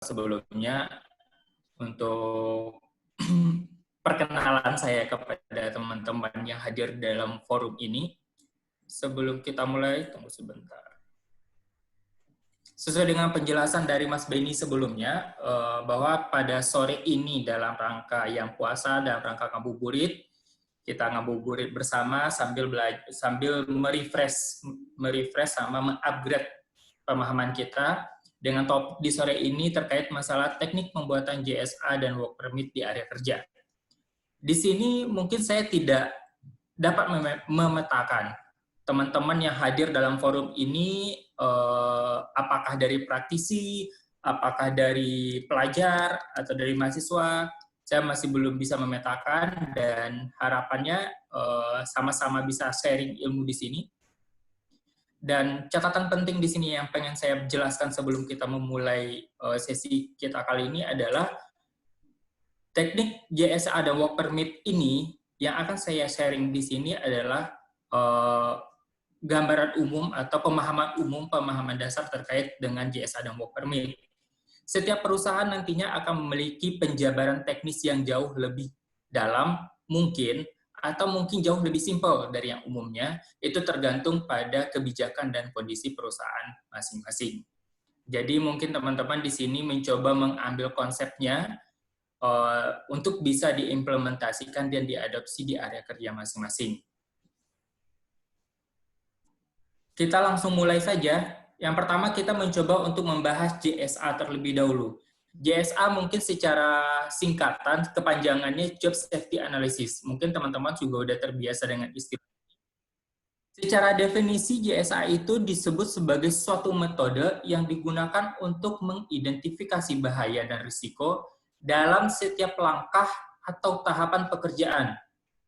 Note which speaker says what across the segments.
Speaker 1: sebelumnya untuk perkenalan saya kepada teman-teman yang hadir dalam forum ini. Sebelum kita mulai, tunggu sebentar. Sesuai dengan penjelasan dari Mas Beni sebelumnya, bahwa pada sore ini dalam rangka yang puasa, dalam rangka ngabuburit, kita ngabuburit bersama sambil merefresh sama mengupgrade pemahaman kita dengan topik di sore ini terkait masalah teknik pembuatan JSA dan work permit di area kerja. Di sini mungkin saya tidak dapat memetakan teman-teman yang hadir dalam forum ini, apakah dari praktisi, apakah dari pelajar, atau dari mahasiswa. Saya masih belum bisa memetakan, dan harapannya sama-sama bisa sharing ilmu di sini. Dan catatan penting di sini yang pengen saya jelaskan sebelum kita memulai sesi kita kali ini adalah teknik JSA dan work permit ini yang akan saya sharing di sini adalah gambaran umum atau pemahaman dasar terkait dengan JSA dan work permit. Setiap perusahaan nantinya akan memiliki penjabaran teknis yang jauh lebih dalam mungkin, atau mungkin jauh lebih simpel dari yang umumnya, itu tergantung pada kebijakan dan kondisi perusahaan masing-masing. Jadi mungkin teman-teman di sini mencoba mengambil konsepnya untuk bisa diimplementasikan dan diadopsi di area kerja masing-masing. Kita langsung mulai saja. Yang pertama kita mencoba untuk membahas JSA terlebih dahulu. JSA mungkin secara singkatan, kepanjangannya Job Safety Analysis. Mungkin teman-teman juga udah terbiasa dengan istilah. Secara definisi, JSA itu disebut sebagai suatu metode yang digunakan untuk mengidentifikasi bahaya dan risiko dalam setiap langkah atau tahapan pekerjaan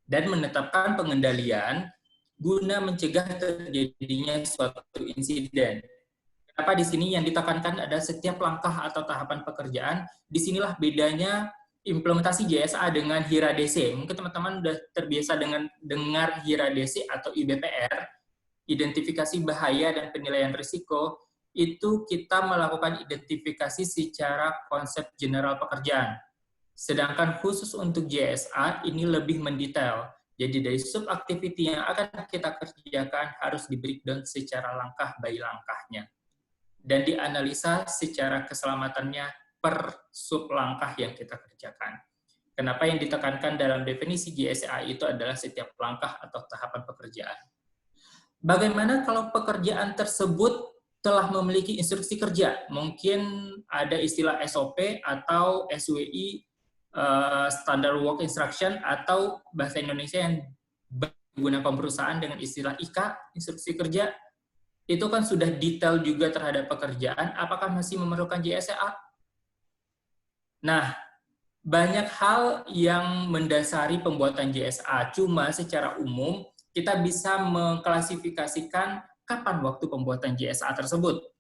Speaker 1: dan menetapkan pengendalian guna mencegah terjadinya suatu insiden. Kenapa di sini yang ditekankan ada setiap langkah atau tahapan pekerjaan? Disinilah bedanya implementasi JSA dengan HIRA DC. Mungkin teman-teman sudah terbiasa dengan dengar HIRA DC atau IBPR, identifikasi bahaya dan penilaian risiko. Itu kita melakukan identifikasi secara konsep general pekerjaan. Sedangkan khusus untuk JSA ini lebih mendetail. Jadi dari sub-activity yang akan kita kerjakan harus di-breakdown secara langkah by langkahnya. Dan dianalisa secara keselamatannya per sub langkah yang kita kerjakan. Kenapa yang ditekankan dalam definisi JSA itu adalah setiap langkah atau tahapan pekerjaan. Bagaimana kalau pekerjaan tersebut telah memiliki instruksi kerja? Mungkin ada istilah SOP atau SWI, Standard Work Instruction, atau bahasa Indonesia yang digunakan perusahaan dengan istilah IK, instruksi kerja. Itu kan sudah detail juga terhadap pekerjaan, apakah masih memerlukan JSA? Nah, banyak hal yang mendasari pembuatan JSA, cuma secara umum kita bisa mengklasifikasikan kapan waktu pembuatan JSA tersebut.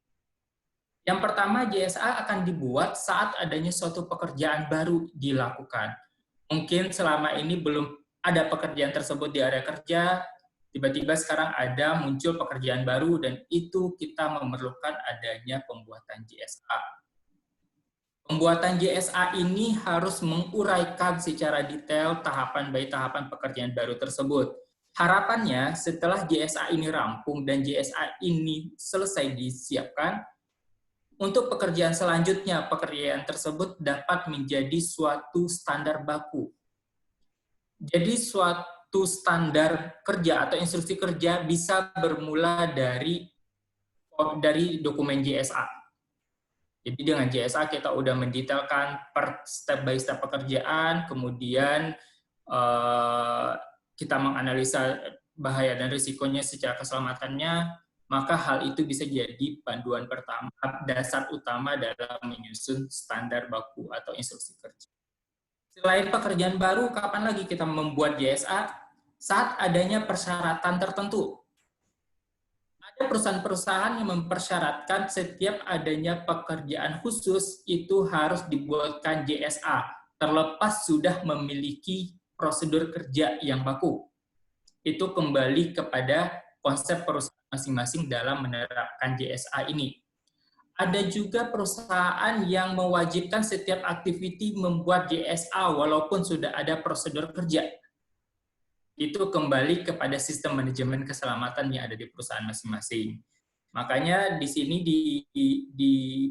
Speaker 1: Yang pertama, JSA akan dibuat saat adanya suatu pekerjaan baru dilakukan. Mungkin selama ini belum ada pekerjaan tersebut di area kerja, tiba-tiba sekarang ada muncul pekerjaan baru, dan itu kita memerlukan adanya pembuatan JSA. Pembuatan JSA ini harus menguraikan secara detail tahapan by tahapan pekerjaan baru tersebut. Harapannya setelah JSA ini rampung dan JSA ini selesai disiapkan, untuk pekerjaan selanjutnya, pekerjaan tersebut dapat menjadi suatu standar baku. Jadi suatu standar kerja atau instruksi kerja bisa bermula dari dokumen JSA. Jadi dengan JSA kita udah mendetailkan per step by step pekerjaan, kemudian kita menganalisa bahaya dan risikonya secara keselamatannya, maka hal itu bisa jadi panduan pertama, dasar utama dalam menyusun standar baku atau instruksi kerja. Selain pekerjaan baru, kapan lagi kita membuat JSA? Saat adanya persyaratan tertentu. Ada perusahaan-perusahaan yang mempersyaratkan setiap adanya pekerjaan khusus itu harus dibuatkan JSA, terlepas sudah memiliki prosedur kerja yang baku. Itu kembali kepada konsep perusahaan masing-masing dalam menerapkan JSA ini. Ada juga perusahaan yang mewajibkan setiap aktiviti membuat JSA walaupun sudah ada prosedur kerja. Itu kembali kepada sistem manajemen keselamatan yang ada di perusahaan masing-masing. Makanya di sini di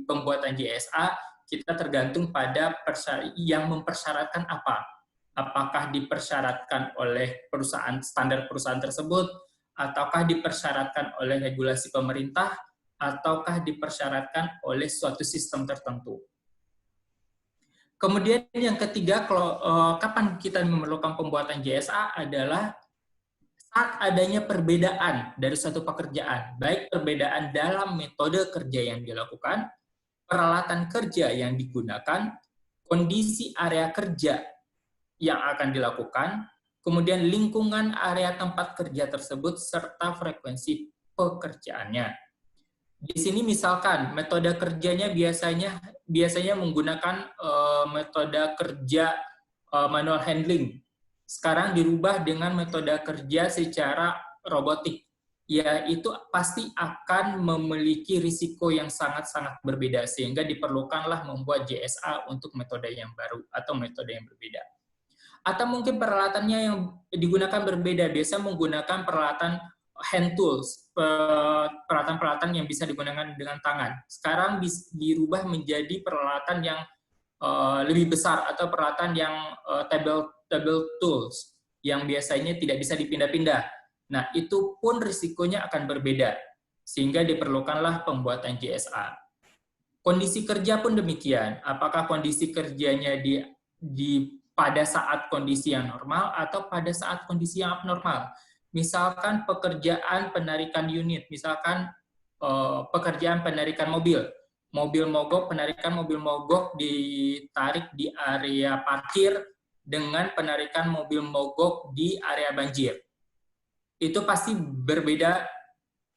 Speaker 1: pembuatan JSA kita tergantung pada yang mempersyaratkan apa. Apakah dipersyaratkan oleh standar perusahaan tersebut, ataukah dipersyaratkan oleh regulasi pemerintah, ataukah dipersyaratkan oleh suatu sistem tertentu. Kemudian yang ketiga, kapan kita memerlukan pembuatan JSA adalah saat adanya perbedaan dari suatu pekerjaan, baik perbedaan dalam metode kerja yang dilakukan, peralatan kerja yang digunakan, kondisi area kerja yang akan dilakukan, kemudian lingkungan area tempat kerja tersebut, serta frekuensi pekerjaannya. Di sini misalkan metode kerjanya biasanya menggunakan metode kerja manual handling. Sekarang dirubah dengan metode kerja secara robotik. Ya, itu pasti akan memiliki risiko yang sangat-sangat berbeda, sehingga diperlukanlah membuat JSA untuk metode yang baru atau metode yang berbeda. Atau mungkin peralatannya yang digunakan berbeda, biasa menggunakan peralatan hand tools, peralatan-peralatan yang bisa digunakan dengan tangan. Sekarang dirubah menjadi peralatan yang lebih besar atau peralatan yang table tools yang biasanya tidak bisa dipindah-pindah. Nah, itu pun risikonya akan berbeda, sehingga diperlukanlah pembuatan JSA. Kondisi kerja pun demikian. Apakah kondisi kerjanya pada saat kondisi yang normal atau pada saat kondisi yang abnormal? Misalkan pekerjaan penarikan unit, misalkan pekerjaan penarikan mobil mogok, penarikan mobil mogok ditarik di area parkir dengan penarikan mobil mogok di area banjir. Itu pasti berbeda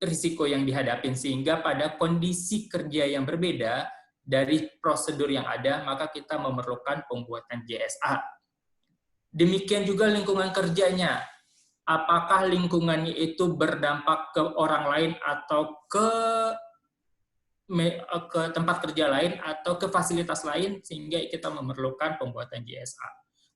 Speaker 1: risiko yang dihadapi, sehingga pada kondisi kerja yang berbeda dari prosedur yang ada, maka kita memerlukan pembuatan JSA. Demikian juga lingkungan kerjanya. Apakah lingkungannya itu berdampak ke orang lain atau ke tempat kerja lain atau ke fasilitas lain, sehingga kita memerlukan pembuatan JSA.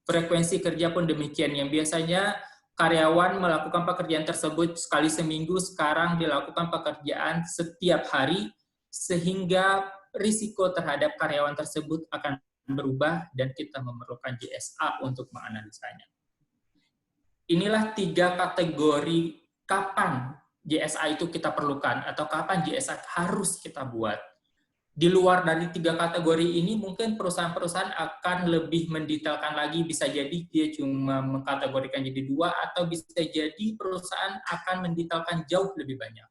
Speaker 1: Frekuensi kerja pun demikian, yang biasanya karyawan melakukan pekerjaan tersebut sekali seminggu, sekarang dilakukan pekerjaan setiap hari, sehingga risiko terhadap karyawan tersebut akan berubah dan kita memerlukan JSA untuk menganalisanya. Inilah 3 kategori kapan JSA itu kita perlukan atau kapan JSA harus kita buat. Di luar dari 3 kategori ini, mungkin perusahaan-perusahaan akan lebih mendetailkan lagi, bisa jadi dia cuma mengkategorikan jadi 2, atau bisa jadi perusahaan akan mendetailkan jauh lebih banyak.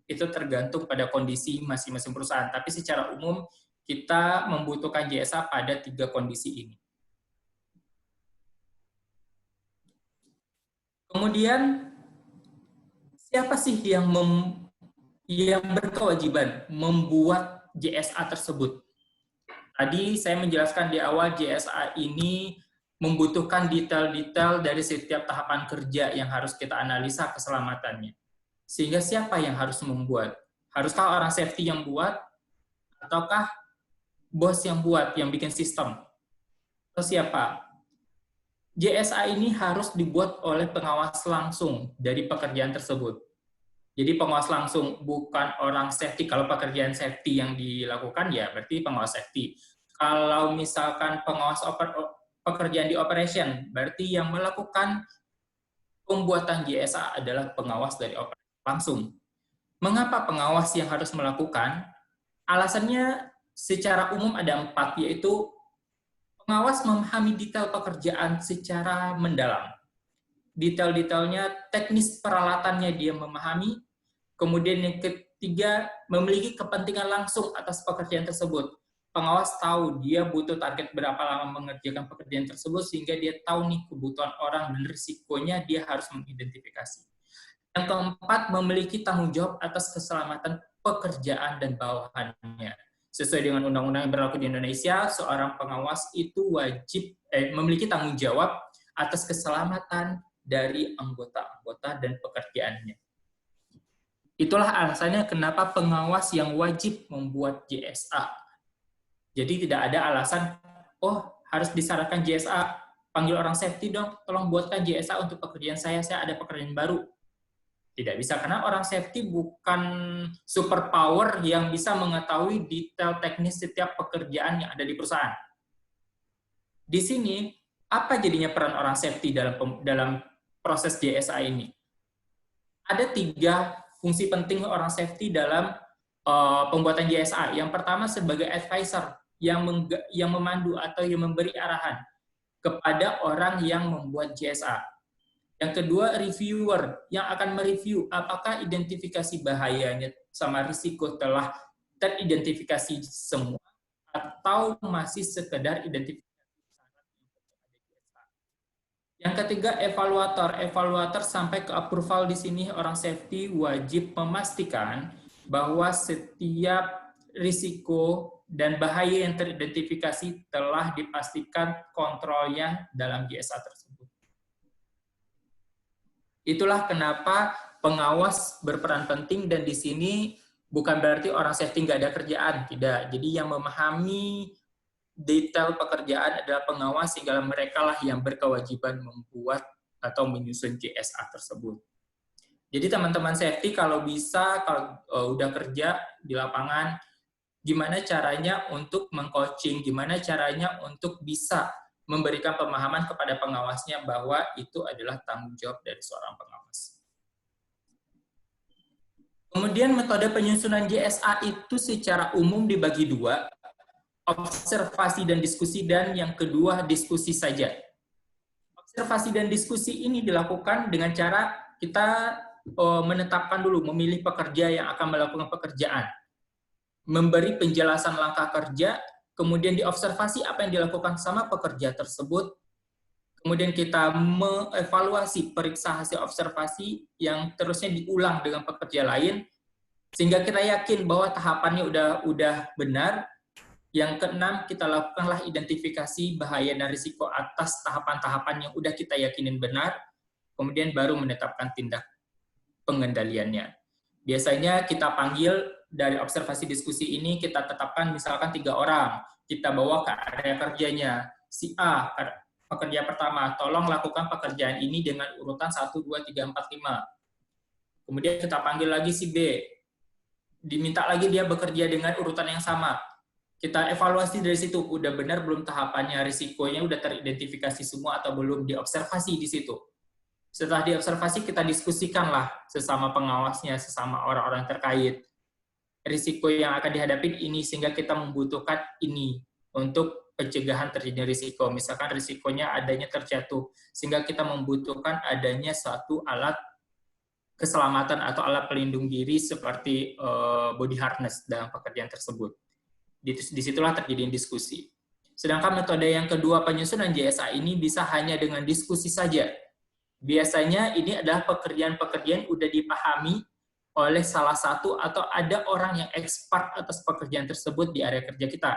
Speaker 1: Itu tergantung pada kondisi masing-masing perusahaan, tapi secara umum kita membutuhkan JSA pada 3 kondisi ini. Kemudian, siapa sih yang berkewajiban membuat JSA tersebut? Tadi saya menjelaskan di awal, JSA ini membutuhkan detail-detail dari setiap tahapan kerja yang harus kita analisa keselamatannya. Sehingga siapa yang harus membuat? Haruskah orang safety yang buat? Ataukah bos yang buat, yang bikin sistem? Atau siapa? JSA ini harus dibuat oleh pengawas langsung dari pekerjaan tersebut. Jadi pengawas langsung, bukan orang safety. Kalau pekerjaan safety yang dilakukan, ya berarti pengawas safety. Kalau misalkan pengawas pekerjaan di operation, berarti yang melakukan pembuatan JSA adalah pengawas dari operasi langsung. Mengapa pengawas yang harus melakukan? Alasannya secara umum ada 4, yaitu pengawas memahami detail pekerjaan secara mendalam. Detail-detailnya, teknis peralatannya dia memahami. Kemudian yang ketiga, memiliki kepentingan langsung atas pekerjaan tersebut. Pengawas tahu dia butuh target berapa lama mengerjakan pekerjaan tersebut, sehingga dia tahu nih kebutuhan orang dan risikonya, dia harus mengidentifikasi. Yang keempat, memiliki tanggung jawab atas keselamatan pekerjaan dan bawahannya. Sesuai dengan undang-undang yang berlaku di Indonesia, seorang pengawas itu wajib memiliki tanggung jawab atas keselamatan dari anggota-anggota dan pekerjaannya. Itulah alasannya kenapa pengawas yang wajib membuat JSA. Jadi tidak ada alasan, oh harus disyaratkan JSA, panggil orang safety dong, tolong buatkan JSA untuk pekerjaan saya ada pekerjaan baru. Tidak bisa, karena orang safety bukan superpower yang bisa mengetahui detail teknis setiap pekerjaan yang ada di perusahaan. Di sini, apa jadinya peran orang safety dalam proses JSA ini? Ada 3 fungsi penting orang safety dalam pembuatan JSA. Yang pertama sebagai advisor yang memandu atau yang memberi arahan kepada orang yang membuat JSA. Yang kedua, reviewer yang akan mereview apakah identifikasi bahayanya sama risiko telah teridentifikasi semua atau masih sekedar identifikasi. Yang ketiga, evaluator. Evaluator sampai ke approval di sini orang safety wajib memastikan bahwa setiap risiko dan bahaya yang teridentifikasi telah dipastikan kontrolnya dalam JSA tersebut. Itulah kenapa pengawas berperan penting, dan di sini bukan berarti orang safety nggak ada kerjaan, tidak. Jadi yang memahami detail pekerjaan adalah pengawas, sehingga mereka lah yang berkewajiban membuat atau menyusun JSA tersebut. Jadi teman-teman safety kalau bisa, kalau udah kerja di lapangan, gimana caranya untuk meng-coaching, gimana caranya untuk bisa memberikan pemahaman kepada pengawasnya bahwa itu adalah tanggung jawab dari seorang pengawas. Kemudian metode penyusunan JSA itu secara umum dibagi 2, observasi dan diskusi, dan yang kedua diskusi saja. Observasi dan diskusi ini dilakukan dengan cara kita menetapkan dulu, memilih pekerja yang akan melakukan pekerjaan, memberi penjelasan langkah kerja, kemudian diobservasi apa yang dilakukan sama pekerja tersebut, kemudian kita mengevaluasi periksa hasil observasi yang terusnya diulang dengan pekerja lain, sehingga kita yakin bahwa tahapannya udah benar. Yang keenam, kita lakukanlah identifikasi bahaya dan risiko atas tahapan-tahapan yang udah kita yakinin benar, kemudian baru menetapkan tindak pengendaliannya. Biasanya kita panggil dari observasi diskusi ini, kita tetapkan misalkan 3 orang, kita bawa ke area kerjanya. Si A, pekerja pertama, tolong lakukan pekerjaan ini dengan urutan 1, 2, 3, 4, 5. Kemudian kita panggil lagi si B, diminta lagi dia bekerja dengan urutan yang sama. Kita evaluasi dari situ, udah benar belum tahapannya, risikonya udah teridentifikasi semua atau belum, diobservasi di situ. Setelah diobservasi, kita diskusikanlah sesama pengawasnya, sesama orang-orang terkait. Risiko yang akan dihadapi ini, sehingga kita membutuhkan ini untuk pencegahan terjadinya risiko. Misalkan risikonya adanya terjatuh, sehingga kita membutuhkan adanya suatu alat keselamatan atau alat pelindung diri seperti body harness dalam pekerjaan tersebut. Disitulah terjadi diskusi. Sedangkan metode yang kedua, penyusunan JSA ini bisa hanya dengan diskusi saja. Biasanya ini adalah pekerjaan-pekerjaan udah dipahami oleh salah satu atau ada orang yang expert atas pekerjaan tersebut di area kerja kita.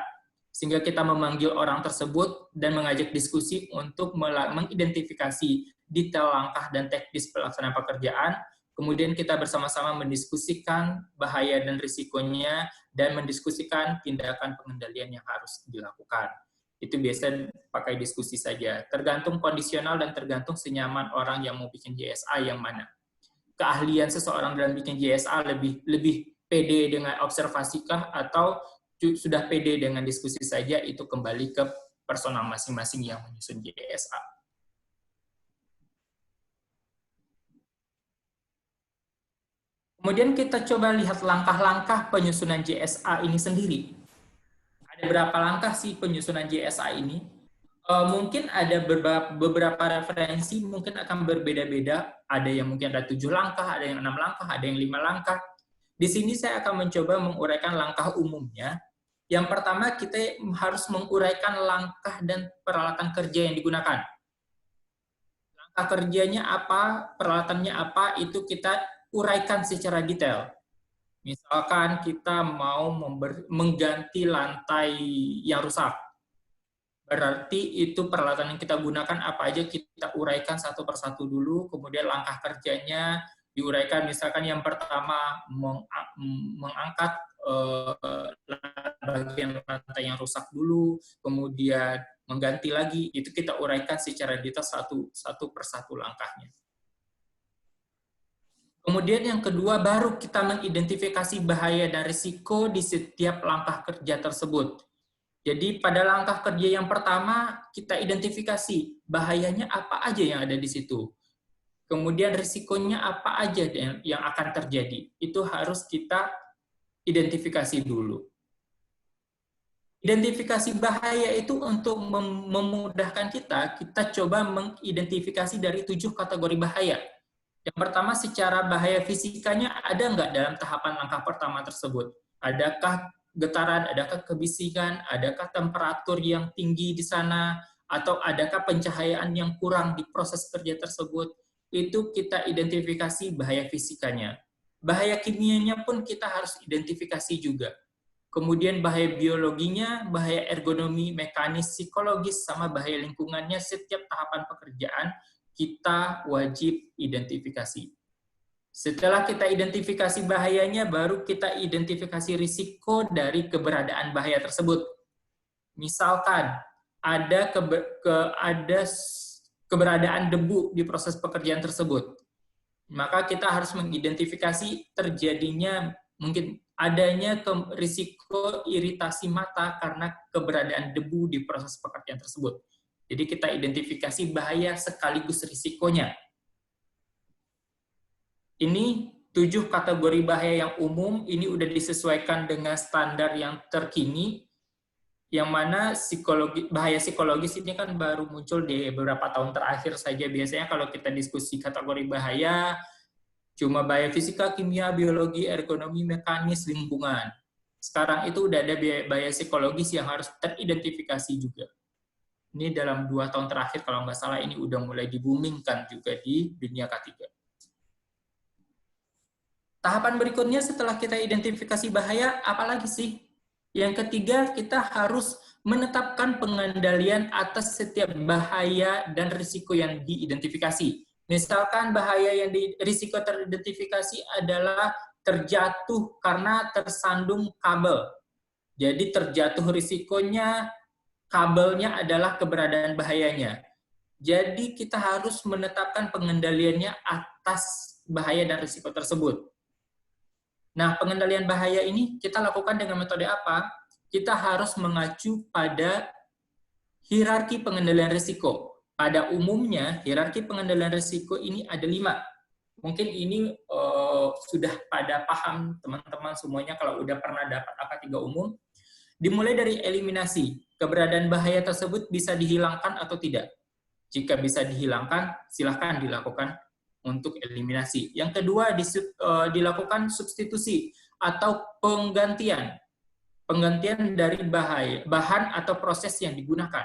Speaker 1: Sehingga kita memanggil orang tersebut dan mengajak diskusi untuk mengidentifikasi detail langkah dan teknis pelaksanaan pekerjaan. Kemudian kita bersama-sama mendiskusikan bahaya dan risikonya dan mendiskusikan tindakan pengendalian yang harus dilakukan. Itu biasa pakai diskusi saja. Tergantung kondisional dan tergantung senyaman orang yang mau bikin JSA yang mana. Keahlian seseorang dalam bikin JSA lebih pede dengan observasikah atau sudah pede dengan diskusi saja, itu kembali ke personal masing-masing yang menyusun JSA. Kemudian kita coba lihat langkah-langkah penyusunan JSA ini sendiri. Ada berapa langkah sih penyusunan JSA ini? Mungkin ada beberapa referensi, mungkin akan berbeda-beda. Ada yang mungkin ada 7 langkah, ada yang 6 langkah, ada yang 5 langkah. Di sini saya akan mencoba menguraikan langkah umumnya. Yang pertama, kita harus menguraikan langkah dan peralatan kerja yang digunakan. Langkah kerjanya apa, peralatannya apa, itu kita uraikan secara detail. Misalkan kita mau mengganti lantai yang rusak. Berarti itu peralatan yang kita gunakan apa aja, kita uraikan satu persatu dulu, kemudian langkah kerjanya, Diuraikan misalkan yang pertama mengangkat bagian rantai yang rusak dulu, kemudian mengganti lagi, itu kita uraikan secara detail satu persatu langkahnya. Kemudian yang kedua, baru kita mengidentifikasi bahaya dan risiko di setiap langkah kerja tersebut. Jadi pada langkah kerja yang pertama, kita identifikasi bahayanya apa aja yang ada di situ. Kemudian risikonya apa aja yang akan terjadi. Itu harus kita identifikasi dulu. Identifikasi bahaya itu untuk memudahkan kita coba mengidentifikasi dari 7 kategori bahaya. Yang pertama, secara bahaya fisikanya ada nggak dalam tahapan langkah pertama tersebut? Adakah getaran, adakah kebisikan, adakah temperatur yang tinggi di sana, atau adakah pencahayaan yang kurang di proses kerja tersebut? Itu kita identifikasi bahaya fisikanya. Bahaya kimianya pun kita harus identifikasi juga. Kemudian bahaya biologinya, bahaya ergonomi, mekanis, psikologis, sama bahaya lingkungannya, setiap tahapan pekerjaan kita wajib identifikasi. Setelah kita identifikasi bahayanya, baru kita identifikasi risiko dari keberadaan bahaya tersebut. Misalkan ada keberadaan debu di proses pekerjaan tersebut, maka kita harus mengidentifikasi terjadinya mungkin adanya risiko iritasi mata karena keberadaan debu di proses pekerjaan tersebut. Jadi kita identifikasi bahaya sekaligus risikonya. Ini 7 kategori bahaya yang umum, ini udah disesuaikan dengan standar yang terkini, yang mana bahaya psikologis ini kan baru muncul di beberapa tahun terakhir saja. Biasanya kalau kita diskusi kategori bahaya, cuma bahaya fisika, kimia, biologi, ergonomi, mekanis, lingkungan. Sekarang itu udah ada bahaya psikologis yang harus teridentifikasi juga. Ini dalam 2 tahun terakhir, kalau nggak salah, ini udah mulai di-boomingkan juga di dunia K3. Tahapan berikutnya setelah kita identifikasi bahaya, apalagi sih? Yang ketiga, kita harus menetapkan pengendalian atas setiap bahaya dan risiko yang diidentifikasi. Misalkan bahaya yang risiko teridentifikasi adalah terjatuh karena tersandung kabel. Jadi terjatuh risikonya, kabelnya adalah keberadaan bahayanya. Jadi kita harus menetapkan pengendaliannya atas bahaya dan risiko tersebut. Nah, pengendalian bahaya ini kita lakukan dengan metode apa? Kita harus mengacu pada hierarki pengendalian risiko. Pada umumnya, hierarki pengendalian risiko ini ada 5. Mungkin ini sudah pada paham teman-teman semuanya kalau udah pernah dapat AK3 umum. Dimulai dari eliminasi. Keberadaan bahaya tersebut bisa dihilangkan atau tidak. Jika bisa dihilangkan, silakan dilakukan untuk eliminasi. Yang kedua, dilakukan substitusi atau penggantian. Penggantian dari bahan atau proses yang digunakan.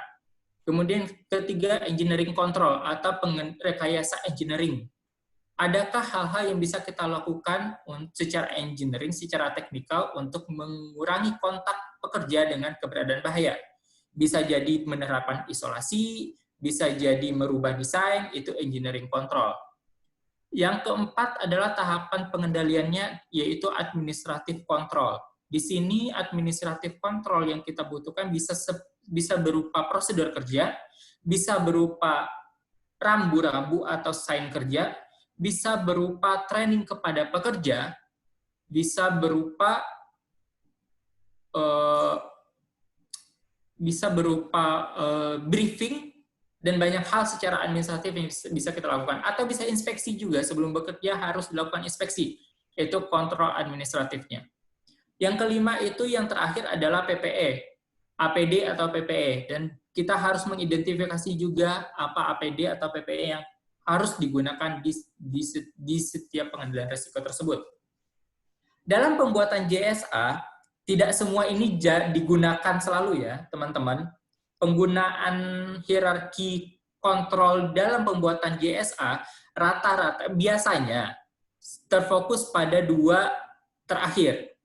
Speaker 1: Kemudian ketiga, engineering control atau rekayasa engineering. Adakah hal-hal yang bisa kita lakukan secara engineering, secara teknikal untuk mengurangi kontak pekerja dengan keberadaan bahaya? Bisa jadi menerapkan isolasi, bisa jadi merubah desain, itu engineering control. Yang keempat adalah tahapan pengendaliannya, yaitu administrative control. Di sini administrative control yang kita butuhkan bisa berupa prosedur kerja, bisa berupa rambu-rambu atau sign kerja, bisa berupa training kepada pekerja, bisa berupa briefing, dan banyak hal secara administratif yang bisa kita lakukan. Atau bisa inspeksi juga, sebelum bekerja harus dilakukan inspeksi, yaitu kontrol administratifnya. Yang kelima itu yang terakhir adalah PPE, APD atau PPE, dan kita harus mengidentifikasi juga apa APD atau PPE yang harus digunakan di setiap pengendalian risiko tersebut. Dalam pembuatan JSA, tidak semua ini digunakan selalu ya, teman-teman. Penggunaan hierarki kontrol dalam pembuatan JSA rata-rata biasanya terfokus pada 2 terakhir,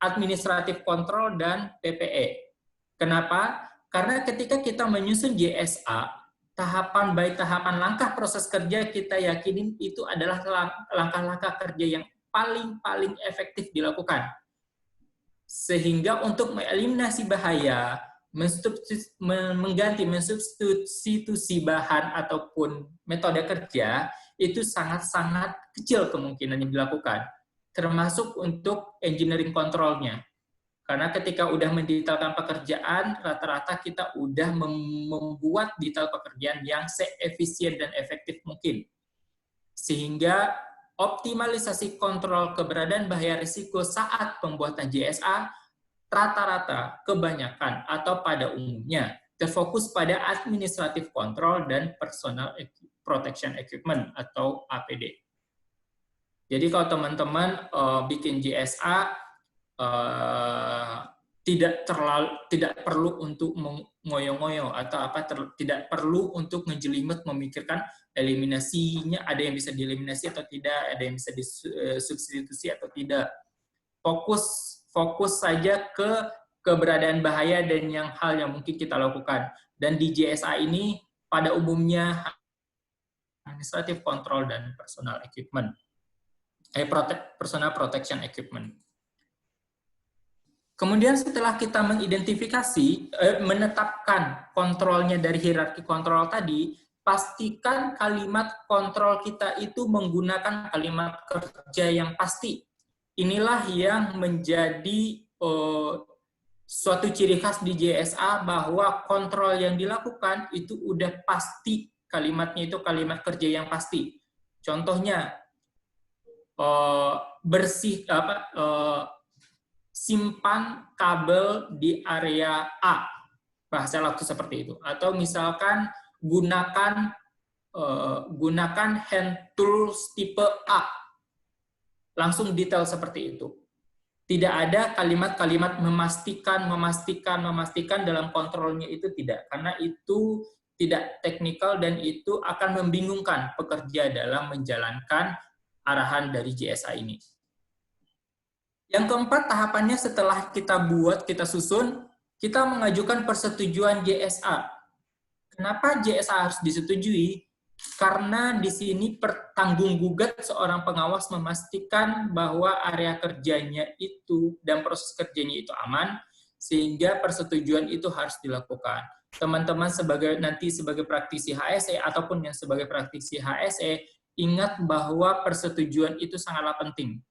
Speaker 1: administratif kontrol dan PPE. Kenapa? Karena ketika kita menyusun JSA, tahapan baik tahapan langkah proses kerja kita yakinin itu adalah langkah-langkah kerja yang paling efektif dilakukan. Sehingga untuk mengeliminasi bahaya, mensubstitusi bahan ataupun metode kerja itu sangat-sangat kecil kemungkinan yang dilakukan, termasuk untuk engineering control-nya. Karena ketika udah mendetailkan pekerjaan, rata-rata kita udah membuat detail pekerjaan yang seefisien dan efektif mungkin. Sehingga optimalisasi kontrol keberadaan bahaya risiko saat pembuatan JSA rata-rata, kebanyakan, atau pada umumnya terfokus pada administrative control dan personal protection equipment atau APD. Jadi kalau teman-teman bikin JSA tidak perlu untuk mengoyo-ngoyo atau tidak perlu untuk ngejelimet memikirkan eliminasinya, ada yang bisa dieliminasi atau tidak, ada yang bisa disubstitusi atau tidak. Fokus saja ke keberadaan bahaya dan hal yang mungkin kita lakukan. Dan di JSA ini pada umumnya administrative control dan personal equipment, personal protection equipment. Kemudian setelah kita mengidentifikasi, menetapkan kontrolnya dari hierarki kontrol tadi, pastikan kalimat kontrol kita itu menggunakan kalimat kerja yang pasti. Inilah yang menjadi suatu ciri khas di JSA bahwa kontrol yang dilakukan itu udah pasti, kalimatnya itu kalimat kerja yang pasti. Contohnya, simpan kabel di area A, bahasa laku seperti itu. Atau misalkan gunakan hand tools tipe A, langsung detail seperti itu. Tidak ada kalimat-kalimat memastikan dalam kontrolnya, itu tidak. Karena itu tidak teknikal dan itu akan membingungkan pekerja dalam menjalankan arahan dari JSA ini. Yang keempat, tahapannya setelah kita susun, kita mengajukan persetujuan JSA. Kenapa JSA harus disetujui? Karena di sini tanggung gugat seorang pengawas memastikan bahwa area kerjanya itu dan proses kerjanya itu aman, sehingga persetujuan itu harus dilakukan. Teman-teman nanti sebagai praktisi HSE ataupun yang sebagai praktisi HSE, ingat bahwa persetujuan itu sangatlah penting.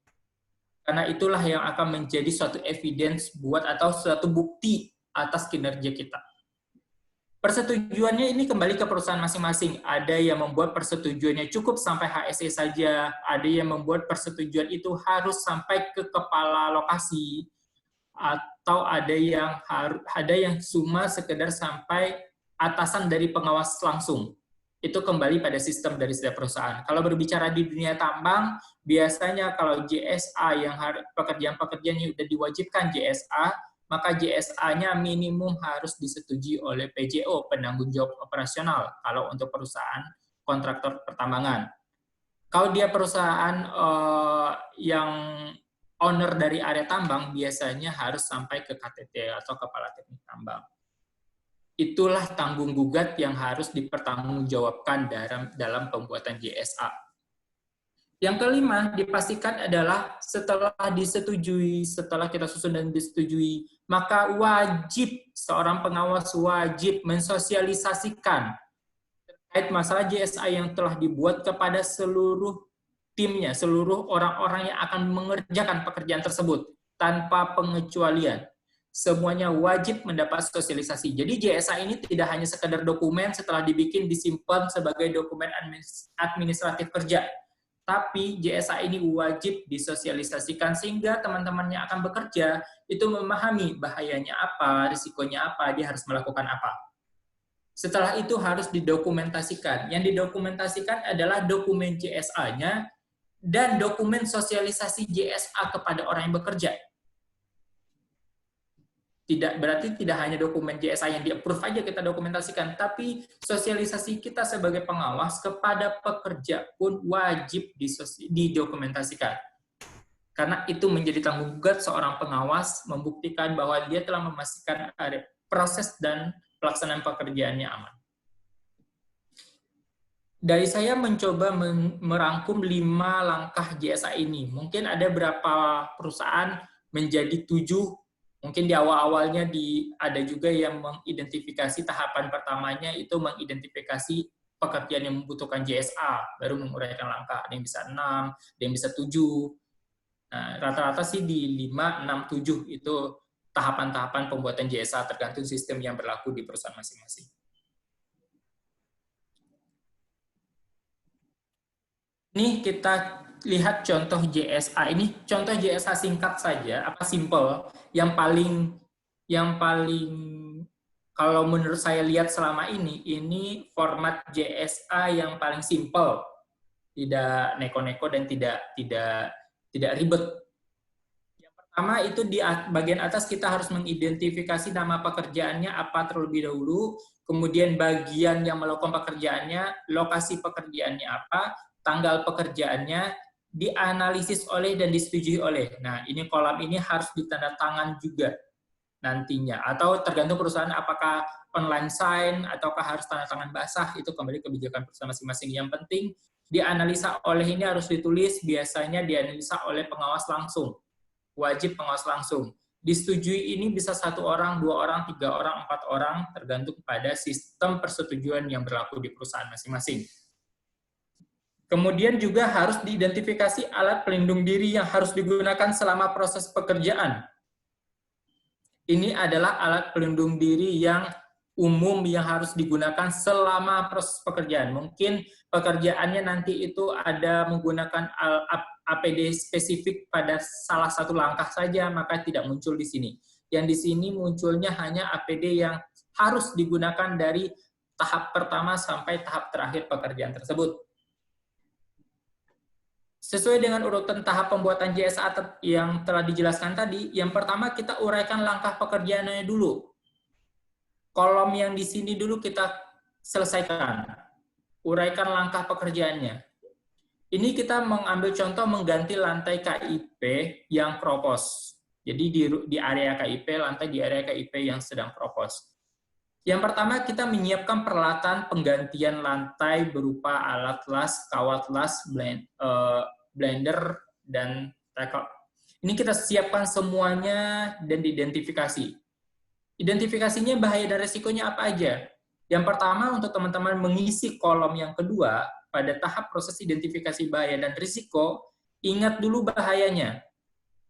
Speaker 1: Karena itulah yang akan menjadi suatu evidence atau suatu bukti atas kinerja kita. Persetujuannya ini kembali ke perusahaan masing-masing. Ada yang membuat persetujuannya cukup sampai HSE saja, ada yang membuat persetujuan itu harus sampai ke kepala lokasi, atau ada yang cuma sekedar sampai atasan dari pengawas langsung. Itu kembali pada sistem dari setiap perusahaan. Kalau berbicara di dunia tambang, biasanya kalau JSA yang pekerjaan-pekerjaan yang sudah diwajibkan JSA, maka JSA-nya minimum harus disetujui oleh PJO, penanggung jawab operasional, kalau untuk perusahaan kontraktor pertambangan. Kalau dia perusahaan yang owner dari area tambang, biasanya harus sampai ke KTT atau Kepala Teknik Tambang. Itulah tanggung gugat yang harus dipertanggungjawabkan dalam pembuatan JSA. Yang kelima, dipastikan adalah setelah kita susun dan disetujui, maka seorang pengawas wajib mensosialisasikan terkait masalah JSA yang telah dibuat kepada seluruh timnya, seluruh orang-orang yang akan mengerjakan pekerjaan tersebut, tanpa pengecualian. Semuanya wajib mendapat sosialisasi. Jadi JSA ini tidak hanya sekedar dokumen setelah dibikin disimpan sebagai dokumen administratif kerja, tapi JSA ini wajib disosialisasikan sehingga teman-teman yang akan bekerja itu memahami bahayanya apa, risikonya apa, dia harus melakukan apa. Setelah itu harus didokumentasikan. Yang didokumentasikan adalah dokumen JSA-nya dan dokumen sosialisasi JSA kepada orang yang bekerja. Berarti tidak hanya dokumen JSA yang di-approve aja kita dokumentasikan, tapi sosialisasi kita sebagai pengawas kepada pekerja pun wajib didokumentasikan. Karena itu menjadi tanggung jawab seorang pengawas membuktikan bahwa dia telah memastikan proses dan pelaksanaan pekerjaannya aman. Dari saya mencoba merangkum 5 langkah JSA ini. Mungkin ada beberapa perusahaan menjadi 7, mungkin di awal-awalnya ada juga yang mengidentifikasi tahapan pertamanya itu mengidentifikasi pekerjaan yang membutuhkan JSA, baru menguraikan langkah. Ada yang bisa 6, ada yang bisa 7. Nah, rata-rata sih di 5, 6, 7 itu tahapan-tahapan pembuatan JSA tergantung sistem yang berlaku di perusahaan masing-masing. Ini kita lihat contoh JSA. Ini contoh JSA singkat saja, apa simple. Yang paling kalau menurut saya lihat selama ini format JSA yang paling simple, tidak neko-neko dan tidak ribet. Yang pertama itu di bagian atas kita harus mengidentifikasi nama pekerjaannya apa terlebih dahulu, kemudian bagian yang melakukan pekerjaannya, lokasi pekerjaannya apa, tanggal pekerjaannya, dianalisis oleh dan disetujui oleh. Nah, ini kolom ini harus ditandatangan juga nantinya. Atau tergantung perusahaan apakah online sign ataukah harus tanda tangan basah, itu kembali kebijakan perusahaan masing-masing. Yang penting dianalisa oleh ini harus ditulis, biasanya dianalisa oleh pengawas langsung. Wajib pengawas langsung. Disetujui ini bisa 1 orang, 2 orang, 3 orang, 4 orang, tergantung pada sistem persetujuan yang berlaku di perusahaan masing-masing. Kemudian juga harus diidentifikasi alat pelindung diri yang harus digunakan selama proses pekerjaan. Ini adalah alat pelindung diri yang umum yang harus digunakan selama proses pekerjaan. Mungkin pekerjaannya nanti itu ada menggunakan APD spesifik pada salah satu langkah saja, maka tidak muncul di sini. Yang di sini munculnya hanya APD yang harus digunakan dari tahap pertama sampai tahap terakhir pekerjaan tersebut. Sesuai dengan urutan tahap pembuatan JSA yang telah dijelaskan tadi, yang pertama kita uraikan langkah pekerjaannya dulu. Kolom yang di sini dulu kita selesaikan. Uraikan langkah pekerjaannya. Ini kita mengambil contoh mengganti lantai KIP yang kropos. Jadi di area KIP, lantai di area KIP yang sedang kropos. Yang pertama kita menyiapkan peralatan penggantian lantai berupa alat las, kawat las, blender, dan tackle. Ini kita siapkan semuanya dan diidentifikasi. Identifikasinya bahaya dan resikonya apa aja? Yang pertama untuk teman-teman mengisi kolom yang kedua pada tahap proses identifikasi bahaya dan risiko, ingat dulu bahayanya.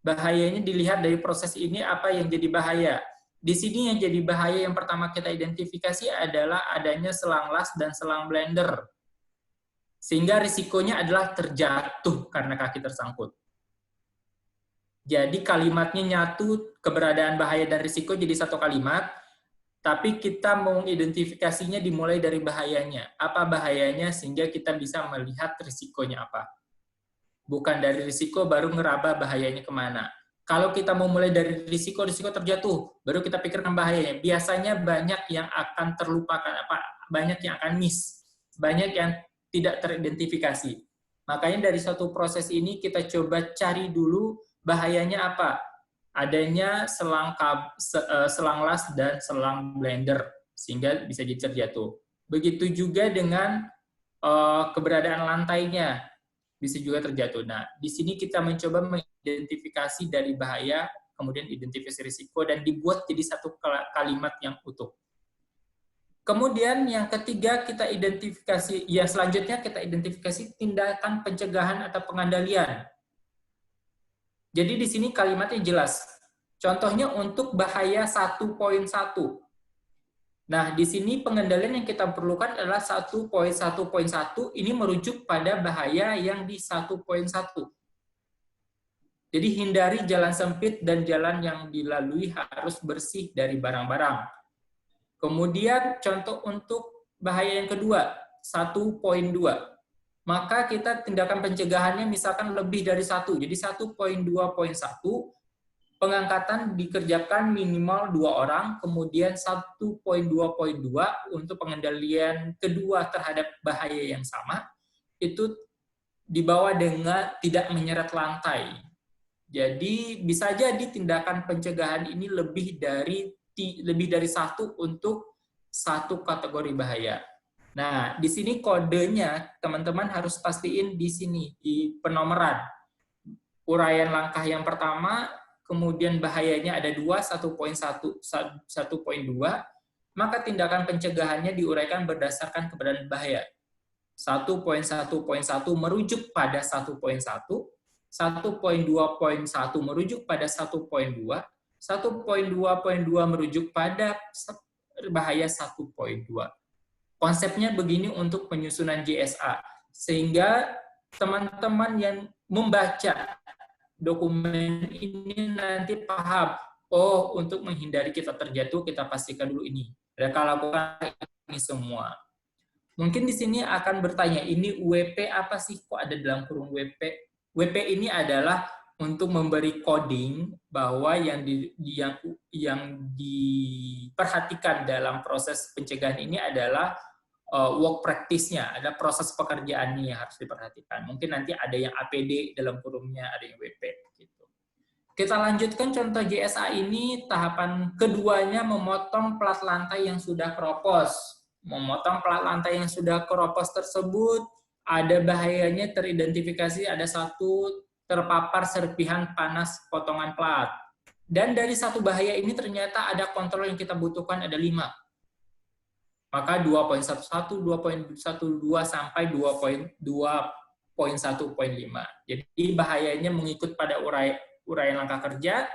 Speaker 1: Bahayanya dilihat dari proses ini apa yang jadi bahaya. Di sini yang jadi bahaya yang pertama kita identifikasi adalah adanya selang las dan selang blender. Sehingga risikonya adalah terjatuh karena kaki tersangkut. Jadi kalimatnya nyatu, keberadaan bahaya dan risiko jadi satu kalimat, tapi kita mengidentifikasinya dimulai dari bahayanya. Apa bahayanya sehingga kita bisa melihat risikonya apa. Bukan dari risiko baru ngeraba bahayanya kemana. Kalau kita mau mulai dari risiko terjatuh, baru kita pikirkan bahayanya. Biasanya banyak yang akan terlupakan, banyak yang akan miss, banyak yang tidak teridentifikasi. Makanya dari suatu proses ini kita coba cari dulu bahayanya apa. Adanya selang las dan selang blender, sehingga bisa jadi terjatuh. Begitu juga dengan keberadaan lantainya, bisa juga terjatuh. Nah, di sini kita mencoba mengidentifikasi dari bahaya, kemudian identifikasi risiko, dan dibuat jadi satu kalimat yang utuh. Kemudian yang ketiga kita identifikasi, yang selanjutnya kita identifikasi tindakan pencegahan atau pengandalian. Jadi di sini kalimatnya jelas. Contohnya untuk bahaya 1.1. Nah, di sini pengendalian yang kita perlukan adalah 1.1.1, ini merujuk pada bahaya yang di 1.1. Jadi hindari jalan sempit dan jalan yang dilalui harus bersih dari barang-barang. Kemudian contoh untuk bahaya yang kedua, 1.2. Maka kita tindakan pencegahannya misalkan lebih dari 1. Jadi 1.2.1, pengangkatan dikerjakan minimal 2 orang, kemudian 1.2.2 untuk pengendalian kedua terhadap bahaya yang sama, itu dibawa dengan tidak menyeret lantai. Jadi bisa jadi tindakan pencegahan ini lebih dari 1 untuk 1 kategori bahaya. Nah, di sini kodenya teman-teman harus pastiin di sini, di penomoran. Uraian langkah yang pertama, kemudian bahayanya ada 2, 1.1, 1.2, maka tindakan pencegahannya diuraikan berdasarkan keberadaan bahaya. 1.1.1 merujuk pada 1.1, 1.2.1 merujuk pada 1.2, 1.2.2 merujuk pada bahaya 1.2. Konsepnya begini untuk penyusunan JSA, sehingga teman-teman yang membaca dokumen ini nanti paham, oh untuk menghindari kita terjatuh, kita pastikan dulu ini. Mereka lakukan ini semua. Mungkin di sini akan bertanya, ini WP apa sih? Kok ada dalam kurung WP? WP ini adalah untuk memberi coding bahwa yang diperhatikan dalam proses pencegahan ini adalah work practice-nya, ada proses pekerjaannya yang harus diperhatikan. Mungkin nanti ada yang APD dalam kurungnya, ada yang WP. Gitu. Kita lanjutkan contoh JSA ini, tahapan keduanya memotong plat lantai yang sudah keropos. Memotong plat lantai yang sudah keropos tersebut, ada bahayanya teridentifikasi, ada satu terpapar serpihan panas potongan plat. Dan dari satu bahaya ini ternyata ada kontrol yang kita butuhkan, ada 5. Maka 2.11, 2.12 sampai 2.2.1.5. Jadi bahayanya mengikut pada uraian langkah kerja,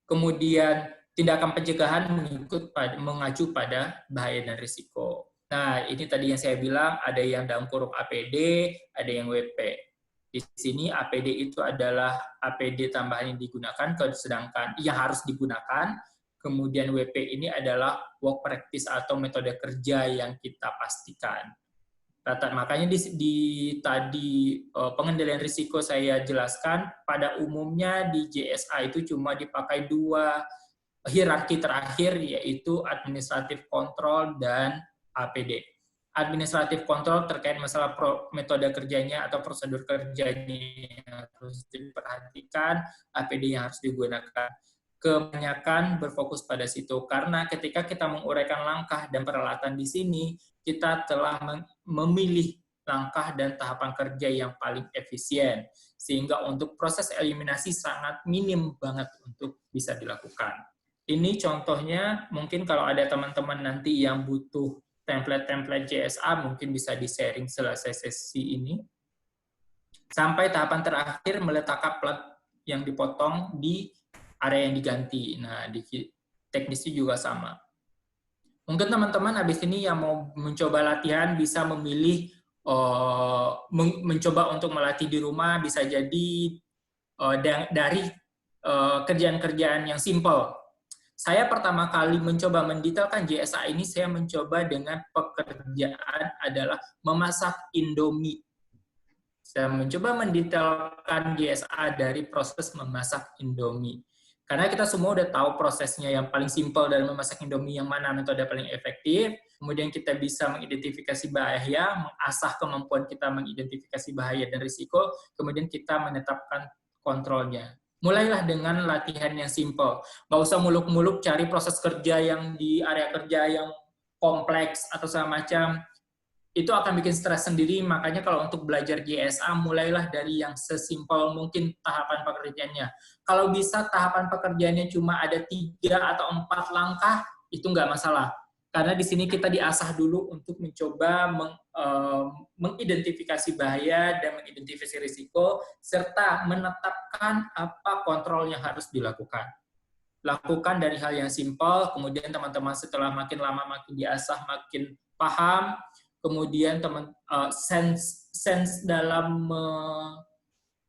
Speaker 1: kemudian tindakan pencegahan mengacu pada bahaya dan risiko. Nah, ini tadi yang saya bilang, ada yang dalam kurung APD, ada yang WP. Di sini APD itu adalah APD tambahan yang digunakan, sedangkan yang harus digunakan. Kemudian WP ini adalah work practice atau metode kerja yang kita pastikan. Makanya di tadi pengendalian risiko saya jelaskan, pada umumnya di JSA itu cuma dipakai 2 hierarki terakhir, yaitu administratif kontrol dan APD. Administratif kontrol terkait masalah metode kerjanya atau prosedur kerjanya yang harus diperhatikan, APD yang harus digunakan. Kebanyakan berfokus pada situ, karena ketika kita menguraikan langkah dan peralatan di sini, kita telah memilih langkah dan tahapan kerja yang paling efisien, sehingga untuk proses eliminasi sangat minim banget untuk bisa dilakukan. Ini contohnya, mungkin kalau ada teman-teman nanti yang butuh template-template JSA, mungkin bisa di-sharing selesai sesi ini. Sampai tahapan terakhir, meletakkan plat yang dipotong di area yang diganti. Nah, di teknisnya juga sama. Mungkin teman-teman habis ini yang mau mencoba latihan bisa memilih mencoba untuk melatih di rumah, bisa jadi dari kerjaan-kerjaan yang simple. Saya pertama kali mencoba mendetailkan JSA ini, saya mencoba dengan pekerjaan adalah memasak Indomie. Saya mencoba mendetailkan JSA dari proses memasak Indomie. Karena kita semua udah tahu prosesnya yang paling simpel dalam memasak Indomie, yang mana metode paling efektif, kemudian kita bisa mengidentifikasi bahaya, mengasah kemampuan kita mengidentifikasi bahaya dan risiko, kemudian kita menetapkan kontrolnya. Mulailah dengan latihan yang simpel. Nggak usah muluk-muluk cari proses kerja yang di area kerja yang kompleks atau segala macam. Itu akan bikin stres sendiri, makanya kalau untuk belajar JSA, mulailah dari yang sesimpel mungkin tahapan pekerjaannya. Kalau bisa tahapan pekerjaannya cuma ada 3 atau 4 langkah, itu nggak masalah. Karena di sini kita diasah dulu untuk mencoba mengidentifikasi bahaya dan mengidentifikasi risiko, serta menetapkan apa kontrol yang harus dilakukan. Lakukan dari hal yang simpel, kemudian teman-teman setelah makin lama makin diasah, makin paham, kemudian sense dalam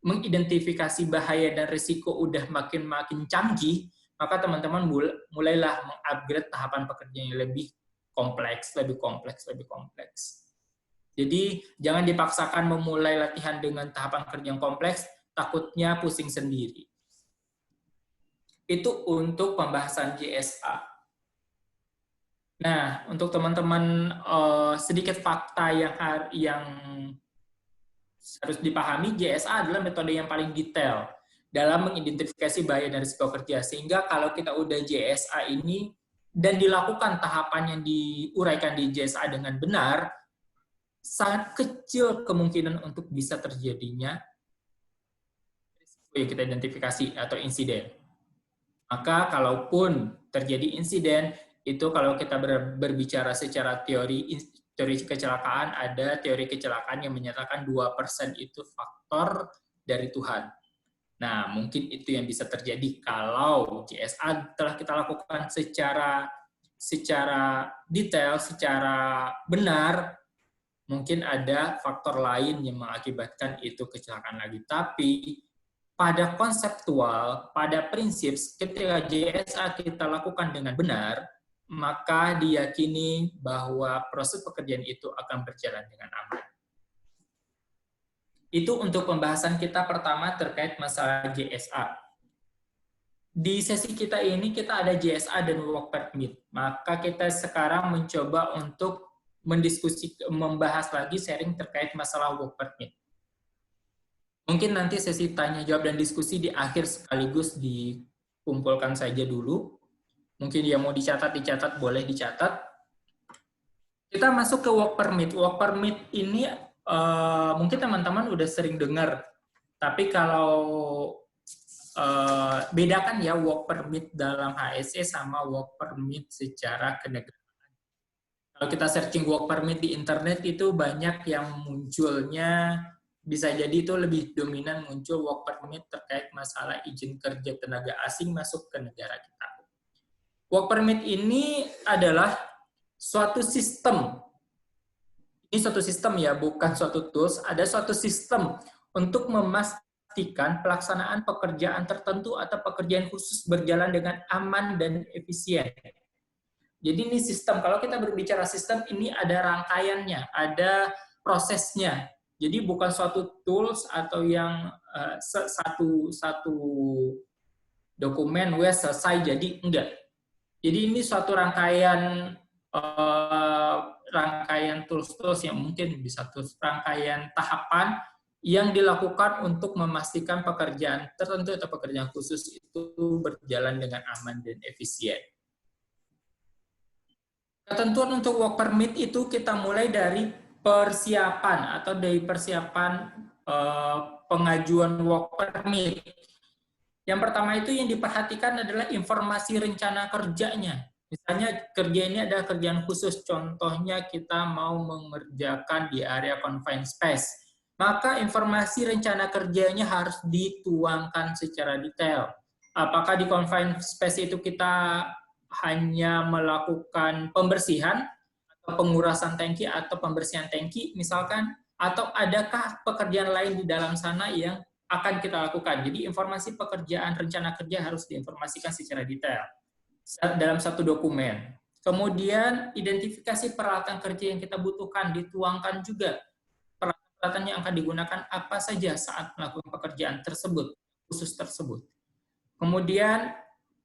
Speaker 1: mengidentifikasi bahaya dan risiko udah makin canggih, maka teman-teman mulailah mengupgrade tahapan pekerjaan yang lebih kompleks. Jadi jangan dipaksakan memulai latihan dengan tahapan kerja yang kompleks, takutnya pusing sendiri. Itu untuk pembahasan JSA. Nah, untuk teman-teman sedikit fakta yang harus dipahami, JSA adalah metode yang paling detail dalam mengidentifikasi bahaya dan risiko kerja. Sehingga kalau kita udah JSA ini, dan dilakukan tahapan yang diuraikan di JSA dengan benar, sangat kecil kemungkinan untuk bisa terjadinya risiko yang kita identifikasi atau insiden. Maka kalaupun terjadi insiden, itu kalau kita berbicara secara teori kecelakaan, ada teori kecelakaan yang menyatakan 2% itu faktor dari Tuhan. Nah, mungkin itu yang bisa terjadi kalau JSA telah kita lakukan secara detail, secara benar, mungkin ada faktor lain yang mengakibatkan itu kecelakaan lagi. Tapi pada konseptual, pada prinsip, ketika JSA kita lakukan dengan benar, maka diyakini bahwa proses pekerjaan itu akan berjalan dengan aman. Itu untuk pembahasan kita pertama terkait masalah JSA. Di sesi kita ini kita ada JSA dan work permit. Maka kita sekarang mencoba untuk membahas lagi sharing terkait masalah work permit. Mungkin nanti sesi tanya jawab dan diskusi di akhir sekaligus dikumpulkan saja dulu. Mungkin yang mau dicatat boleh dicatat. Kita masuk ke work permit. Work permit ini mungkin teman-teman udah sering dengar. Tapi kalau bedakan ya work permit dalam HSE sama work permit secara kenegaraan. Kalau kita searching work permit di internet itu banyak yang munculnya, bisa jadi itu lebih dominan muncul work permit terkait masalah izin kerja tenaga asing masuk ke negara kita. Work permit ini adalah suatu sistem. Ini suatu sistem ya, bukan suatu tools. Ada suatu sistem untuk memastikan pelaksanaan pekerjaan tertentu atau pekerjaan khusus berjalan dengan aman dan efisien. Jadi ini sistem, kalau kita berbicara sistem, ini ada rangkaiannya, ada prosesnya. Jadi bukan suatu tools atau yang satu dokumen selesai jadi enggak. Jadi ini suatu rangkaian tools yang mungkin bisa rangkaian tahapan yang dilakukan untuk memastikan pekerjaan tertentu atau pekerjaan khusus itu berjalan dengan aman dan efisien. Ketentuan untuk work permit itu kita mulai dari persiapan pengajuan work permit. Yang pertama itu yang diperhatikan adalah informasi rencana kerjanya. Misalnya kerja ini adalah kerjaan khusus, contohnya kita mau mengerjakan di area confined space. Maka informasi rencana kerjanya harus dituangkan secara detail. Apakah di confined space itu kita hanya melakukan pembersihan atau pengurasan tangki atau pembersihan tangki misalkan, atau adakah pekerjaan lain di dalam sana yang akan kita lakukan. Jadi informasi pekerjaan rencana kerja harus diinformasikan secara detail dalam satu dokumen. Kemudian identifikasi peralatan kerja yang kita butuhkan dituangkan juga. Peralatan yang akan digunakan apa saja saat melakukan pekerjaan tersebut, khusus tersebut. Kemudian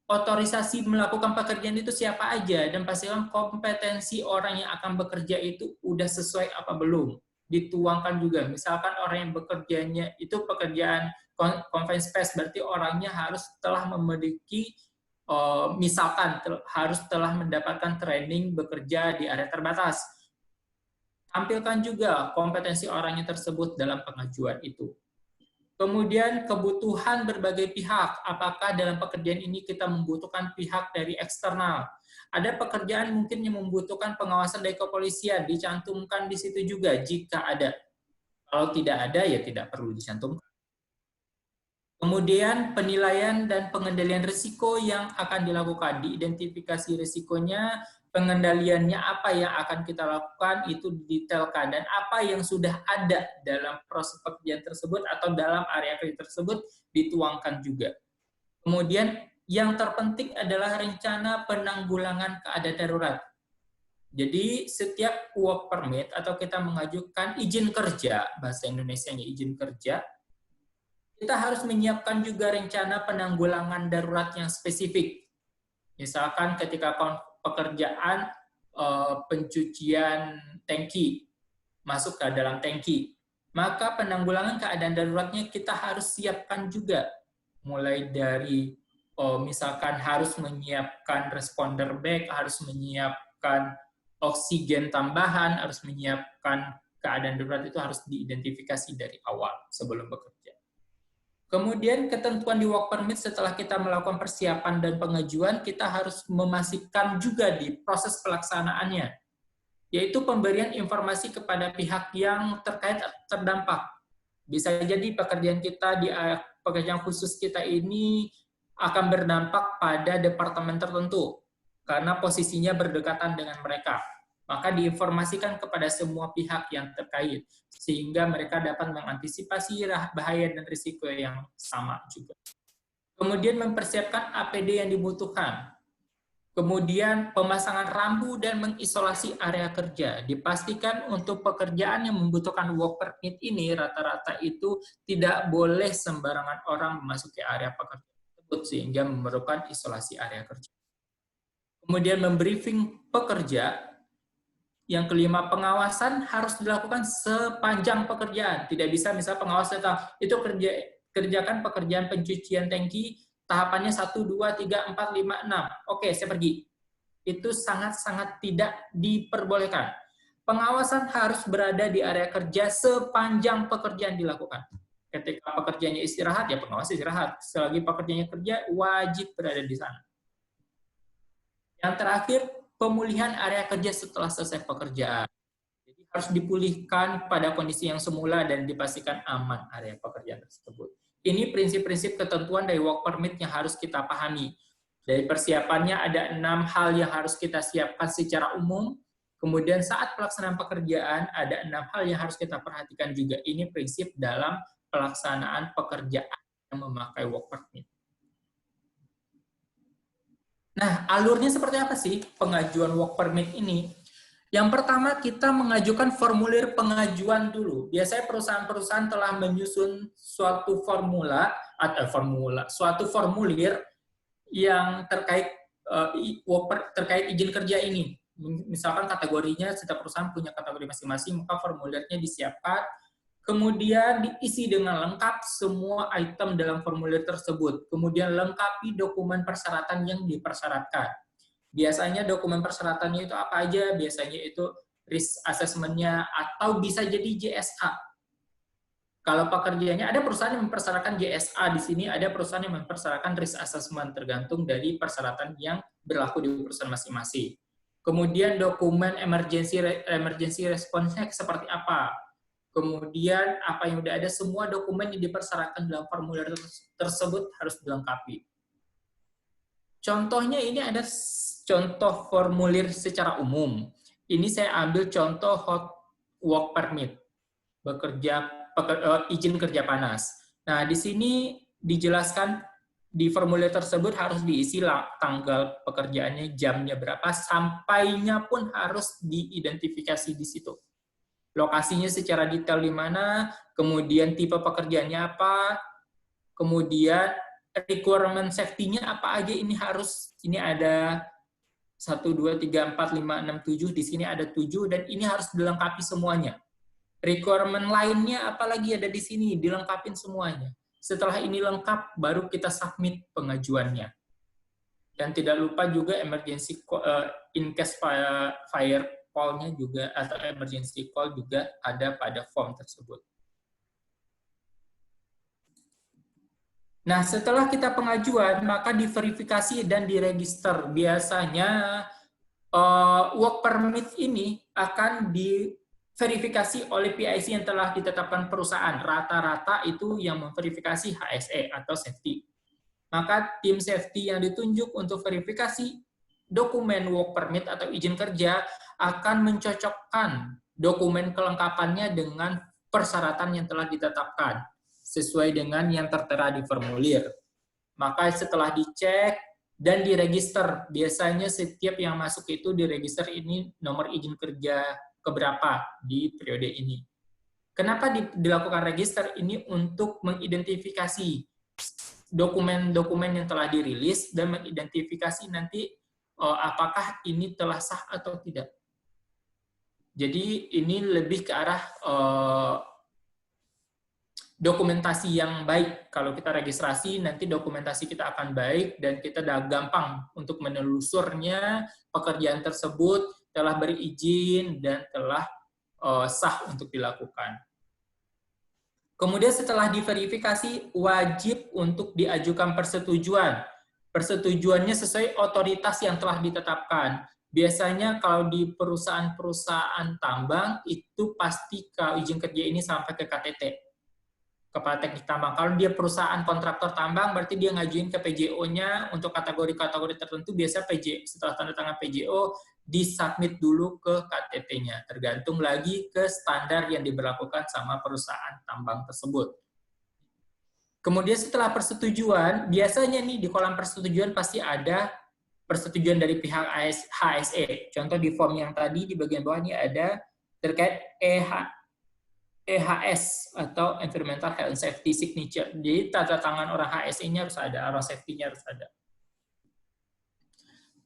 Speaker 1: otorisasi melakukan pekerjaan itu siapa aja, dan pastikan kompetensi orang yang akan bekerja itu udah sesuai apa belum. Dituangkan juga, misalkan orang yang bekerjanya itu pekerjaan confined space, berarti orangnya harus telah memiliki, misalkan harus telah mendapatkan training bekerja di area terbatas. Tampilkan juga kompetensi orangnya tersebut dalam pengajuan itu. Kemudian kebutuhan berbagai pihak, apakah dalam pekerjaan ini kita membutuhkan pihak dari eksternal. Ada pekerjaan mungkin yang membutuhkan pengawasan dari kepolisian, dicantumkan di situ juga jika ada. Kalau tidak ada, ya tidak perlu dicantumkan. Kemudian penilaian dan pengendalian risiko yang akan dilakukan, diidentifikasi risikonya, pengendaliannya apa yang akan kita lakukan itu didetailkan, dan apa yang sudah ada dalam proses pekerjaan tersebut atau dalam area kerja tersebut dituangkan juga. Kemudian yang terpenting adalah rencana penanggulangan keadaan darurat. Jadi setiap work permit atau kita mengajukan izin kerja, bahasa Indonesianya izin kerja, kita harus menyiapkan juga rencana penanggulangan darurat yang spesifik. Misalkan ketika pekerjaan pencucian tangki, masuk ke dalam tangki, maka penanggulangan keadaan daruratnya kita harus siapkan juga, mulai dari misalkan harus menyiapkan responder back, harus menyiapkan oksigen tambahan, harus menyiapkan keadaan darurat, itu harus diidentifikasi dari awal sebelum bekerja. Kemudian ketentuan di work permit setelah kita melakukan persiapan dan pengajuan, kita harus memastikan juga di proses pelaksanaannya, yaitu pemberian informasi kepada pihak yang terkait terdampak. Bisa jadi pekerjaan kita di pekerjaan khusus kita ini akan berdampak pada departemen tertentu karena posisinya berdekatan dengan mereka. Maka diinformasikan kepada semua pihak yang terkait sehingga mereka dapat mengantisipasi bahaya dan risiko yang sama juga. Kemudian mempersiapkan APD yang dibutuhkan. Kemudian pemasangan rambu dan mengisolasi area kerja. Dipastikan untuk pekerjaan yang membutuhkan work permit ini rata-rata itu tidak boleh sembarangan orang memasuki area pekerjaan tersebut sehingga memerlukan isolasi area kerja. Kemudian membriefing pekerja. Yang kelima, pengawasan harus dilakukan sepanjang pekerjaan. Tidak bisa misal pengawas datang, itu kerjakan pekerjaan pencucian tangki, tahapannya 1, 2, 3, 4, 5, 6. Oke, saya pergi. Itu sangat-sangat tidak diperbolehkan. Pengawasan harus berada di area kerja sepanjang pekerjaan dilakukan. Ketika pekerjaannya istirahat, ya pengawas istirahat. Selagi pekerjaannya kerja, wajib berada di sana. Yang terakhir, pemulihan area kerja setelah selesai pekerjaan. Jadi harus dipulihkan pada kondisi yang semula dan dipastikan aman area pekerjaan tersebut. Ini prinsip-prinsip ketentuan dari work permit yang harus kita pahami. Dari persiapannya ada 6 hal yang harus kita siapkan secara umum. Kemudian saat pelaksanaan pekerjaan ada 6 hal yang harus kita perhatikan juga. Ini prinsip dalam pelaksanaan pekerjaan yang memakai work permit. Nah, alurnya seperti apa sih pengajuan work permit ini? Yang pertama, kita mengajukan formulir pengajuan dulu. Biasanya perusahaan-perusahaan telah menyusun suatu suatu formulir yang terkait izin kerja ini. Misalkan kategorinya, setiap perusahaan punya kategori masing-masing, maka formulirnya disiapkan, kemudian diisi dengan lengkap semua item dalam formulir tersebut. Kemudian lengkapi dokumen persyaratan yang dipersyaratkan. Biasanya dokumen persyaratannya itu apa aja? Biasanya itu risk assessment-nya atau bisa jadi JSA. Kalau pekerjaannya, ada perusahaan yang mempersyaratkan JSA di sini, ada perusahaan yang mempersyaratkan risk assessment, tergantung dari persyaratan yang berlaku di perusahaan masing-masing. Kemudian dokumen emergency response-nya seperti apa? Kemudian apa yang udah ada, semua dokumen yang dipersyaratkan dalam formulir tersebut harus dilengkapi. Contohnya ini ada contoh formulir secara umum. Ini saya ambil contoh hot work permit, izin kerja panas. Nah, di sini dijelaskan di formulir tersebut harus diisi tanggal pekerjaannya, jamnya berapa, sampainya pun harus diidentifikasi di situ. Lokasinya secara detail di mana, kemudian tipe pekerjaannya apa, kemudian requirement safety-nya apa aja, ini ada 1, 2, 3, 4, 5, 6, 7, di sini ada 7, dan ini harus dilengkapi semuanya. Requirement lainnya apalagi ada di sini, dilengkapin semuanya. Setelah ini lengkap, baru kita submit pengajuannya. Dan tidak lupa juga emergency in case fire call-nya juga, atau emergency call juga ada pada form tersebut. Nah, setelah kita pengajuan, maka diverifikasi dan diregister. Biasanya work permit ini akan diverifikasi oleh PIC yang telah ditetapkan perusahaan. Rata-rata itu yang memverifikasi HSE atau safety. Maka tim safety yang ditunjuk untuk verifikasi dokumen work permit atau izin kerja akan mencocokkan dokumen kelengkapannya dengan persyaratan yang telah ditetapkan sesuai dengan yang tertera di formulir. Maka setelah dicek dan diregister, biasanya setiap yang masuk itu diregister ini nomor izin kerja keberapa di periode ini. Kenapa dilakukan register ini? Untuk mengidentifikasi dokumen-dokumen yang telah dirilis dan mengidentifikasi nanti apakah ini telah sah atau tidak. Jadi ini lebih ke arah dokumentasi yang baik. Kalau kita registrasi, nanti dokumentasi kita akan baik dan kita udah gampang untuk menelusurnya pekerjaan tersebut telah berizin dan telah sah untuk dilakukan. Kemudian setelah diverifikasi, wajib untuk diajukan persetujuan. Persetujuannya sesuai otoritas yang telah ditetapkan. Biasanya kalau di perusahaan-perusahaan tambang, itu pasti kalau izin kerja ini sampai ke KTT. Kepala Teknik Tambang. Kalau dia perusahaan kontraktor tambang, berarti dia ngajuin ke PJO-nya untuk kategori-kategori tertentu. Biasa setelah tanda tangan PJO, disubmit dulu ke KTP-nya. Tergantung lagi ke standar yang diberlakukan sama perusahaan tambang tersebut. Kemudian setelah persetujuan, biasanya nih di kolam persetujuan pasti ada persetujuan dari pihak HSE. Contoh di form yang tadi di bagian bawah ini ada terkait EHS atau Environmental Health and Safety Signature. Jadi tanda tangan orang HSE-nya harus ada, orang safety-nya harus ada.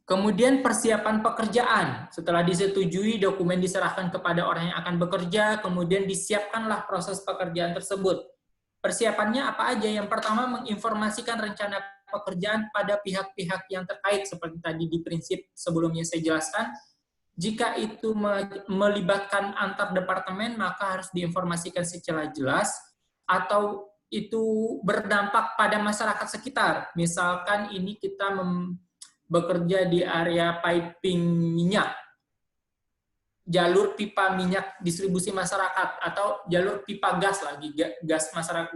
Speaker 1: Kemudian persiapan pekerjaan. Setelah disetujui, dokumen diserahkan kepada orang yang akan bekerja, kemudian disiapkanlah proses pekerjaan tersebut. Persiapannya apa aja? Yang pertama, menginformasikan rencana pekerjaan pada pihak-pihak yang terkait, seperti tadi di prinsip sebelumnya saya jelaskan. Jika itu melibatkan antar departemen, maka harus diinformasikan secara jelas, atau itu berdampak pada masyarakat sekitar. Misalkan ini kita bekerja di area piping minyak, jalur pipa minyak distribusi masyarakat, atau jalur pipa gas lagi, gas masyarakat,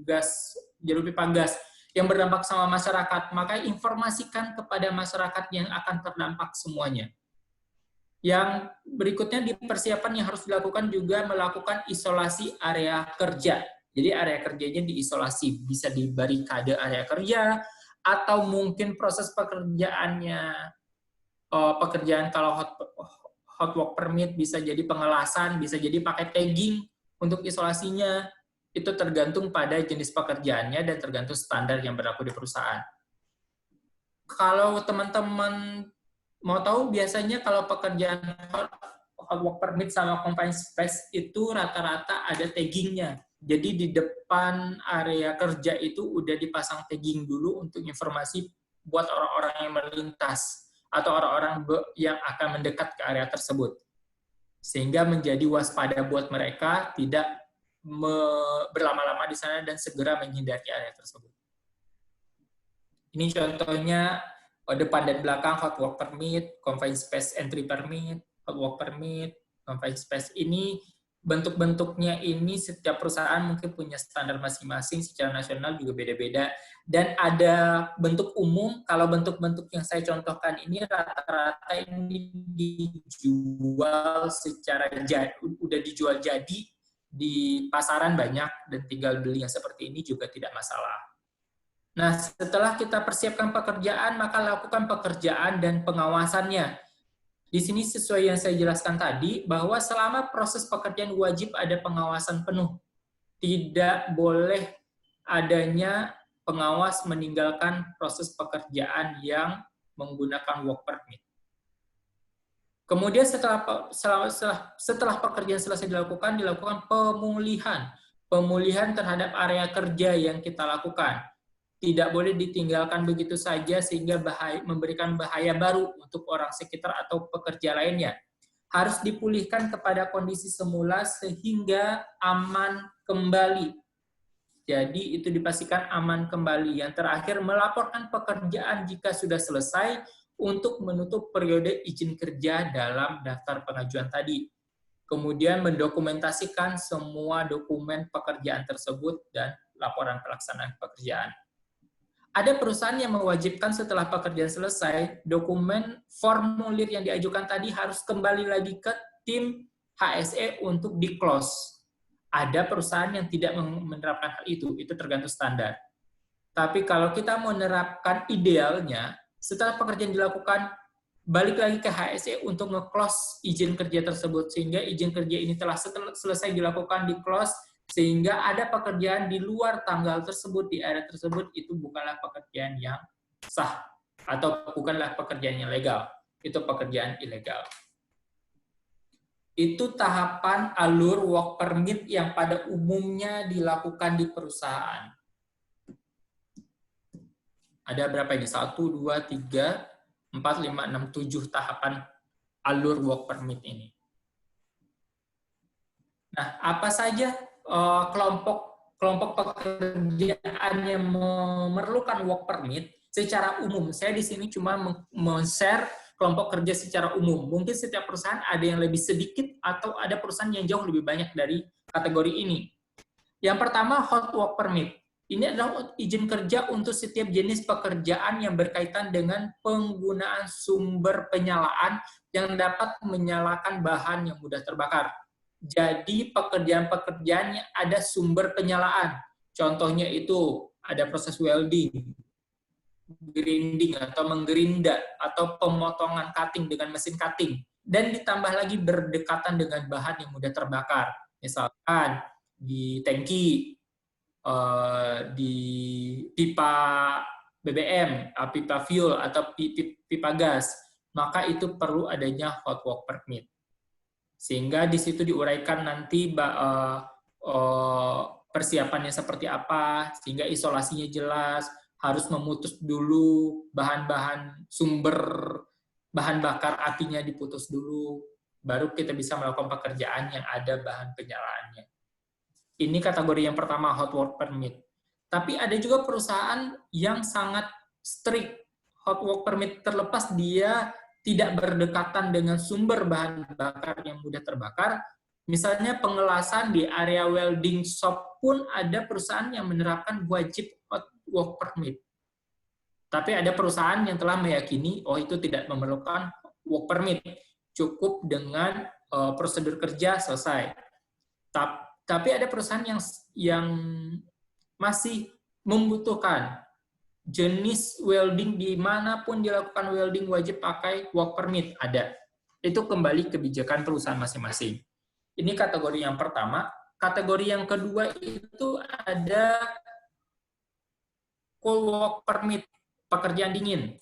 Speaker 1: gas jalur pipa gas yang berdampak sama masyarakat, maka informasikan kepada masyarakat yang akan terdampak semuanya. Yang berikutnya di persiapan yang harus dilakukan juga melakukan isolasi area kerja. Jadi area kerjanya diisolasi, bisa di barikade area kerja, atau mungkin proses pekerjaannya, pekerjaan kalau hot work permit bisa jadi pengelasan, bisa jadi pakai tagging untuk isolasinya. Itu tergantung pada jenis pekerjaannya dan tergantung standar yang berlaku di perusahaan. Kalau teman-teman mau tahu, biasanya kalau pekerjaan hot work permit sama confined space itu rata-rata ada taggingnya. Jadi di depan area kerja itu udah dipasang tagging dulu untuk informasi buat orang-orang yang melintas atau orang-orang yang akan mendekat ke area tersebut. Sehingga menjadi waspada buat mereka tidak berlama-lama di sana dan segera menghindari area tersebut. Ini contohnya depan dan belakang hot work permit, confined space entry permit, hot work permit, confined space. Ini bentuk-bentuknya ini setiap perusahaan mungkin punya standar masing-masing, secara nasional juga beda-beda. Dan ada bentuk umum, kalau bentuk-bentuk yang saya contohkan ini rata-rata ini dijual secara udah dijual jadi di pasaran banyak, dan tinggal beli yang seperti ini juga tidak masalah. Nah, setelah kita persiapkan pekerjaan, maka lakukan pekerjaan dan pengawasannya. Di sini sesuai yang saya jelaskan tadi, bahwa selama proses pekerjaan wajib ada pengawasan penuh. Tidak boleh adanya pengawas meninggalkan proses pekerjaan yang menggunakan work permit. Kemudian setelah pekerjaan selesai dilakukan pemulihan terhadap area kerja yang kita lakukan. Tidak boleh ditinggalkan begitu saja sehingga memberikan bahaya baru untuk orang sekitar atau pekerja lainnya. Harus dipulihkan kepada kondisi semula sehingga aman kembali. Jadi itu dipastikan aman kembali. Yang terakhir, melaporkan pekerjaan jika sudah selesai untuk menutup periode izin kerja dalam daftar pengajuan tadi. Kemudian mendokumentasikan semua dokumen pekerjaan tersebut dan laporan pelaksanaan pekerjaan. Ada perusahaan yang mewajibkan setelah pekerjaan selesai, dokumen formulir yang diajukan tadi harus kembali lagi ke tim HSE untuk di-close. Ada perusahaan yang tidak menerapkan hal itu tergantung standar. Tapi kalau kita menerapkan idealnya, setelah pekerjaan dilakukan, balik lagi ke HSE untuk nge-close izin kerja tersebut, sehingga izin kerja ini telah selesai dilakukan di-close, sehingga ada pekerjaan di luar tanggal tersebut, di area tersebut, itu bukanlah pekerjaan yang sah, atau bukanlah pekerjaan yang legal, itu pekerjaan ilegal. Itu tahapan alur work permit yang pada umumnya dilakukan di perusahaan. Ada berapa ini? 1, 2, 3, 4, 5, 6, 7 tahapan alur work permit ini. Nah, apa saja kelompok pekerjaan yang memerlukan work permit secara umum? Saya di sini cuma men-share kelompok kerja secara umum. Mungkin setiap perusahaan ada yang lebih sedikit atau ada perusahaan yang jauh lebih banyak dari kategori ini. Yang pertama, hot work permit. Ini adalah izin kerja untuk setiap jenis pekerjaan yang berkaitan dengan penggunaan sumber penyalaan yang dapat menyalakan bahan yang mudah terbakar. Jadi pekerjaan-pekerjaan yang ada sumber penyalaan. Contohnya itu ada proses welding, grinding atau menggerinda, atau pemotongan cutting dengan mesin cutting. Dan ditambah lagi berdekatan dengan bahan yang mudah terbakar. Misalkan di tangki, di pipa BBM, pipa fuel, atau pipa gas, maka itu perlu adanya hot work permit. Sehingga di situ diuraikan nanti persiapannya seperti apa, sehingga isolasinya jelas, harus memutus dulu bahan-bahan sumber bahan bakar apinya diputus dulu, baru kita bisa melakukan pekerjaan yang ada bahan penyalaannya. Ini kategori yang pertama, hot work permit. Tapi ada juga perusahaan yang sangat strict hot work permit, terlepas dia tidak berdekatan dengan sumber bahan bakar yang mudah terbakar. Misalnya pengelasan di area welding shop pun ada perusahaan yang menerapkan wajib hot work permit. Tapi ada perusahaan yang telah meyakini, oh itu tidak memerlukan work permit, cukup dengan prosedur kerja selesai. Tapi ada perusahaan yang masih membutuhkan jenis welding dimanapun dilakukan welding wajib pakai work permit ada. Itu kembali kebijakan perusahaan masing-masing. Ini kategori yang pertama. Kategori yang kedua itu ada cold work permit, pekerjaan dingin.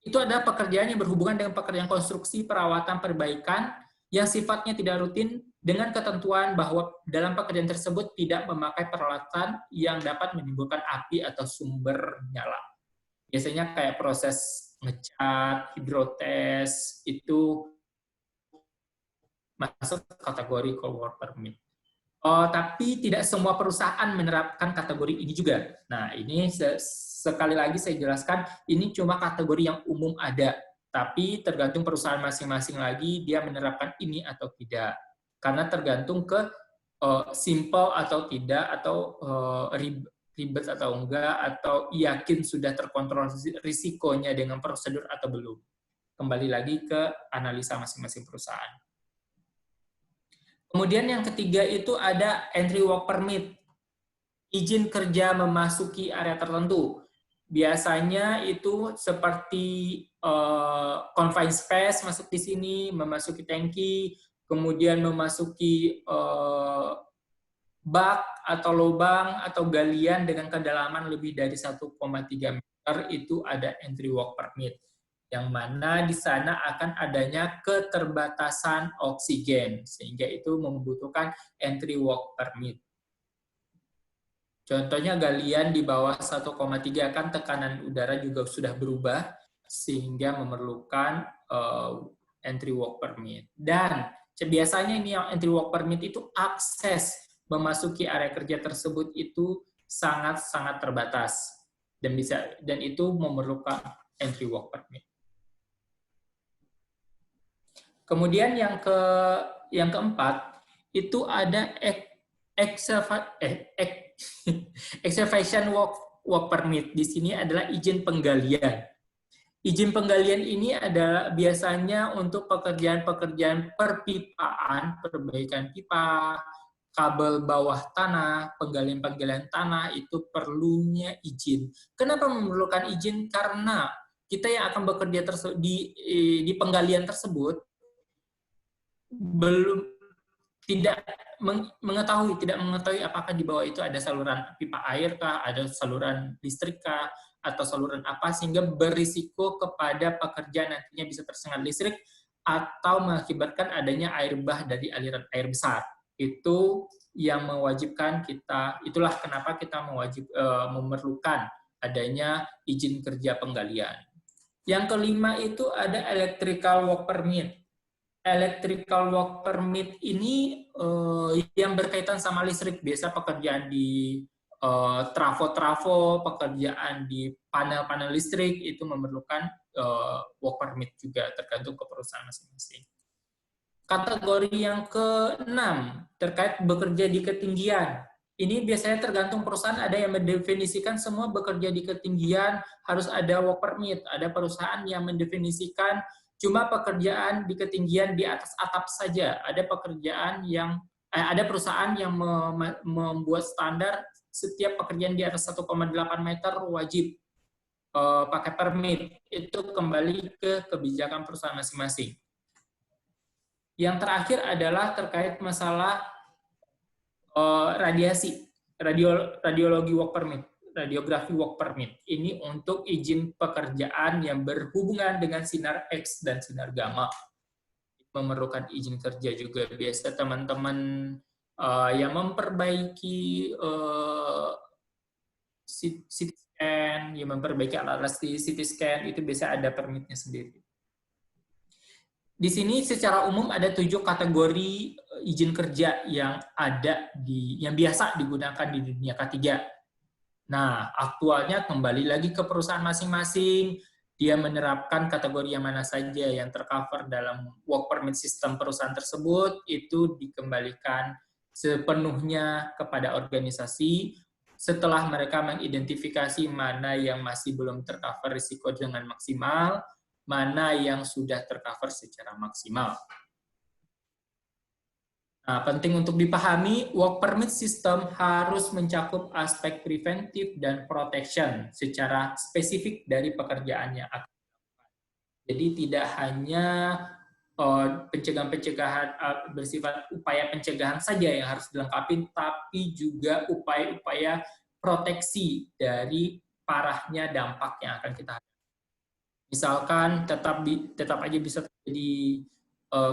Speaker 1: Itu ada pekerjaan yang berhubungan dengan pekerjaan konstruksi, perawatan, perbaikan yang sifatnya tidak rutin dengan ketentuan bahwa dalam pekerjaan tersebut tidak memakai peralatan yang dapat menimbulkan api atau sumber nyala. Biasanya kayak proses ngecat, hidrotes, itu masuk kategori cold work permit. Tapi tidak semua perusahaan menerapkan kategori ini juga. Nah, ini sekali lagi saya jelaskan, ini cuma kategori yang umum ada. Tapi tergantung perusahaan masing-masing lagi, dia menerapkan ini atau tidak. Karena tergantung ke simple atau tidak, atau ribet atau enggak, atau yakin sudah terkontrol risikonya dengan prosedur atau belum. Kembali lagi ke analisa masing-masing perusahaan. Kemudian yang ketiga itu ada entry work permit, izin kerja memasuki area tertentu. Biasanya itu seperti confined space masuk di sini, memasuki tangki, kemudian memasuki bak atau lubang atau galian dengan kedalaman lebih dari 1,3 meter, itu ada entry work permit. Yang mana di sana akan adanya keterbatasan oksigen, sehingga itu membutuhkan entry work permit. Contohnya galian di bawah 1,3 kan tekanan udara juga sudah berubah, sehingga memerlukan entry work permit. Dan biasanya ini yang entry work permit itu akses memasuki area kerja tersebut itu sangat-sangat terbatas, dan itu memerlukan entry work permit. Kemudian yang keempat itu ada excavation work permit. Di sini adalah izin penggalian. Izin penggalian ini adalah biasanya untuk pekerjaan-pekerjaan perpipaan, perbaikan pipa, kabel bawah tanah, penggalian-penggalian tanah, itu perlunya izin. Kenapa memerlukan izin? Karena kita yang akan bekerja di penggalian tersebut tidak mengetahui apakah di bawah itu ada saluran pipa air kah, ada saluran listrik kah, atau saluran apa, sehingga berisiko kepada pekerja nantinya bisa tersengat listrik atau mengakibatkan adanya air bah dari aliran air besar. Itu yang mewajibkan kita, itulah kenapa kita memerlukan adanya izin kerja penggalian. Yang kelima itu ada electrical work permit. Electrical work permit ini yang berkaitan sama listrik, biasa pekerjaan di trafo-trafo, pekerjaan di panel-panel listrik itu memerlukan work permit juga, tergantung ke perusahaan masing-masing. Kategori yang keenam terkait bekerja di ketinggian. Ini biasanya tergantung perusahaan, ada yang mendefinisikan semua bekerja di ketinggian harus ada work permit. Ada perusahaan yang mendefinisikan cuma pekerjaan di ketinggian di atas atap saja. Ada ada perusahaan yang membuat standar setiap pekerjaan di atas 1,8 meter wajib pakai permit. Itu kembali ke kebijakan perusahaan masing-masing. Yang terakhir adalah terkait masalah radiasi, radiologi work permit, radiografi work permit. Ini untuk izin pekerjaan yang berhubungan dengan sinar X dan sinar gamma. Memerlukan izin kerja juga. Biasa teman-teman yang memperbaiki CT scan, yang memperbaiki alat CT scan, itu biasa ada permitnya sendiri. Di sini secara umum ada 7 kategori izin kerja yang yang biasa digunakan di dunia K3. Nah, aktualnya kembali lagi ke perusahaan masing-masing, dia menerapkan kategori yang mana saja yang tercover dalam work permit sistem perusahaan tersebut, itu dikembalikan sepenuhnya kepada organisasi setelah mereka mengidentifikasi mana yang masih belum tercover risiko dengan maksimal, mana yang sudah tercover secara maksimal. Nah, penting untuk dipahami, work permit system harus mencakup aspek preventif dan protection secara spesifik dari pekerjaan yang akan dilakukan. Jadi tidak hanya pencegahan bersifat upaya pencegahan saja yang harus dilengkapi, tapi juga upaya-upaya proteksi dari parahnya dampak yang akan kita hadapi. Misalkan tetap aja bisa terjadi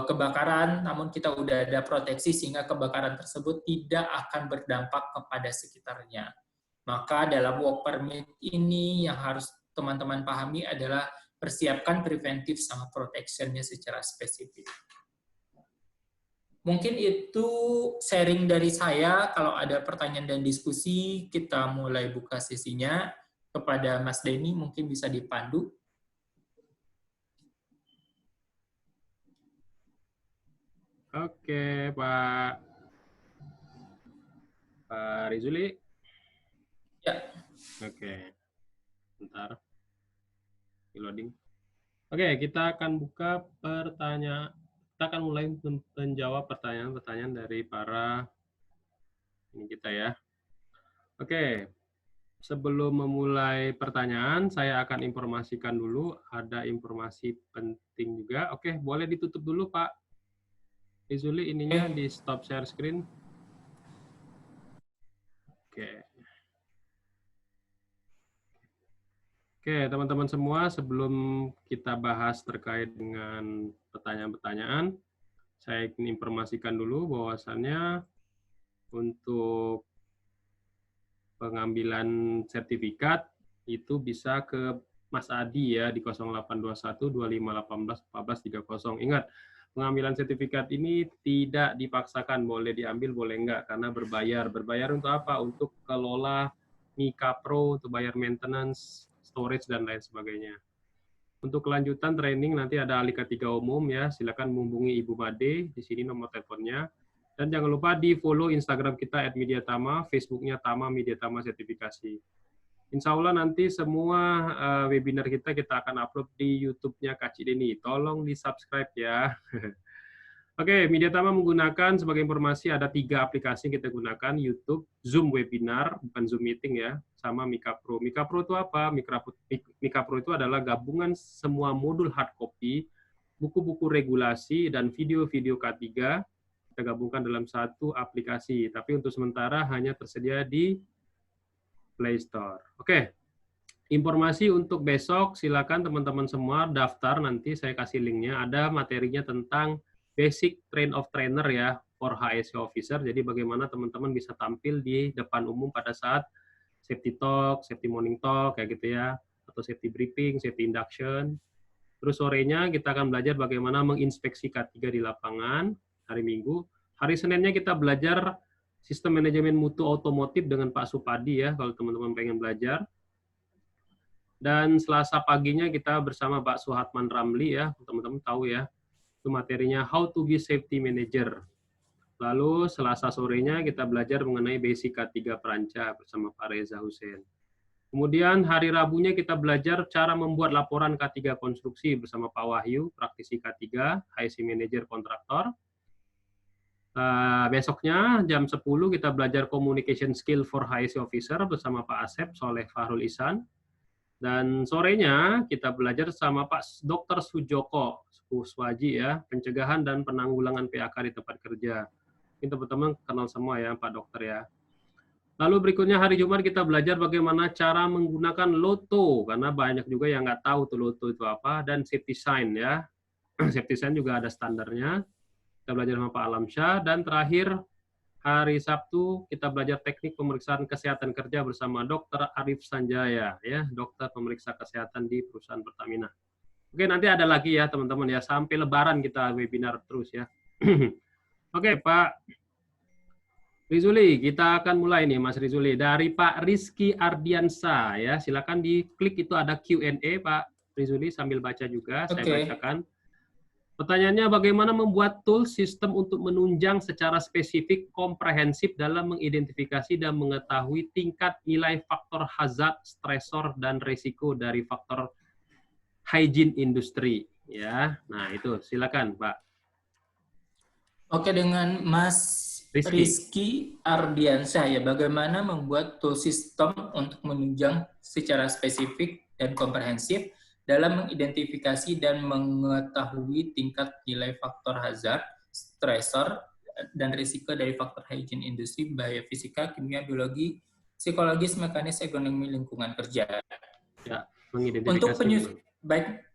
Speaker 1: kebakaran, namun kita udah ada proteksi sehingga kebakaran tersebut tidak akan berdampak kepada sekitarnya. Maka dalam work permit ini yang harus teman-teman pahami adalah persiapkan preventif sama protection-nya secara spesifik. Mungkin itu sharing dari saya. Kalau ada pertanyaan dan diskusi, kita mulai buka sesinya. Kepada Mas Denny mungkin bisa dipandu.
Speaker 2: Oke, Pak Rizuli.
Speaker 1: Ya.
Speaker 2: Oke, bentar. Loading. Oke, kita akan buka pertanyaan. Kita akan mulai menjawab pertanyaan-pertanyaan dari para ini kita ya. Oke, sebelum memulai pertanyaan, saya akan informasikan dulu. Ada informasi penting juga. Oke, boleh ditutup dulu, Pak Rizuli, ininya di stop share screen. Oke, teman-teman semua, sebelum kita bahas terkait dengan pertanyaan-pertanyaan, saya ingin informasikan dulu bahwasannya untuk pengambilan sertifikat itu bisa ke Mas Adi ya di 0821 2518 1430. Ingat, pengambilan sertifikat ini tidak dipaksakan, boleh diambil, boleh enggak, karena berbayar. Berbayar untuk apa? Untuk kelola Mika Pro, untuk bayar maintenance, storage, dan lain sebagainya. Untuk kelanjutan training nanti ada Alika 3 umum ya, silakan menghubungi Ibu Made, di sini nomor teleponnya. Dan jangan lupa di follow Instagram kita @mediatama, Facebooknya Tama Media Tama Sertifikasi. Insya Allah nanti semua webinar kita akan upload di YouTube-nya Kak Cideni. Tolong di-subscribe ya. Oke, Mediatama menggunakan, sebagai informasi, ada 3 aplikasi yang kita gunakan, YouTube, Zoom Webinar, bukan Zoom Meeting ya, sama Mika Pro. Mika Pro itu apa? Mika Pro itu adalah gabungan semua modul hard copy, buku-buku regulasi, dan video-video K3, kita gabungkan dalam satu aplikasi. Tapi untuk sementara hanya tersedia di Play Store. Oke, Informasi untuk besok, silakan teman-teman semua daftar, nanti saya kasih linknya. Ada materinya tentang basic train of trainer ya, for HSE officer. Jadi bagaimana teman-teman bisa tampil di depan umum pada saat safety talk, safety morning talk, kayak gitu ya, atau safety briefing, safety induction. Terus sorenya kita akan belajar bagaimana menginspeksi K3 di lapangan hari Minggu. Hari Seninnya kita belajar sistem manajemen mutu otomotif dengan Pak Supadi ya, kalau teman-teman pengen belajar. Dan Selasa paginya kita bersama Pak Suhatman Ramli ya, teman-teman tahu ya, itu materinya How to be Safety Manager. Lalu Selasa sorenya kita belajar mengenai basic K3 Peranca bersama Pak Reza Hussein. Kemudian hari Rabunya kita belajar cara membuat laporan K3 konstruksi bersama Pak Wahyu, praktisi K3, HSE Manager Kontraktor. Besoknya jam 10 kita belajar Communication Skill for HSE Officer bersama Pak Asep Soleh Fahrul Ihsan. Dan sorenya kita belajar sama Pak Dr. Sujoko Puswaji ya, pencegahan dan penanggulangan PHK di tempat kerja. Ini teman-teman kenal semua ya Pak Dokter ya. Lalu berikutnya hari Jumat kita belajar bagaimana cara menggunakan loto, karena banyak juga yang nggak tahu tuh loto itu apa, dan safety sign ya. Safety sign juga ada standarnya. Kita belajar sama Pak Alamsyah. Dan terakhir hari Sabtu kita belajar teknik pemeriksaan kesehatan kerja bersama Dr. Arif Sanjaya, ya, dokter pemeriksa kesehatan di perusahaan Pertamina. Oke, nanti ada lagi ya teman-teman ya, sampai Lebaran kita webinar terus ya. Oke, Pak Rizuli, kita akan mulai nih Mas Rizuli dari Pak Rizky Ardiansa ya. Silakan diklik itu ada Q&A Pak Rizuli sambil baca juga, saya bacakan. Pertanyaannya, bagaimana membuat tool sistem untuk menunjang secara spesifik, komprehensif dalam mengidentifikasi dan mengetahui tingkat nilai faktor hazard, stresor, dan risiko dari faktor hygiene industri. Ya, nah itu silakan Pak.
Speaker 1: Oke, dengan Mas Rizky Ardiansyah ya, bagaimana membuat tool sistem untuk menunjang secara spesifik dan komprehensif dalam mengidentifikasi dan mengetahui tingkat nilai faktor hazard, stresor, dan risiko dari faktor hygiene industri, bahaya fisika, kimia, biologi, psikologis, mekanis, ekonomi, lingkungan kerja.
Speaker 2: Ya,
Speaker 1: untuk baik,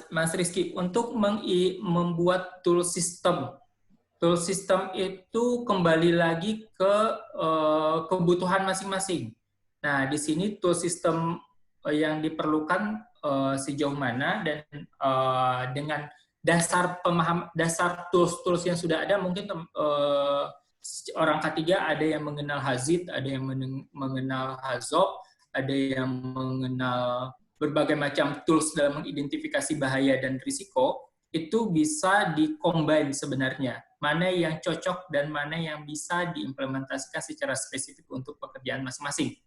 Speaker 1: Mas Rizky, untuk membuat tool system itu kembali lagi ke kebutuhan masing-masing. Nah, di sini tool system yang diperlukan sejauh mana, dan dengan dasar tools yang sudah ada, mungkin orang K3 ada yang mengenal Hazid, ada yang mengenal Hazop, ada yang mengenal berbagai macam tools dalam mengidentifikasi bahaya dan risiko. Itu bisa di-combine sebenarnya. Mana yang cocok dan mana yang bisa diimplementasikan secara spesifik untuk pekerjaan masing-masing.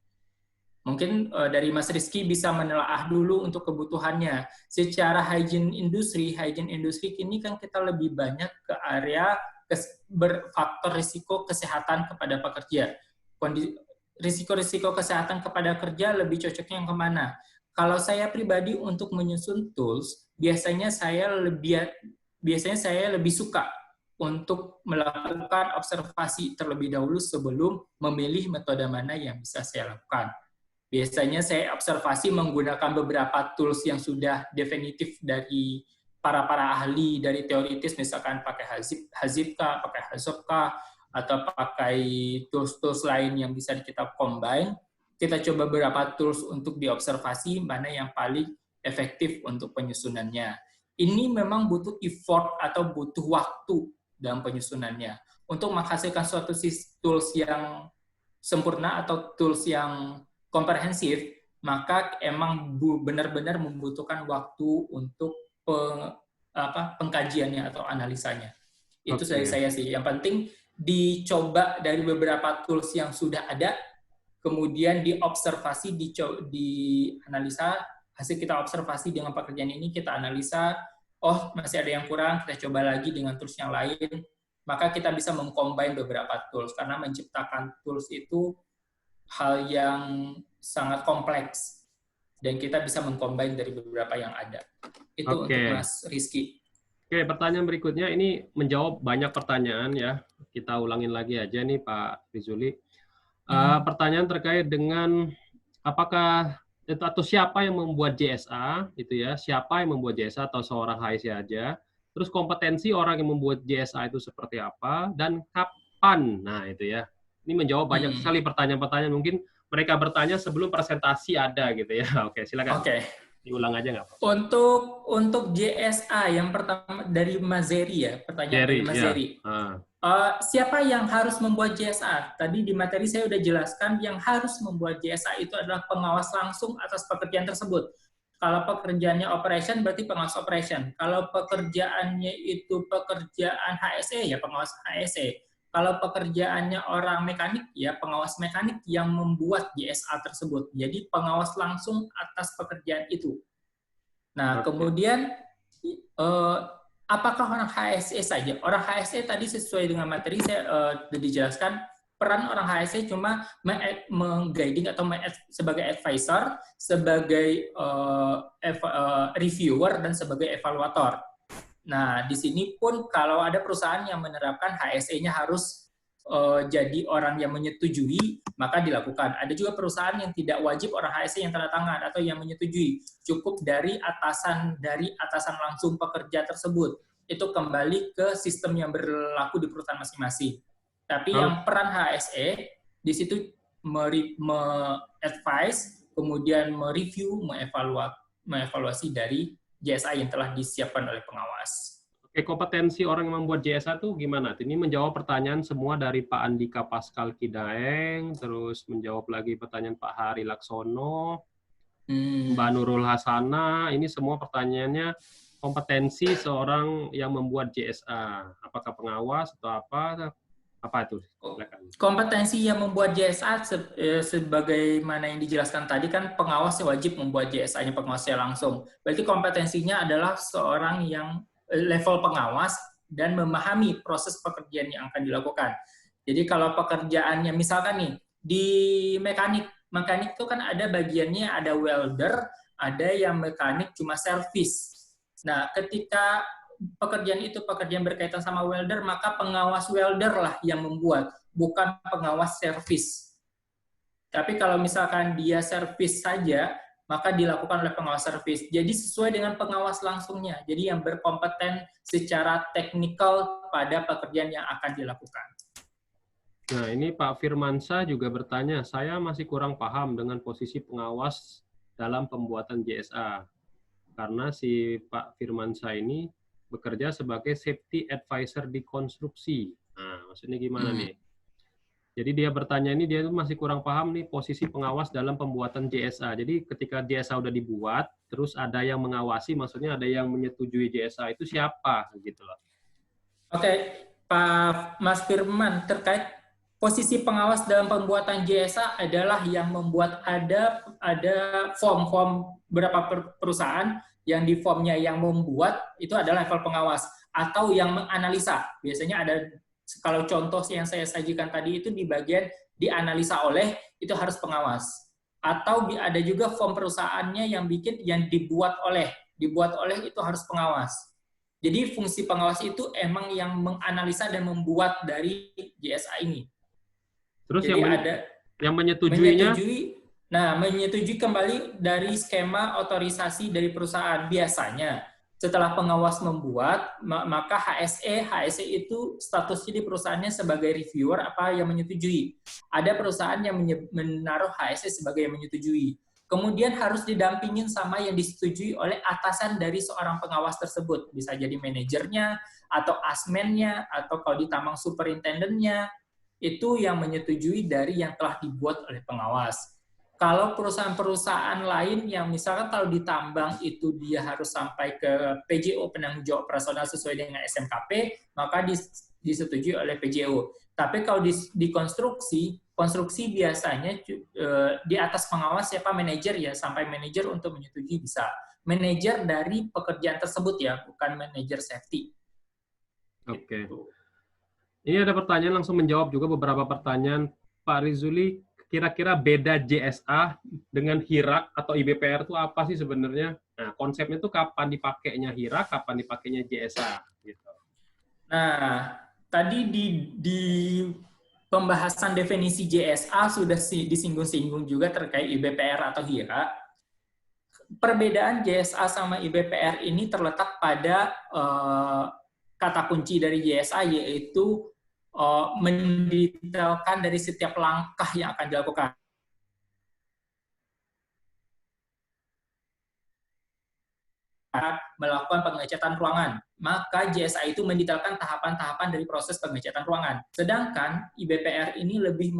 Speaker 1: Mungkin dari Mas Rizky bisa menelaah dulu untuk kebutuhannya. Secara hygiene industri ini kan kita lebih banyak ke area berfaktor risiko kesehatan kepada pekerja. Risiko-risiko kesehatan kepada kerja lebih cocoknya yang kemana? Kalau saya pribadi untuk menyusun tools, biasanya saya lebih suka untuk melakukan observasi terlebih dahulu sebelum memilih metode mana yang bisa saya lakukan. Biasanya saya observasi menggunakan beberapa tools yang sudah definitif dari para ahli, dari teoritis, misalkan pakai Hazib-kah, pakai Hazop-kah, atau pakai tools-tools lain yang bisa kita combine. Kita coba beberapa tools untuk diobservasi mana yang paling efektif untuk penyusunannya. Ini memang butuh effort atau butuh waktu dalam penyusunannya. Untuk menghasilkan suatu tools yang sempurna atau tools yang komprehensif, maka emang benar-benar membutuhkan waktu untuk pengkajiannya atau analisanya. Itu dari saya sih. Yang penting dicoba dari beberapa tools yang sudah ada, kemudian diobservasi, dianalisa, hasil kita observasi dengan pekerjaan ini, kita analisa, oh masih ada yang kurang, kita coba lagi dengan tools yang lain, maka kita bisa mengcombine beberapa tools, karena menciptakan tools itu hal yang sangat kompleks, dan kita bisa mengcombine dari beberapa yang ada. Itu untuk Mas Rizky.
Speaker 2: Oke, pertanyaan berikutnya ini menjawab banyak pertanyaan ya. Kita ulangin lagi aja nih Pak Rizuli. Pertanyaan terkait dengan apakah atau siapa yang membuat JSA itu ya, siapa yang membuat JSA atau seorang HSE aja, terus kompetensi orang yang membuat JSA itu seperti apa dan kapan. Nah, itu ya. Ini menjawab banyak
Speaker 1: Hmm.
Speaker 2: sekali pertanyaan-pertanyaan, mungkin mereka bertanya sebelum presentasi ada gitu ya. Oke, silakan.
Speaker 1: Oke.
Speaker 2: Diulang aja nggak apa-apa.
Speaker 1: Untuk JSA yang pertama dari Mas Zeri ya, pertanyaan dari
Speaker 2: Jerry,
Speaker 1: Mas
Speaker 2: ya.
Speaker 1: Zeri. Siapa yang harus membuat JSA? Tadi di materi saya sudah jelaskan yang harus membuat JSA itu adalah pengawas langsung atas pekerjaan tersebut. Kalau pekerjaannya operation berarti pengawas operation. Kalau pekerjaannya itu pekerjaan HSE ya pengawas HSE. Kalau pekerjaannya orang mekanik ya pengawas mekanik yang membuat JSA tersebut. Jadi pengawas langsung atas pekerjaan itu. Nah, kemudian apakah orang HSE saja? Orang HSE tadi sesuai dengan materi saya sudah dijelaskan, peran orang HSE cuma meng-guiding atau sebagai advisor, sebagai reviewer, dan sebagai evaluator. Nah, di sini pun kalau ada perusahaan yang menerapkan HSE-nya harus jadi orang yang menyetujui, maka dilakukan. Ada juga perusahaan yang tidak wajib orang HSE yang tanda tangan atau yang menyetujui, cukup dari atasan langsung pekerja tersebut. Itu kembali ke sistem yang berlaku di perusahaan masing-masing. Tapi yang peran HSE di situ me-advise, kemudian mereview, mengevaluasi dari JSA yang telah disiapkan oleh pengawas.
Speaker 2: Oke, kompetensi orang yang membuat JSA itu gimana? Ini menjawab pertanyaan semua dari Pak Andika Pascal Kidaeng, terus menjawab lagi pertanyaan Pak Hari Laksono, Mbak Nurul Hasana. Ini semua pertanyaannya kompetensi seorang yang membuat JSA. Apakah pengawas atau apa? Apa itu?
Speaker 1: Kompetensi yang membuat JSA sebagaimana yang dijelaskan tadi kan pengawas wajib membuat JSA-nya pengawasnya langsung. Berarti kompetensinya adalah seorang yang level pengawas dan memahami proses pekerjaan yang akan dilakukan. Jadi kalau pekerjaannya misalkan nih di mekanik itu kan ada bagiannya, ada welder, ada yang mekanik cuma servis. Nah, ketika pekerjaan itu pekerjaan berkaitan sama welder, maka pengawas welder lah yang membuat, bukan pengawas servis. Tapi kalau misalkan dia servis saja, maka dilakukan oleh pengawas servis. Jadi sesuai dengan pengawas langsungnya. Jadi yang berkompeten secara teknikal pada pekerjaan yang akan dilakukan.
Speaker 2: Nah, ini Pak Firmansyah juga bertanya, saya masih kurang paham dengan posisi pengawas dalam pembuatan JSA. Karena si Pak Firmansyah ini bekerja sebagai safety advisor di konstruksi. Nah, maksudnya gimana nih? Jadi dia bertanya ini, dia masih kurang paham nih posisi pengawas dalam pembuatan JSA. Jadi ketika JSA udah dibuat, terus ada yang mengawasi, maksudnya ada yang menyetujui JSA, itu siapa? Gitu loh.
Speaker 1: Oke, Pak Mas Firman, terkait posisi pengawas dalam pembuatan JSA adalah yang membuat ada form beberapa perusahaan yang di formnya yang membuat itu adalah level pengawas atau yang menganalisa. Biasanya ada, kalau contoh yang saya sajikan tadi itu di bagian dianalisa oleh, itu harus pengawas. Atau ada juga form perusahaannya yang dibuat oleh itu harus pengawas. Jadi fungsi pengawas itu emang yang menganalisa dan membuat dari JSA ini.
Speaker 2: Terus
Speaker 1: jadi
Speaker 2: yang menyetujuinya?
Speaker 1: Menyetujui kembali dari skema otorisasi dari perusahaan. Biasanya setelah pengawas membuat, maka HSE itu statusnya di perusahaannya sebagai reviewer apa yang menyetujui. Ada perusahaan yang menaruh HSE sebagai yang menyetujui. Kemudian harus didampingin sama yang disetujui oleh atasan dari seorang pengawas tersebut. Bisa jadi manajernya, atau asmennya, atau kalau di tambang superintendennya, itu yang menyetujui dari yang telah dibuat oleh pengawas. Kalau perusahaan-perusahaan lain yang misalkan kalau di tambang itu dia harus sampai ke PJO, penanggung jawab operasional sesuai dengan SMKP, maka disetujui oleh PJO. Tapi kalau di konstruksi biasanya di atas pengawas siapa manajer ya, sampai manajer untuk menyetujui bisa. Manajer dari pekerjaan tersebut ya, bukan manajer safety.
Speaker 2: Oke. Ini ada pertanyaan, langsung menjawab juga beberapa pertanyaan. Pak Rizuli, kira-kira beda JSA dengan HIRAK atau IBPR itu apa sih sebenarnya? Nah, konsepnya itu kapan dipakainya HIRAK, kapan dipakainya JSA? Gitu.
Speaker 1: Nah, tadi di pembahasan definisi JSA sudah disinggung-singgung juga terkait IBPR atau HIRAK. perbedaan JSA sama IBPR ini terletak pada kata kunci dari JSA, yaitu mendetailkan dari setiap langkah yang akan dilakukan. Melakukan pengecatan ruangan, maka JSA itu mendetailkan tahapan-tahapan dari proses pengecatan ruangan. Sedangkan IBPR ini lebih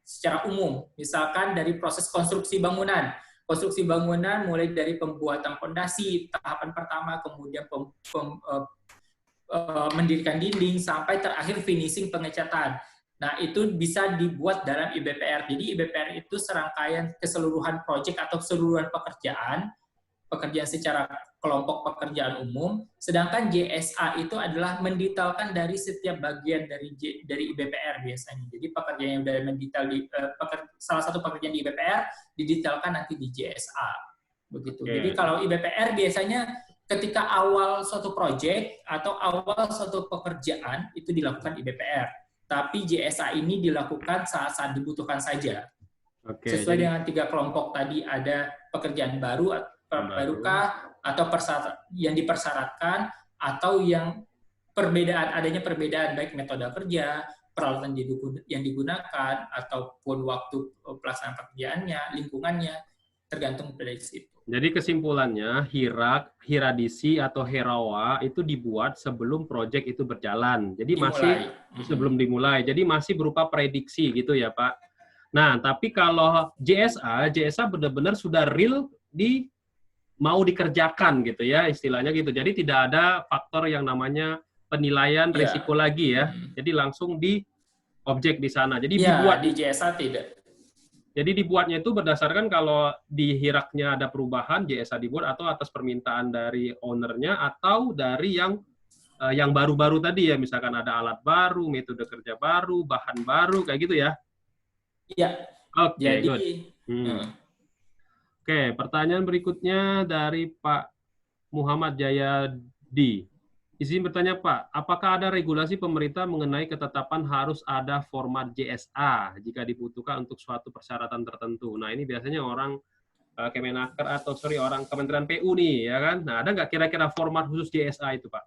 Speaker 1: secara umum, misalkan dari proses konstruksi bangunan. Konstruksi bangunan mulai dari pembuatan fondasi, tahapan pertama, kemudian mendirikan dinding, sampai terakhir finishing pengecatan. Nah, itu bisa dibuat dalam IBPR. Jadi IBPR itu serangkaian keseluruhan proyek atau keseluruhan pekerjaan secara kelompok pekerjaan umum, sedangkan JSA itu adalah mendetailkan dari setiap bagian dari IBPR biasanya. Jadi pekerjaan yang sudah mendetail salah satu pekerjaan di IBPR didetailkan nanti di JSA. Begitu. Okay. Jadi kalau IBPR biasanya ketika awal suatu proyek atau awal suatu pekerjaan itu dilakukan IBPR. Tapi JSA ini dilakukan saat dibutuhkan saja. Okay, sesuai dengan 3 kelompok tadi, ada pekerjaan barukah, atau yang dipersyaratkan, atau yang adanya perbedaan baik metode kerja, peralatan yang digunakan, ataupun waktu pelaksanaan pekerjaannya, lingkungannya, tergantung dari situ.
Speaker 2: Jadi kesimpulannya, hiradisi atau herawa itu dibuat sebelum proyek itu berjalan. Jadi masih sebelum dimulai. Jadi masih berupa prediksi gitu ya Pak. Nah, tapi kalau JSA benar-benar sudah real mau dikerjakan gitu ya, istilahnya gitu. Jadi tidak ada faktor yang namanya penilaian risiko lagi ya. Jadi langsung di objek di sana. Jadi dibuat
Speaker 1: di JSA tidak.
Speaker 2: Jadi dibuatnya itu berdasarkan kalau di hiraknya ada perubahan, JSA dibuat atau atas permintaan dari ownernya atau dari yang baru-baru tadi ya, misalkan ada alat baru, metode kerja baru, bahan baru, kayak gitu ya?
Speaker 1: Iya.
Speaker 2: Oke, good. Oke, pertanyaan berikutnya dari Pak Muhammad Jayadi. Izin bertanya Pak, apakah ada regulasi pemerintah mengenai ketetapan harus ada format JSA jika dibutuhkan untuk suatu persyaratan tertentu? Nah ini biasanya orang Kemenaker orang Kementerian PU nih, ya kan? Nah ada nggak kira-kira format khusus JSA itu Pak?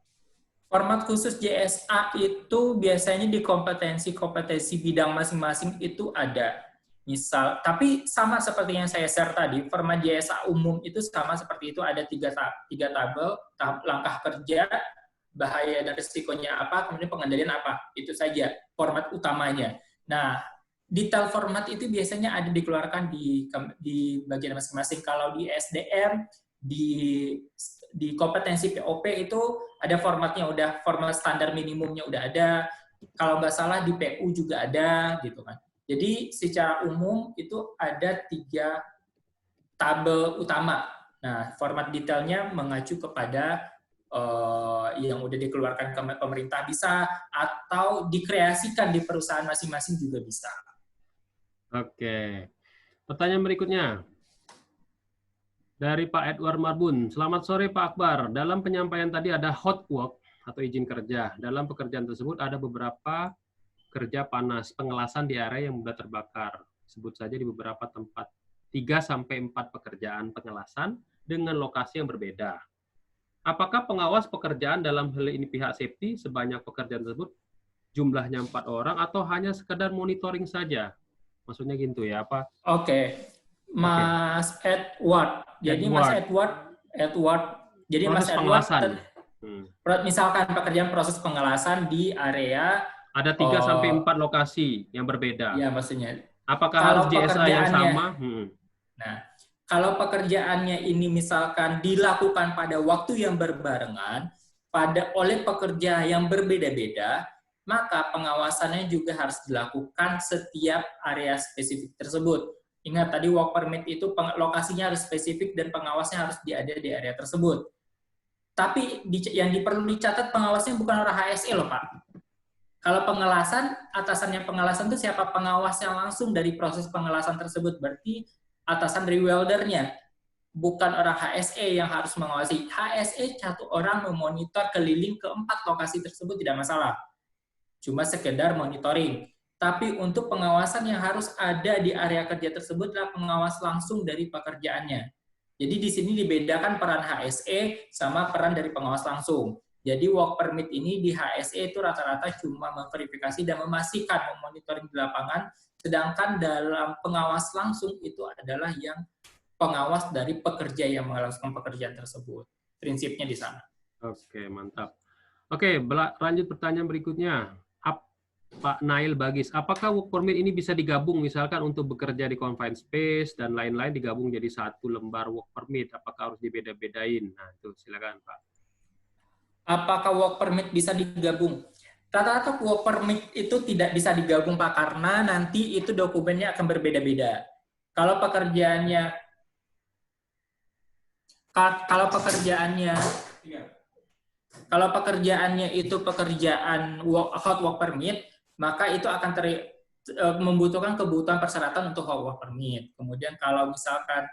Speaker 1: Format khusus JSA itu biasanya di kompetensi bidang masing-masing itu ada. Misal, tapi sama seperti yang saya share tadi, format JSA umum itu sama seperti itu, ada tiga tabel, langkah kerja, bahaya dan risikonya apa, kemudian pengendalian apa, itu saja format utamanya. Nah, detail format itu biasanya ada dikeluarkan di bagian masing-masing. Kalau di SDM, di kompetensi POP itu ada formatnya, format standar minimumnya udah ada. Kalau nggak salah di PU juga ada, gitu kan. Jadi secara umum itu ada 3 tabel utama. Nah, format detailnya mengacu kepada yang udah dikeluarkan ke pemerintah bisa, atau dikreasikan di perusahaan masing-masing juga bisa.
Speaker 2: Oke. Pertanyaan berikutnya. Dari Pak Edward Marbun. Selamat sore Pak Akbar. Dalam penyampaian tadi ada hot work atau izin kerja. Dalam pekerjaan tersebut ada beberapa kerja panas, pengelasan di area yang mudah terbakar. Sebut saja di beberapa tempat. 3-4 pekerjaan pengelasan dengan lokasi yang berbeda. Apakah pengawas pekerjaan dalam hal ini pihak safety sebanyak pekerjaan tersebut jumlahnya 4 orang atau hanya sekedar monitoring saja? Maksudnya gitu ya, apa?
Speaker 1: Oke. Mas Edward. Jadi Mas Edward. Jadi
Speaker 2: proses
Speaker 1: Mas Edward,
Speaker 2: misalkan
Speaker 1: pekerjaan proses pengelasan di area
Speaker 2: ada 3-4 lokasi yang berbeda.
Speaker 1: Iya, maksudnya.
Speaker 2: Apakah harus JSA yang sama?
Speaker 1: Nah, kalau pekerjaannya ini misalkan dilakukan pada waktu yang berbarengan oleh pekerja yang berbeda-beda, maka pengawasannya juga harus dilakukan setiap area spesifik tersebut. Ingat tadi work permit itu lokasinya harus spesifik dan pengawasnya harus ada di area tersebut. Tapi yang perlu dicatat pengawasnya bukan orang HSE loh Pak. Kalau pengelasan, atasannya pengelasan itu siapa pengawasnya langsung dari proses pengelasan tersebut. Berarti atasan dari weldernya. Bukan orang HSE yang harus mengawasi. HSE 1 orang memonitor keliling ke 4 lokasi tersebut tidak masalah. Cuma sekedar monitoring. Tapi untuk pengawasan yang harus ada di area kerja tersebut adalah pengawas langsung dari pekerjaannya. Jadi di sini dibedakan peran HSE sama peran dari pengawas langsung. Jadi work permit ini di HSE itu rata-rata cuma memverifikasi dan memastikan, memonitoring di lapangan, sedangkan dalam pengawas langsung itu adalah yang pengawas dari pekerja yang melakukan pekerjaan tersebut. Prinsipnya di sana.
Speaker 2: Oke, mantap. Oke, lanjut pertanyaan berikutnya. Pak Nail Bagis, apakah work permit ini bisa digabung misalkan untuk bekerja di confined space dan lain-lain digabung jadi satu lembar work permit? Apakah harus dibeda-bedain? Nah, itu silakan Pak.
Speaker 1: Apakah work permit bisa digabung? Rata-rata work permit itu tidak bisa digabung Pak, karena nanti itu dokumennya akan berbeda-beda. Kalau pekerjaannya itu pekerjaan hot work permit, maka itu akan membutuhkan kebutuhan persyaratan untuk hot work permit. Kemudian kalau misalkan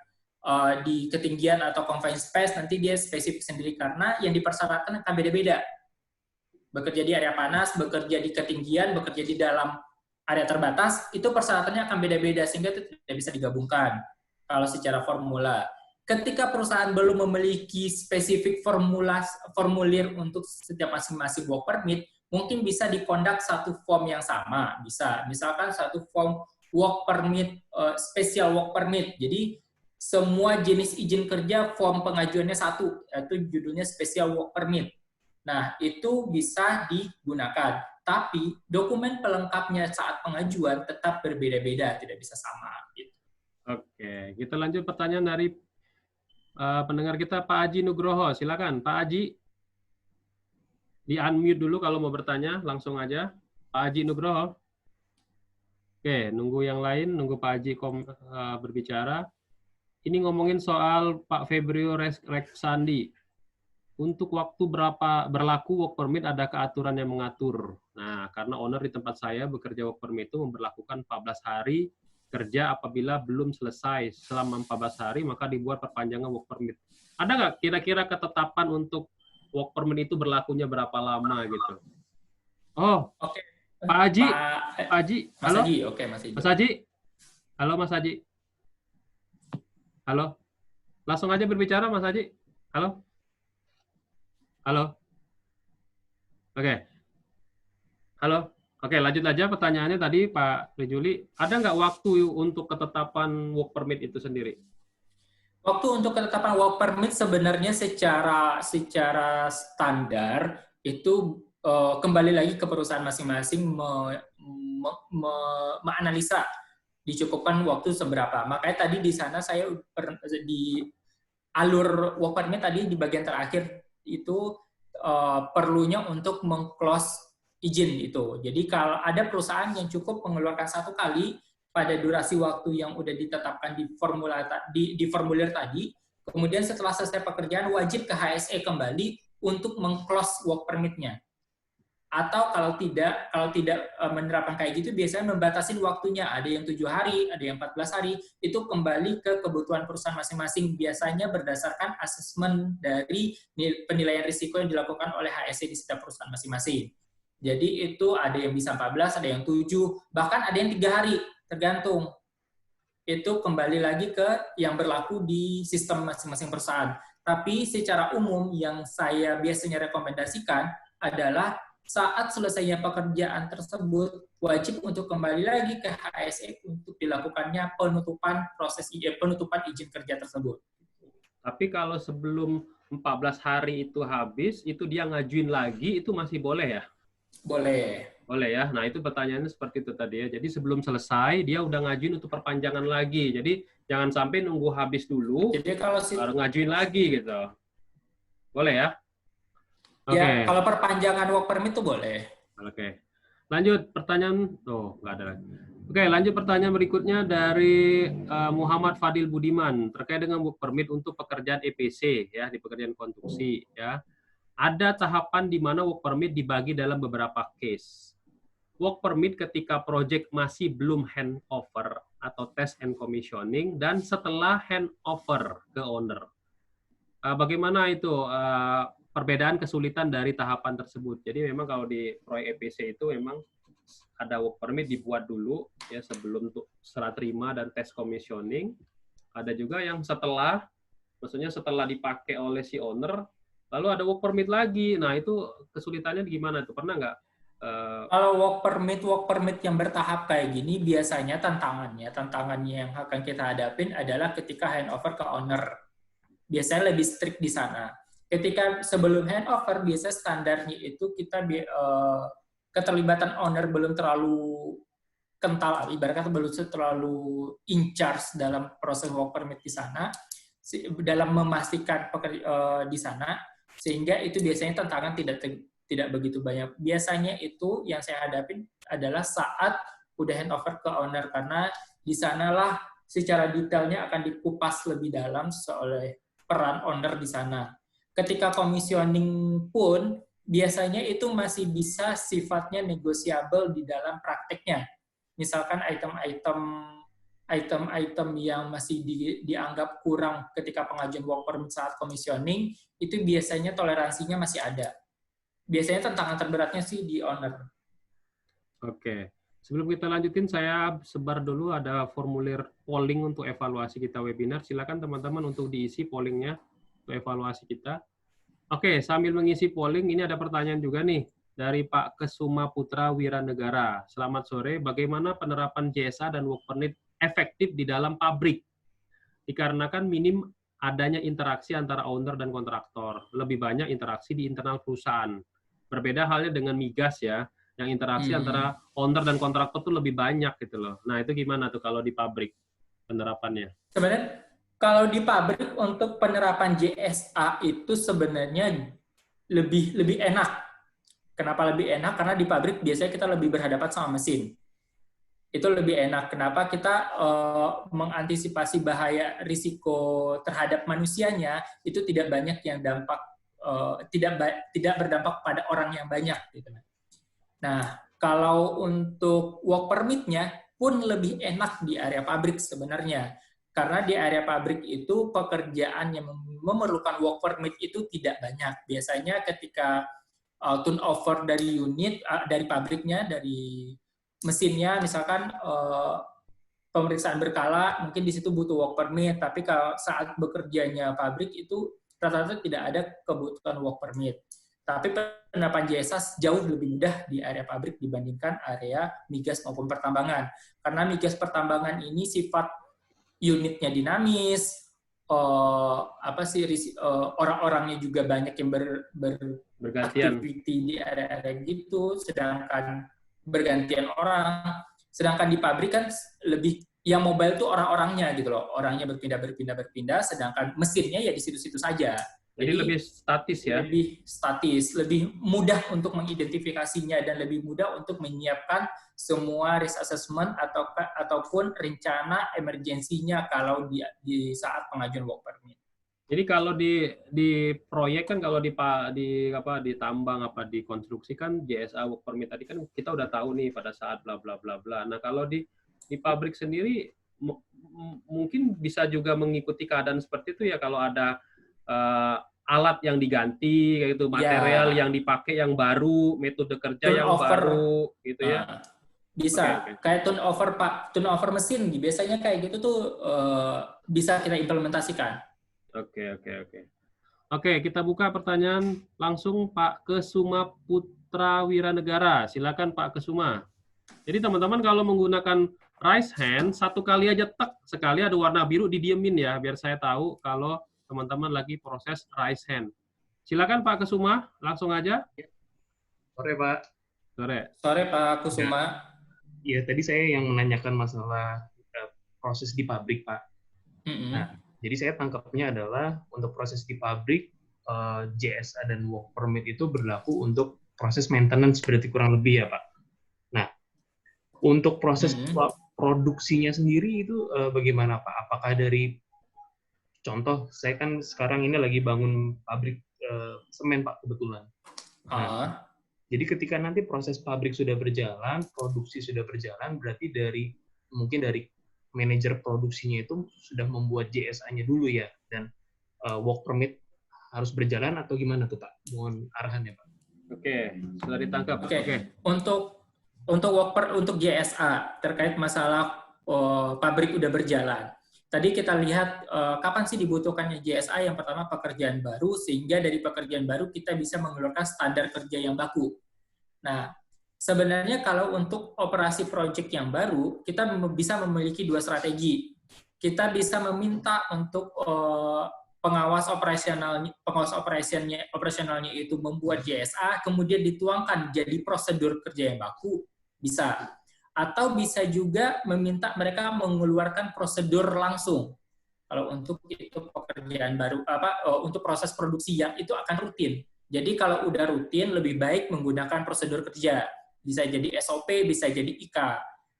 Speaker 1: di ketinggian atau confined space, nanti dia spesifik sendiri karena yang dipersyaratkan akan beda-beda. Bekerja di area panas, bekerja di ketinggian, bekerja di dalam area terbatas, itu persyaratannya akan beda-beda sehingga itu tidak bisa digabungkan kalau secara formula. Ketika perusahaan belum memiliki spesifik formulir untuk setiap masing-masing work permit, mungkin bisa dikondak satu form yang sama. Bisa, misalkan satu form work permit, special work permit. Jadi semua jenis izin kerja form pengajuannya satu, yaitu judulnya special work permit. Nah, itu bisa digunakan. Tapi dokumen pelengkapnya saat pengajuan tetap berbeda-beda, tidak bisa sama. Gitu.
Speaker 2: Oke, kita lanjut pertanyaan dari pendengar kita, Pak Aji Nugroho. Silakan, Pak Aji. Di-unmute dulu kalau mau bertanya, langsung aja. Pak Aji Nugroho. Oke, nunggu yang lain, nunggu Pak Aji berbicara. Ini ngomongin soal Pak Febrio Reksandi. Untuk waktu berapa berlaku work permit, adakah aturan yang mengatur? Nah, karena owner di tempat saya bekerja work permit itu memberlakukan 14 hari kerja apabila belum selesai selama 14 hari, maka dibuat perpanjangan work permit. Ada nggak kira-kira ketetapan untuk work permit itu berlakunya berapa lama gitu? Oh,
Speaker 1: oke.
Speaker 2: Pak Haji,
Speaker 1: Pak
Speaker 2: Haji,
Speaker 1: Mas
Speaker 2: halo?
Speaker 1: Haji, oke Mas Haji.
Speaker 2: Mas Haji, halo Mas Haji. Halo, langsung aja berbicara Mas Haji. Halo? Halo? Oke. Halo? Oke, lanjut aja pertanyaannya tadi Pak Rejuli. Ada nggak waktu untuk ketetapan work permit itu sendiri?
Speaker 1: Waktu untuk ketetapan work permit sebenarnya secara standar itu kembali lagi ke perusahaan masing-masing menganalisa dicukupkan waktu seberapa. Makanya tadi di sana saya di alur work permit tadi di bagian terakhir itu perlunya untuk meng-close izin itu. Jadi kalau ada perusahaan yang cukup mengeluarkan satu kali pada durasi waktu yang udah ditetapkan di formulir tadi, kemudian setelah selesai pekerjaan wajib ke HSE kembali untuk meng-close work permit-nya. Atau kalau tidak menerapkan kayak gitu, biasanya membatasi waktunya. Ada yang 7 hari, ada yang 14 hari. Itu kembali ke kebutuhan perusahaan masing-masing. Biasanya berdasarkan asesmen dari penilaian risiko yang dilakukan oleh HSE di setiap perusahaan masing-masing. Jadi itu ada yang bisa 14, ada yang 7, bahkan ada yang 3 hari, tergantung. Itu kembali lagi ke yang berlaku di sistem masing-masing perusahaan. Tapi secara umum yang saya biasanya rekomendasikan adalah saat selesainya pekerjaan tersebut, wajib untuk kembali lagi ke HSE untuk dilakukannya penutupan izin kerja tersebut.
Speaker 2: Tapi kalau sebelum 14 hari itu habis, itu dia ngajuin lagi, itu masih boleh ya?
Speaker 1: Boleh.
Speaker 2: Boleh ya. Nah, itu pertanyaannya seperti itu tadi ya. Jadi sebelum selesai, dia udah ngajuin untuk perpanjangan lagi. Jadi jangan sampai nunggu habis dulu,
Speaker 1: jadi kalau
Speaker 2: baru ngajuin lagi gitu. Boleh ya?
Speaker 1: Ya, kalau perpanjangan work permit itu boleh.
Speaker 2: Oke. Lanjut pertanyaan. Oh, nggak ada lagi. Oke, lanjut pertanyaan berikutnya dari Muhammad Fadil Budiman terkait dengan work permit untuk pekerjaan EPC ya, di pekerjaan konstruksi ya. Ada tahapan di mana work permit dibagi dalam beberapa case. Work permit ketika project masih belum handover atau test and commissioning dan setelah handover ke owner. Bagaimana itu perbedaan kesulitan dari tahapan tersebut? Jadi memang kalau di proyek EPC itu memang ada work permit dibuat dulu ya sebelum serah terima dan tes commissioning. Ada juga yang setelah Maksudnya setelah dipakai oleh si owner, lalu ada work permit lagi. Nah, itu kesulitannya gimana tuh? Pernah nggak?
Speaker 1: Kalau work permit yang bertahap kayak gini, biasanya tantangannya yang akan kita hadapin adalah ketika handover ke owner. Biasanya lebih strict di sana. Ketika sebelum handover, biasanya standarnya itu kita keterlibatan owner belum terlalu kental, ibaratnya belum terlalu in charge dalam proses work permit di sana, dalam memastikan di sana, sehingga itu biasanya tantangan tidak begitu banyak. Biasanya itu yang saya hadapin adalah saat udah handover ke owner, karena di sanalah secara detailnya akan dikupas lebih dalam oleh peran owner di sana. Ketika commissioning pun biasanya itu masih bisa sifatnya negosiabel di dalam prakteknya. Misalkan item-item yang masih dianggap kurang ketika pengajuan work permit saat commissioning, itu biasanya toleransinya masih ada. Biasanya tantangan terberatnya sih di owner.
Speaker 2: Oke. Sebelum kita lanjutin, saya sebar dulu ada formulir polling untuk evaluasi kita webinar. Silakan teman-teman untuk diisi pollingnya untuk evaluasi kita. Oke, sambil mengisi polling, ini ada pertanyaan juga nih dari Pak Kesuma Putra Wiranegara. Selamat sore, bagaimana penerapan JSA dan work permit efektif di dalam pabrik? Dikarenakan minim adanya interaksi antara owner dan kontraktor. Lebih banyak interaksi di internal perusahaan. Berbeda halnya dengan migas ya, yang interaksi antara owner dan kontraktor tuh lebih banyak gitu loh. Nah, itu gimana tuh kalau di pabrik penerapannya?
Speaker 1: Sebenarnya kalau di pabrik untuk penerapan JSA itu sebenarnya lebih enak. Kenapa lebih enak? Karena di pabrik biasanya kita lebih berhadapan sama mesin. Itu lebih enak. Kenapa kita mengantisipasi bahaya risiko terhadap manusianya itu tidak banyak yang tidak berdampak pada orang yang banyak gitu. Nah, kalau untuk work permit-nya pun lebih enak di area pabrik sebenarnya. Karena di area pabrik itu pekerjaan yang memerlukan work permit itu tidak banyak. Biasanya ketika turnover dari unit, dari pabriknya, dari mesinnya, misalkan pemeriksaan berkala, mungkin di situ butuh work permit. Tapi kalau saat bekerjanya pabrik itu rata-rata tidak ada kebutuhan work permit. Tapi penerapan JSA jauh lebih mudah di area pabrik dibandingkan area migas maupun pertambangan. Karena migas pertambangan ini sifat unitnya dinamis, orang-orangnya juga banyak yang beraktiviti di area-area gitu, sedangkan bergantian orang. Sedangkan di pabrik kan lebih yang mobile tuh orang-orangnya gitu loh, orangnya berpindah, sedangkan mesinnya ya di situ-situ saja.
Speaker 2: Jadi lebih statis ya?
Speaker 1: Lebih statis, lebih mudah untuk mengidentifikasinya dan lebih mudah untuk menyiapkan semua risk assessment ataupun rencana emergensinya kalau di saat pengajuan work permit.
Speaker 2: Jadi kalau di proyek kan kalau di tambang di konstruksi kan JSA work permit tadi kan kita udah tahu nih pada saat bla bla bla bla. Nah, kalau di pabrik sendiri mungkin bisa juga mengikuti keadaan seperti itu ya, kalau ada alat yang diganti kayak gitu, material yang dipakai yang baru, metode kerja yang baru gitu ya.
Speaker 1: Bisa. Kayak turnover mesin biasanya kayak gitu tuh bisa kita implementasikan.
Speaker 2: Oke, kita buka pertanyaan langsung Pak Kesuma Putra Wiranegara. Silakan Pak Kesuma. Jadi teman-teman kalau menggunakan raise hand, satu kali aja sekali ada warna biru didiemin ya, biar saya tahu kalau teman-teman lagi proses raise hand. Silakan Pak Kesuma, langsung aja.
Speaker 3: Sore Pak.
Speaker 1: Sore Pak Kesuma.
Speaker 3: Ya, tadi saya yang menanyakan masalah proses di pabrik Pak. Nah, jadi saya tangkapnya adalah untuk proses di pabrik, JSA dan work permit itu berlaku untuk proses maintenance berarti kurang lebih ya Pak. Nah, untuk proses produksinya sendiri itu bagaimana Pak? Apakah dari contoh, saya kan sekarang ini lagi bangun pabrik semen Pak kebetulan. Nah, jadi ketika nanti proses pabrik sudah berjalan, produksi sudah berjalan, berarti mungkin dari manajer produksinya itu sudah membuat JSA-nya dulu ya, dan work permit harus berjalan atau gimana tuh Pak? Mohon arahannya Pak.
Speaker 2: Oke, sudah ditangkap.
Speaker 1: Oke. Untuk JSA terkait masalah pabrik udah berjalan. Tadi kita lihat kapan sih dibutuhkannya JSA. Yang pertama pekerjaan baru, sehingga dari pekerjaan baru kita bisa mengeluarkan standar kerja yang baku. Nah, sebenarnya kalau untuk operasi project yang baru, kita bisa memiliki dua strategi. Kita bisa meminta untuk pengawas operasionalnya itu membuat JSA, kemudian dituangkan jadi prosedur kerja yang baku, bisa. Atau bisa juga meminta mereka mengeluarkan prosedur langsung. Kalau untuk itu pekerjaan baru, untuk proses produksi yang itu akan rutin. Jadi kalau udah rutin, lebih baik menggunakan prosedur kerja. Bisa jadi SOP, bisa jadi IK.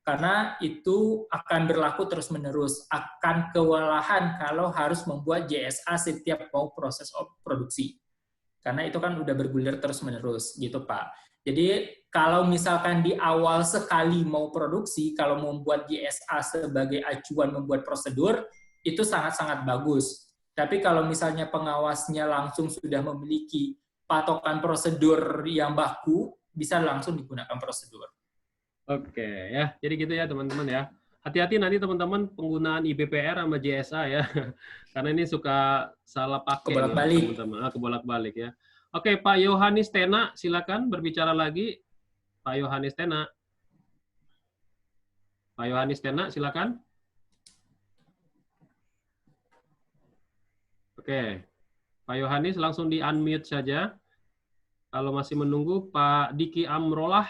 Speaker 1: Karena itu akan berlaku terus-menerus. Akan kewalahan kalau harus membuat JSA setiap mau proses produksi. Karena itu kan udah bergulir terus-menerus, gitu Pak. Jadi kalau misalkan di awal sekali mau produksi, kalau membuat JSA sebagai acuan membuat prosedur, itu sangat-sangat bagus. Tapi kalau misalnya pengawasnya langsung sudah memiliki patokan prosedur yang baku, bisa langsung digunakan prosedur.
Speaker 2: Oke, ya. Jadi gitu ya teman-teman ya. Hati-hati nanti teman-teman penggunaan IBPR sama JSA ya. Karena ini suka salah pakai.
Speaker 1: Kebolak-balik.
Speaker 2: Teman-teman. Kebolak-balik ya. Oke, Pak Yohanes Tena, silakan berbicara lagi. Pak Yohanes Tena. Pak Yohanes Tena, silakan. Oke. Pak Yohanes langsung di-unmute saja. Kalau masih menunggu, Pak Diki Amrolah.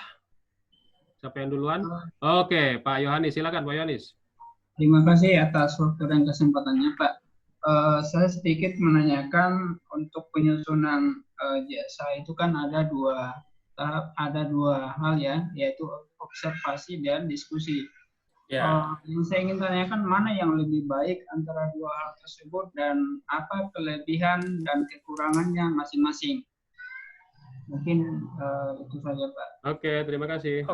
Speaker 2: Siapa yang duluan? Oke, Pak Yohanes, silakan Pak Yohanes.
Speaker 4: Terima kasih atas waktu dan kesempatannya, Pak. Saya sedikit menanyakan untuk penyusunan JSA itu kan ada dua tahap, ada dua hal ya, yaitu observasi dan diskusi. Yang saya ingin tanyakan mana yang lebih baik antara dua hal tersebut dan apa kelebihan dan kekurangannya masing-masing. Mungkin itu saja, Pak.
Speaker 2: Oke, terima kasih.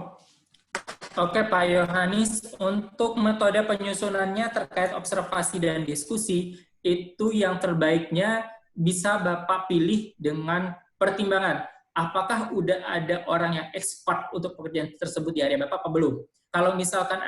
Speaker 1: Oke, Pak Yohanes, untuk metode penyusunannya terkait observasi dan diskusi, itu yang terbaiknya bisa Bapak pilih dengan pertimbangan. Apakah udah ada orang yang expert untuk pekerjaan tersebut di area Bapak apa belum? Kalau misalkan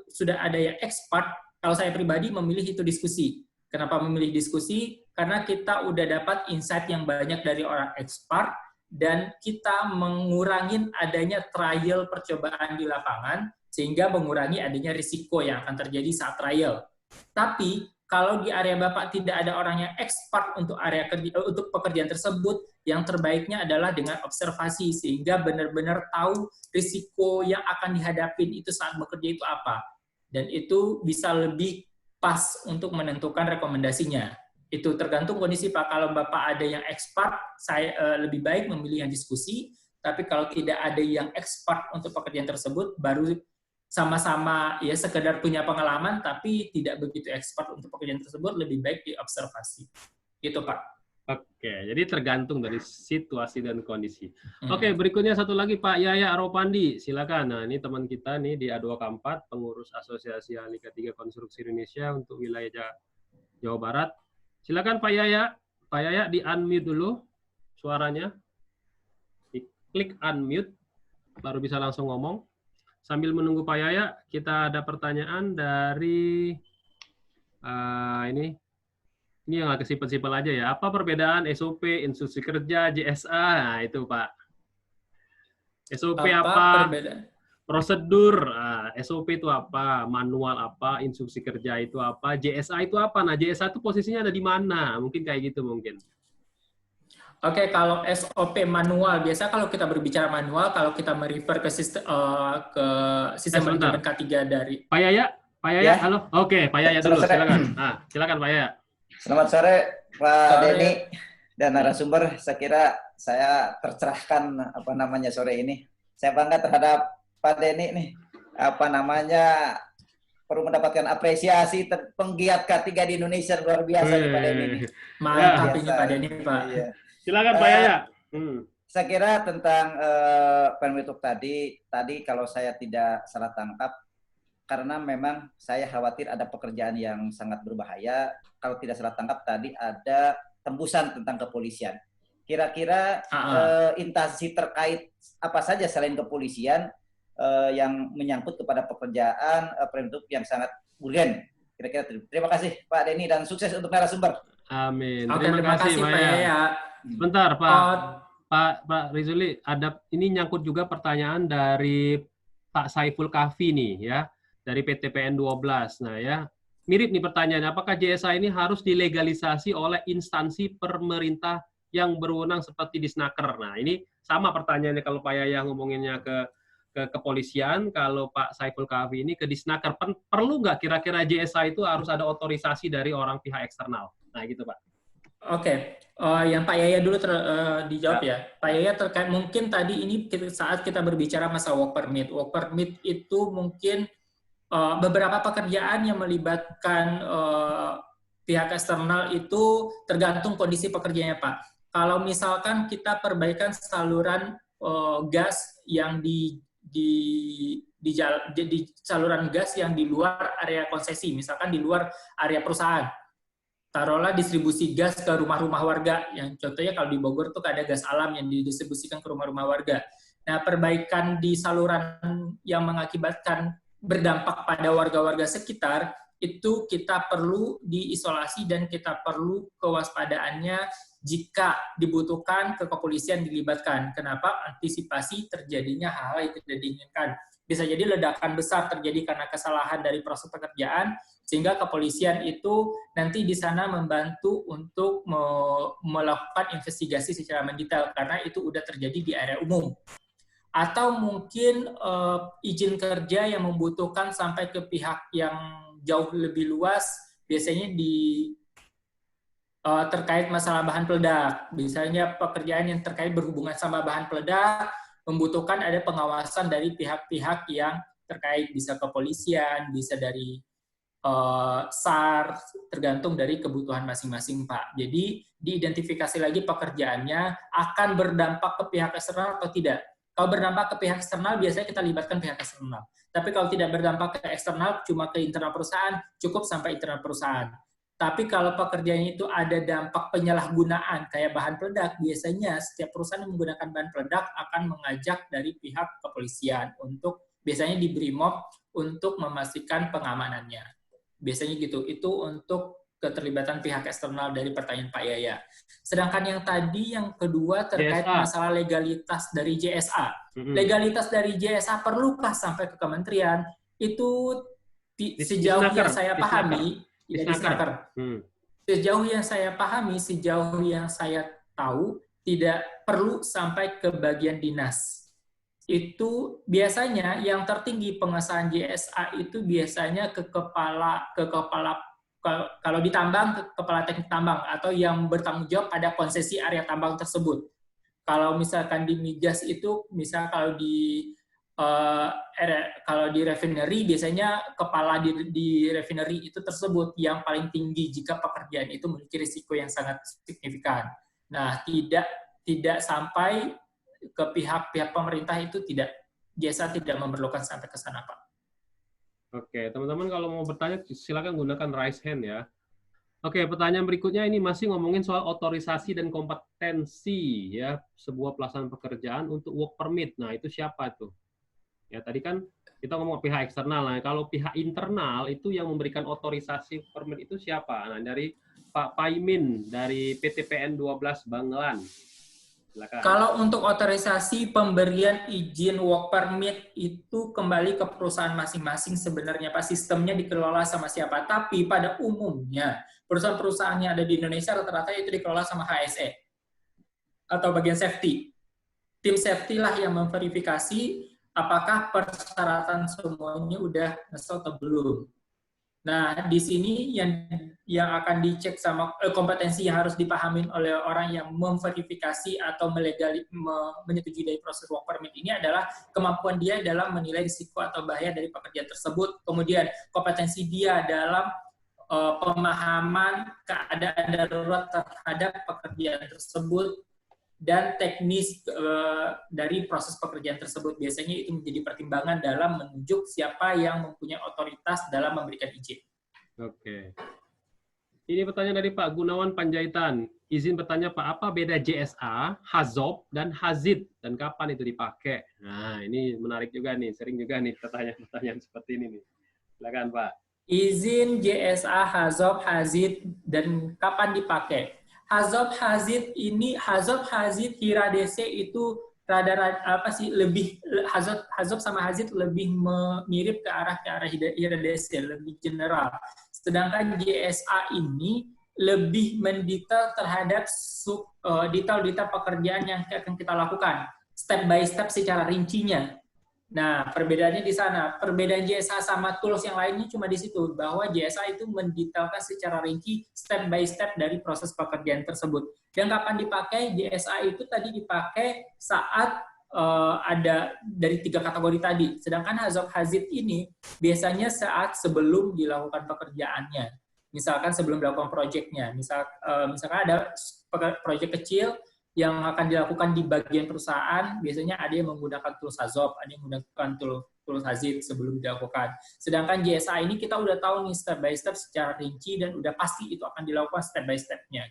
Speaker 1: sudah ada yang expert, kalau saya pribadi memilih itu diskusi. Kenapa memilih diskusi? Karena kita udah dapat insight yang banyak dari orang expert, dan kita mengurangi adanya trial percobaan di lapangan, sehingga mengurangi adanya risiko yang akan terjadi saat trial. Tapi, kalau di area Bapak tidak ada orang yang expert untuk area kerja, untuk pekerjaan tersebut, yang terbaiknya adalah dengan observasi, sehingga benar-benar tahu risiko yang akan dihadapin itu saat bekerja itu apa. Dan itu bisa lebih pas untuk menentukan rekomendasinya. Itu tergantung kondisi Pak. Kalau Bapak ada yang expert, saya lebih baik memilih yang diskusi. Tapi kalau tidak ada yang expert untuk pekerjaan tersebut, baru sama-sama ya sekedar punya pengalaman, tapi tidak begitu expert untuk pekerjaan tersebut, lebih baik diobservasi. Gitu Pak.
Speaker 2: Oke, jadi tergantung dari situasi dan kondisi. Oke, berikutnya satu lagi Pak Yaya Aropandi, silakan. Nah, ini teman kita nih di A2K4, pengurus Asosiasi Ahli K3 Konstruksi Indonesia untuk wilayah Jawa Barat. Silakan Pak Yaya. Pak Yaya di-unmute dulu suaranya. Klik unmute, baru bisa langsung ngomong. Sambil menunggu Pak Yaya, kita ada pertanyaan dari ini yang agak simpel-simpel aja ya. Apa perbedaan SOP, instruksi kerja, JSA? Nah, itu Pak. SOP apa? Prosedur, SOP itu apa? Manual apa? Instruksi kerja itu apa? JSA itu apa? Nah, JSA itu posisinya ada di mana? Mungkin kayak gitu mungkin.
Speaker 1: Oke, kalau SOP manual, biasa kalau kita berbicara manual, kalau kita merefer ke sistem manajemen K3 dari...
Speaker 2: Pak Yaya, ya? Halo? Oke, Pak Yaya dulu, silakan. Silakan Pak Yaya.
Speaker 5: Selamat sore, Pak Denny dan narasumber. Saya kira saya tercerahkan sore ini. Saya bangga terhadap Pak Denny nih. Perlu mendapatkan apresiasi penggiat K3 di Indonesia, luar biasa nih Pak Denny.
Speaker 1: Mantap ini Pak Denny, Pak.
Speaker 5: Iya.
Speaker 2: Silakan Pak Yaya.
Speaker 5: Saya kira tentang Permituk tadi kalau saya tidak salah tangkap, karena memang saya khawatir ada pekerjaan yang sangat berbahaya. Kalau tidak salah tangkap tadi ada tembusan tentang kepolisian. Kira-kira instansi terkait apa saja selain kepolisian yang menyangkut kepada pekerjaan Permituk yang sangat urgen Kira-kira terima kasih Pak Denny dan sukses untuk narasumber.
Speaker 2: Amin.
Speaker 1: Oke, terima kasih Pak Yaya.
Speaker 2: Bentar Pak Rizuli, ada ini nyangkut juga pertanyaan dari Pak Saiful Kahfi nih ya, dari PTPN 12. Nah ya, mirip nih pertanyaannya, apakah JSA ini harus dilegalisasi oleh instansi pemerintah yang berwenang seperti Disnaker? Nah ini sama pertanyaannya kalau Pak Yaya ngomonginnya ke kepolisian, kalau Pak Saiful Kahfi ini ke Disnaker. Perlu nggak kira-kira JSA itu harus ada otorisasi dari orang pihak eksternal? Nah gitu Pak.
Speaker 1: Oke, yang Pak Yaya dulu dijawab ya. Pak Yaya terkait mungkin tadi ini saat kita berbicara masa work permit. Work permit itu mungkin beberapa pekerjaan yang melibatkan pihak eksternal itu tergantung kondisi pekerjaannya Pak. Kalau misalkan kita perbaikan saluran gas yang di saluran gas yang di luar area konsesi, misalkan di luar area perusahaan. Taruhlah distribusi gas ke rumah-rumah warga, yang contohnya kalau di Bogor tuh ada gas alam yang didistribusikan ke rumah-rumah warga. Nah, perbaikan di saluran yang mengakibatkan berdampak pada warga-warga sekitar, itu kita perlu diisolasi dan kita perlu kewaspadaannya jika dibutuhkan ke kepolisian dilibatkan. Kenapa? Antisipasi terjadinya hal-hal yang tidak diinginkan. Bisa jadi ledakan besar terjadi karena kesalahan dari proses pekerjaan, sehingga kepolisian itu nanti di sana membantu untuk melakukan investigasi secara mendetail, karena itu udah terjadi di area umum. Atau mungkin izin kerja yang membutuhkan sampai ke pihak yang jauh lebih luas, biasanya terkait masalah bahan peledak. Misalnya pekerjaan yang terkait berhubungan sama bahan peledak, membutuhkan ada pengawasan dari pihak-pihak yang terkait, bisa kepolisian, bisa dari SAR, tergantung dari kebutuhan masing-masing Pak. Jadi diidentifikasi lagi pekerjaannya akan berdampak ke pihak eksternal atau tidak. Kalau berdampak ke pihak eksternal, biasanya kita libatkan pihak eksternal. Tapi kalau tidak berdampak ke eksternal, cuma ke internal perusahaan, cukup sampai internal perusahaan. Tapi kalau pekerjaannya itu ada dampak penyalahgunaan, kayak bahan peledak, biasanya setiap perusahaan yang menggunakan bahan peledak akan mengajak dari pihak kepolisian untuk, biasanya di BRIMOB, untuk memastikan pengamanannya. Biasanya gitu. Itu untuk keterlibatan pihak eksternal dari pertanyaan Pak Yaya. Sedangkan yang tadi, yang kedua terkait
Speaker 2: JSA.
Speaker 1: masalah legalitas dari JSA. Legalitas dari JSA perlukah sampai ke kementerian? Itu sejauh yang saya pahami, sejauh yang saya pahami, sejauh yang saya tahu, tidak perlu sampai ke bagian dinas. Itu biasanya yang tertinggi pengesahan JSA itu biasanya ke kepala kalau di tambang, ke kepala teknik tambang atau yang bertanggung jawab pada konsesi area tambang tersebut. Kalau misalkan di migas itu, misal kalau di refinery, biasanya kepala di refinery itu tersebut yang paling tinggi jika pekerjaan itu memiliki risiko yang sangat signifikan. Nah, tidak sampai ke pihak pemerintah itu tidak, JSA tidak memerlukan sampai ke sana, Pak.
Speaker 2: Oke, teman-teman kalau mau bertanya silakan gunakan raise hand ya. Oke, pertanyaan berikutnya ini masih ngomongin soal otorisasi dan kompetensi ya sebuah pelaksanaan pekerjaan untuk work permit. Nah, itu siapa tuh? Ya, tadi kan kita ngomong pihak eksternal. Nah, kalau pihak internal itu yang memberikan otorisasi permit itu siapa? Nah, dari Pak Paimin dari PTPN 12 Banglan. Silakan.
Speaker 1: Kalau untuk otorisasi pemberian izin work permit itu kembali ke perusahaan masing-masing sebenarnya Pak, sistemnya dikelola sama siapa. Tapi pada umumnya perusahaan-perusahaan yang ada di Indonesia rata-rata itu dikelola sama HSE atau bagian safety. Tim safety lah yang memverifikasi apakah persyaratan semuanya udah ngesel atau belum. Nah, di sini yang akan dicek sama kompetensi yang harus dipahami oleh orang yang memverifikasi atau menyetujui dari proses work permit ini adalah kemampuan dia dalam menilai risiko atau bahaya dari pekerjaan tersebut, kemudian kompetensi dia dalam pemahaman keadaan darurat terhadap pekerjaan tersebut, dan teknis dari proses pekerjaan tersebut. Biasanya itu menjadi pertimbangan dalam menunjuk siapa yang mempunyai otoritas dalam memberikan izin.
Speaker 2: Oke. Ini pertanyaan dari Pak Gunawan Panjaitan. Izin bertanya Pak, apa beda JSA, HAZOP, dan HAZID? Dan kapan itu dipakai? Nah, ini menarik juga nih. Sering juga nih pertanyaan-pertanyaan seperti ini nih. Silakan Pak.
Speaker 1: Izin JSA, Hazop, Hazid, dan kapan dipakai. Hazop, Hazid, Hiradese itu rada apa sih lebih Hazop sama Hazid lebih mirip ke arah Hiradese, lebih general. Sedangkan JSA ini lebih mendetail terhadap detail-detail pekerjaan yang akan kita lakukan, step by step secara rincinya. Nah, perbedaannya di sana. Perbedaan JSA sama tools yang lainnya cuma di situ, bahwa JSA itu mendetailkan secara rinci step by step dari proses pekerjaan tersebut. Dan kapan dipakai? JSA itu tadi dipakai saat ada dari 3 kategori tadi. Sedangkan Hazop Hazid ini biasanya saat sebelum dilakukan pekerjaannya. Misalkan sebelum dilakukan proyeknya. Misalkan ada proyek kecil yang akan dilakukan di bagian perusahaan, biasanya ada yang menggunakan tools Hazop, ada yang menggunakan tools Hazid sebelum dilakukan. Sedangkan JSA ini kita udah tahu nih step by step secara rinci dan udah pasti itu akan dilakukan step by step-nya.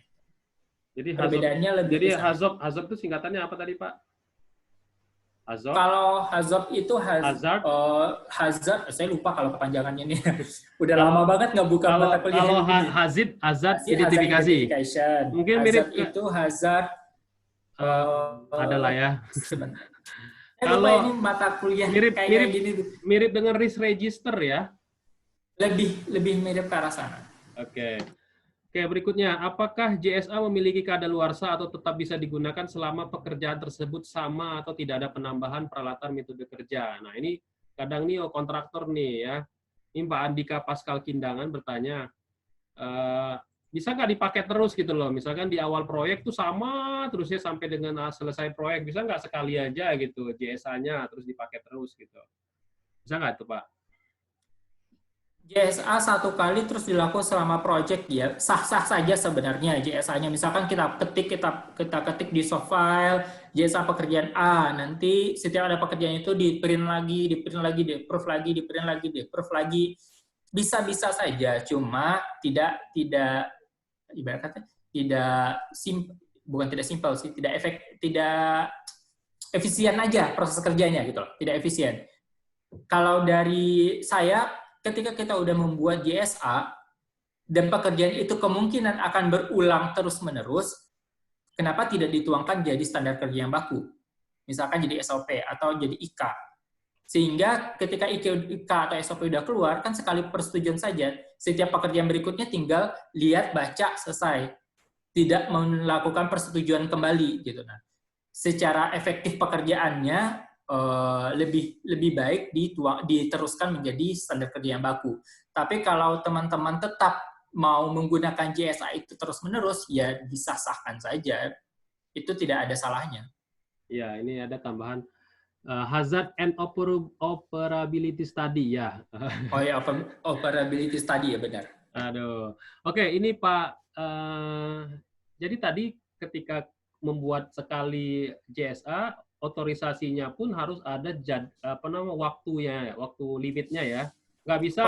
Speaker 2: Jadi
Speaker 1: perbedaannya lebih.
Speaker 2: Jadi Hazop itu singkatannya apa tadi, Pak? Hazop?
Speaker 1: Kalau Hazop itu Hazard, saya lupa kalau kepanjangannya nih. Udah lama banget nggak buka mata kuliah.
Speaker 2: Kalau Hazard identifikasi.
Speaker 1: Mungkin mirip itu Hazard.
Speaker 2: Adalah ya.
Speaker 1: Kalau ini mata kuliah
Speaker 2: mirip dengan risk register ya.
Speaker 1: Lebih mirip ke arah sana.
Speaker 2: Oke, berikutnya, apakah JSA memiliki kadaluarsa atau tetap bisa digunakan selama pekerjaan tersebut sama atau tidak ada penambahan peralatan metode kerja? Nah, ini kadang nih kontraktor nih ya. Ini Pak Andika Pascal Kindangan bertanya, bisa nggak dipakai terus gitu loh? Misalkan di awal proyek tuh sama terusnya sampai dengan selesai proyek, bisa nggak sekali aja gitu JSA-nya terus dipakai terus gitu? Bisa nggak tuh Pak?
Speaker 1: JSA 1 kali terus dilakukan selama proyek ya sah-sah saja sebenarnya JSA-nya. Misalkan kita ketik di soft file JSA pekerjaan A, nanti setiap ada pekerjaan itu di-print lagi, di-approve lagi, di-print lagi, di-approve lagi. Bisa-bisa saja, cuma tidak ibarat kata tidak efisien aja proses kerjanya gitu loh, tidak efisien. Kalau dari saya, ketika kita udah membuat JSA dan pekerjaan itu kemungkinan akan berulang terus-menerus, kenapa tidak dituangkan jadi standar kerja yang baku? Misalkan jadi SOP atau jadi IK. Sehingga ketika IK atau SOP udah keluar, kan sekali persetujuan saja, setiap pekerjaan berikutnya tinggal lihat, baca, selesai. Tidak melakukan persetujuan kembali gitu. Nah, secara efektif pekerjaannya lebih baik diteruskan menjadi standar kerja yang baku. Tapi kalau teman-teman tetap mau menggunakan JSA itu terus-menerus, ya disah-sahkan saja. Itu tidak ada salahnya.
Speaker 2: Ya, ini ada tambahan hazard and operability study ya.
Speaker 1: Oh ya, operability study ya benar.
Speaker 2: Aduh. Oke, ini Pak. Jadi tadi ketika membuat sekali JSA, otorisasinya pun harus ada waktunya, waktu limitnya ya. Nggak bisa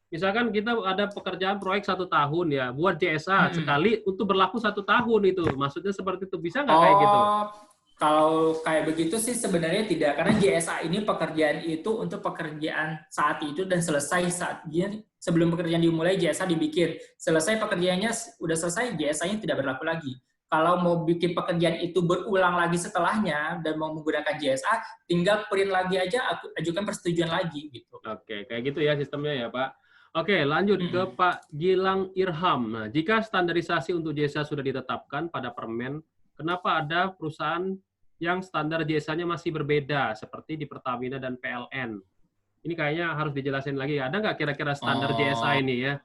Speaker 2: misalkan kita ada pekerjaan proyek 1 tahun ya, buat JSA sekali untuk berlaku 1 tahun itu. Maksudnya seperti itu, bisa nggak kayak gitu?
Speaker 1: Kalau kayak begitu sih sebenarnya tidak, karena JSA ini pekerjaan itu untuk pekerjaan saat itu dan selesai saat dia sebelum pekerjaan dimulai JSA dibikin. Selesai pekerjaannya udah selesai, JSA-nya tidak berlaku lagi. Kalau mau bikin pekerjaan itu berulang lagi setelahnya dan mau menggunakan JSA, tinggal print lagi aja, ajukan persetujuan lagi gitu.
Speaker 2: Oke, kayak gitu ya sistemnya ya Pak. Oke, lanjut ke Pak Gilang Irham. Nah, jika standarisasi untuk JSA sudah ditetapkan pada Permen, kenapa ada perusahaan yang standar JSA-nya masih berbeda, seperti di Pertamina dan PLN? Ini kayaknya harus dijelasin lagi. Ada nggak kira-kira standar JSA ini ya?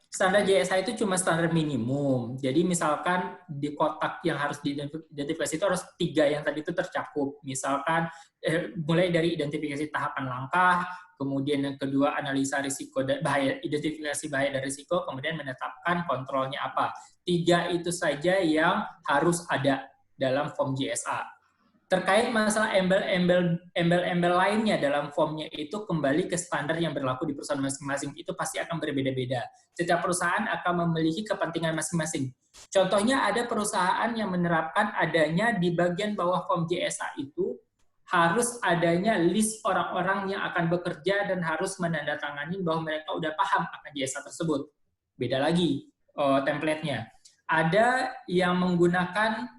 Speaker 1: Standar JSA itu cuma standar minimum. Jadi misalkan di kotak yang harus diidentifikasi itu harus 3 yang tadi itu tercakup. Misalkan mulai dari identifikasi tahapan langkah, kemudian yang kedua analisa risiko dan bahaya, identifikasi bahaya dan risiko, kemudian menetapkan kontrolnya apa. 3 itu saja yang harus ada dalam form JSA. Terkait masalah embel-embel lainnya dalam formnya itu kembali ke standar yang berlaku di perusahaan masing-masing. Itu pasti akan berbeda-beda. Setiap perusahaan akan memiliki kepentingan masing-masing. Contohnya ada perusahaan yang menerapkan adanya di bagian bawah form JSA itu harus adanya list orang-orang yang akan bekerja dan harus menandatangani bahwa mereka udah paham akan JSA tersebut. Beda lagi template-nya. Ada yang menggunakan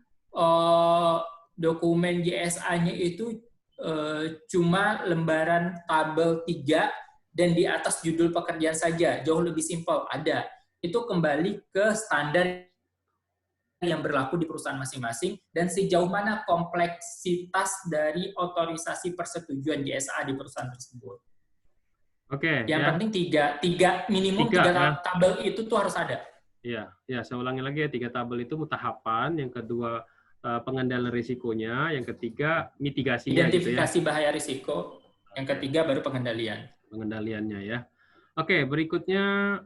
Speaker 1: dokumen JSA-nya itu cuma lembaran tabel 3 dan di atas judul pekerjaan saja, jauh lebih simpel. Ada. Itu kembali ke standar yang berlaku di perusahaan masing-masing dan sejauh mana kompleksitas dari otorisasi persetujuan JSA di perusahaan tersebut.
Speaker 2: Oke.
Speaker 1: Yang penting minimum tiga tabel itu tuh harus ada.
Speaker 2: Iya, saya ulangi lagi ya, 3 tabel itu tahapan, yang kedua pengendalian risikonya, yang ketiga mitigasinya.
Speaker 1: Identifikasi
Speaker 2: gitu ya.
Speaker 1: Bahaya risiko, yang ketiga baru pengendalian.
Speaker 2: Pengendaliannya ya. Oke, berikutnya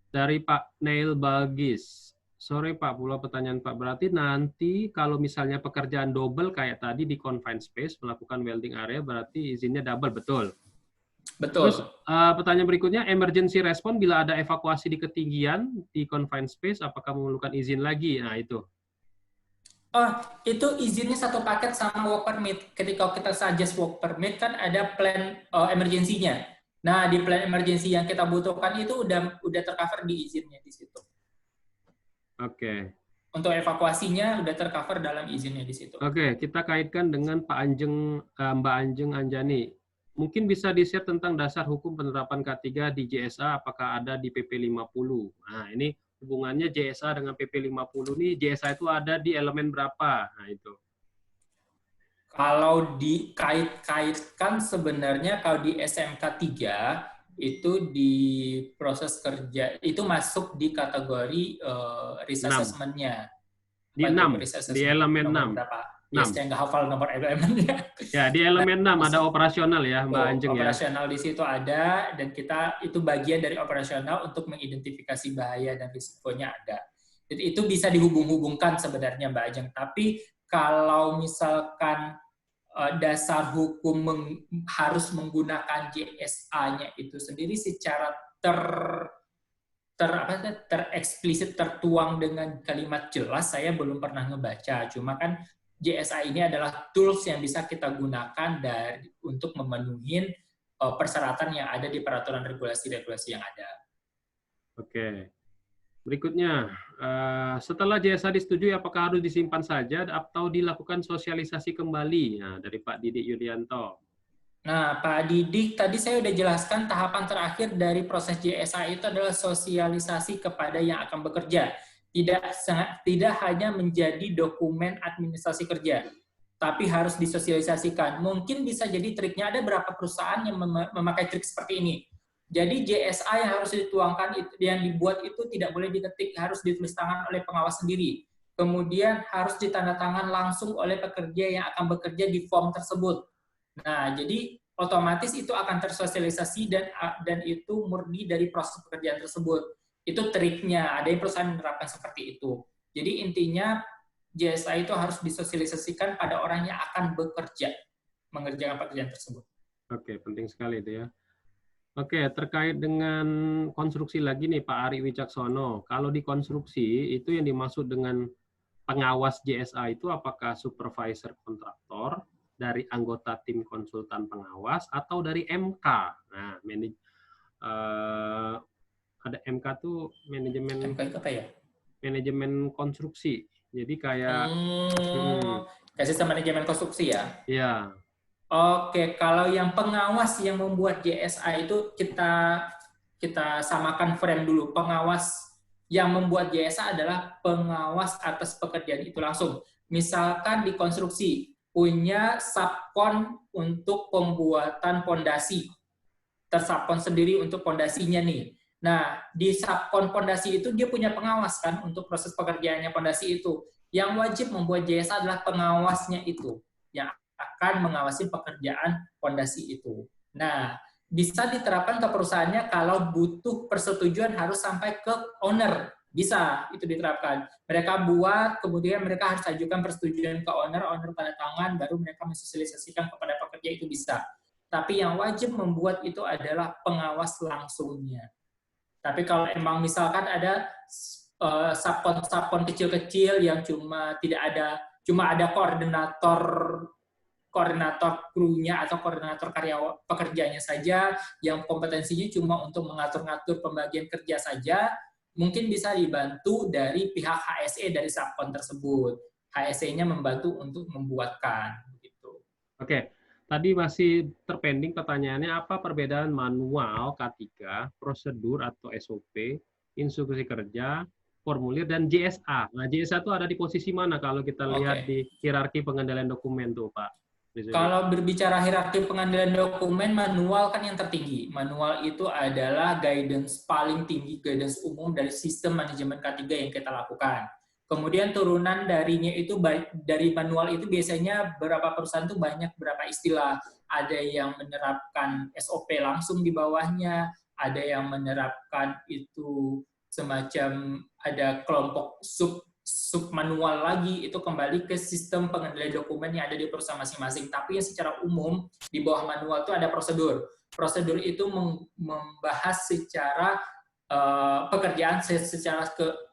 Speaker 2: dari Pak Neil Bagis. Sore Pak, pula pertanyaan Pak. Berarti nanti kalau misalnya pekerjaan double kayak tadi di confined space, melakukan welding area, berarti izinnya double, betul?
Speaker 1: Betul.
Speaker 2: Terus pertanyaan berikutnya, emergency response bila ada evakuasi di ketinggian di confined space, apakah memerlukan izin lagi? Nah, itu.
Speaker 1: Oh, itu izinnya satu paket sama work permit. Ketika kita suggest work permit, kan ada plan emergency-nya. Nah, di plan emergency yang kita butuhkan itu udah tercover di izinnya di situ.
Speaker 2: Oke.
Speaker 1: Untuk evakuasinya udah tercover dalam izinnya di situ.
Speaker 2: Oke, kita kaitkan dengan Mbak Anjeng Anjani. Mungkin bisa di-share tentang dasar hukum penerapan K3 di JSA, apakah ada di PP 50. Nah, ini hubungannya JSA dengan PP 50 ini, JSA itu ada di elemen berapa? Nah, itu.
Speaker 1: Kalau dikait-kaitkan sebenarnya kalau di SMK 3, itu di proses kerja, itu masuk di kategori risk assessment-nya.
Speaker 2: Di 6, di elemen 6.
Speaker 1: Ya, saya nggak hafal nomor elemennya.
Speaker 2: Ya, di elemen 6 ada operasional ya, Mbak Anjeng ya.
Speaker 1: Operasional di situ ada, dan kita itu bagian dari operasional untuk mengidentifikasi bahaya dan risikonya ada. Jadi itu bisa dihubung-hubungkan sebenarnya Mbak Anjeng. Tapi kalau misalkan dasar hukum harus menggunakan JSA-nya itu sendiri secara tereksplisit tertuang dengan kalimat jelas, saya belum pernah ngebaca. Cuma kan JSA ini adalah tools yang bisa kita gunakan untuk memenuhi persyaratan yang ada di peraturan regulasi-regulasi yang ada.
Speaker 2: Oke. Berikutnya, setelah JSA disetujui, apakah harus disimpan saja atau dilakukan sosialisasi kembali? Nah, dari Pak Didik Yulianto.
Speaker 1: Nah, Pak Didik, tadi saya sudah jelaskan tahapan terakhir dari proses JSA itu adalah sosialisasi kepada yang akan bekerja. Tidak hanya menjadi dokumen administrasi kerja, tapi harus disosialisasikan. Mungkin bisa jadi triknya, ada beberapa perusahaan yang memakai trik seperti ini. Jadi JSA yang harus dituangkan, yang dibuat itu tidak boleh diketik, harus ditulis tangan oleh pengawas sendiri. Kemudian harus ditandatangan langsung oleh pekerja yang akan bekerja di form tersebut. Nah, jadi otomatis itu akan tersosialisasi dan itu murni dari proses pekerjaan tersebut. Itu triknya, ada yang perusahaan menerapkan seperti itu. Jadi intinya JSA itu harus disosialisasikan pada orang yang akan bekerja, mengerjakan pekerjaan tersebut.
Speaker 2: Oke, penting sekali itu ya. Oke, terkait dengan konstruksi lagi nih Pak Ari Wicaksono. Kalau di konstruksi, itu yang dimaksud dengan pengawas JSA itu apakah supervisor kontraktor, dari anggota tim konsultan pengawas, atau dari MK? Nah, ada MK tuh manajemen...
Speaker 1: MK itu apa ya?
Speaker 2: Manajemen konstruksi. Jadi kayak...
Speaker 1: kayak sistem manajemen konstruksi ya?
Speaker 2: Iya.
Speaker 1: Oke, kalau yang pengawas yang membuat JSA itu kita samakan frame dulu. Pengawas yang membuat JSA adalah pengawas atas pekerjaan itu langsung. Misalkan di konstruksi punya subkon untuk pembuatan pondasi, tersubkon sendiri untuk pondasinya nih. Nah, di subkon pondasi itu dia punya pengawas kan untuk proses pekerjaannya pondasi itu. Yang wajib membuat JSA adalah pengawasnya itu, yang akan mengawasi pekerjaan pondasi itu. Nah, bisa diterapkan ke perusahaannya kalau butuh persetujuan harus sampai ke owner. Bisa, itu diterapkan. Mereka buat, kemudian mereka harus ajukan persetujuan ke owner tanda tangan, baru mereka mensosialisasikan kepada pekerja, itu bisa. Tapi yang wajib membuat itu adalah pengawas langsungnya. Tapi kalau emang misalkan ada subkon kecil-kecil yang cuma ada koordinator koordinator krunya atau koordinator karyawan pekerjanya saja, yang kompetensinya cuma untuk mengatur-ngatur pembagian kerja saja, mungkin bisa dibantu dari pihak HSE dari subkon tersebut. HSE-nya membantu untuk membuatkan. Gitu.
Speaker 2: Oke, tadi masih terpending pertanyaannya, apa perbedaan manual K3, prosedur atau SOP, instruksi kerja, formulir, dan JSA. Nah, JSA itu ada di posisi mana kalau kita lihat di hierarki pengendalian dokumen tuh, Pak?
Speaker 1: Kalau berbicara hierarki pengendalian dokumen, manual kan yang tertinggi. Manual itu adalah guidance paling tinggi, guidance umum dari sistem manajemen K3 yang kita lakukan. Kemudian turunan darinya itu, dari manual itu biasanya beberapa perusahaan itu banyak berapa istilah. Ada yang menerapkan SOP langsung di bawahnya, ada yang menerapkan itu semacam ada kelompok sub manual lagi, itu kembali ke sistem pengendalian dokumen yang ada di perusahaan masing-masing. Tapi yang secara umum di bawah manual itu ada prosedur. Prosedur itu membahas secara pekerjaan secara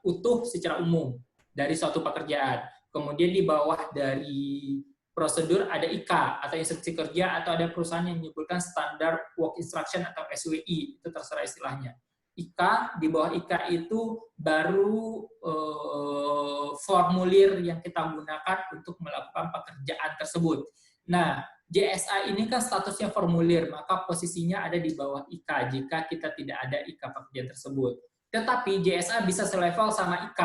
Speaker 1: utuh, secara umum dari suatu pekerjaan. Kemudian di bawah dari prosedur ada IK atau instruksi kerja, atau ada perusahaan yang menyebutkan standar work instruction atau SWI, itu terserah istilahnya. IK, di bawah IK itu baru formulir yang kita gunakan untuk melakukan pekerjaan tersebut. Nah, JSA ini kan statusnya formulir, maka posisinya ada di bawah IK jika kita tidak ada IK pekerjaan tersebut. Tetapi JSA bisa selevel sama IK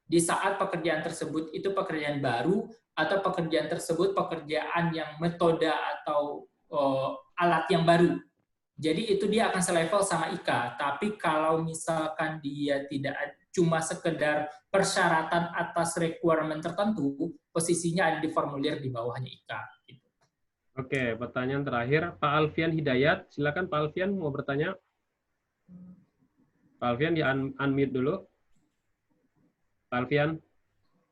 Speaker 1: di saat pekerjaan tersebut itu pekerjaan baru, atau pekerjaan tersebut pekerjaan yang metode atau alat yang baru. Jadi itu dia akan selevel sama IK. Tapi kalau misalkan dia tidak cuma sekedar persyaratan atas requirement tertentu, posisinya ada di formulir di bawahnya IK. Gitu.
Speaker 2: Oke, pertanyaan terakhir, Pak Alfian Hidayat. Silakan Pak Alfian mau bertanya. Pak Alfian di unmute dulu. Pak Alfian,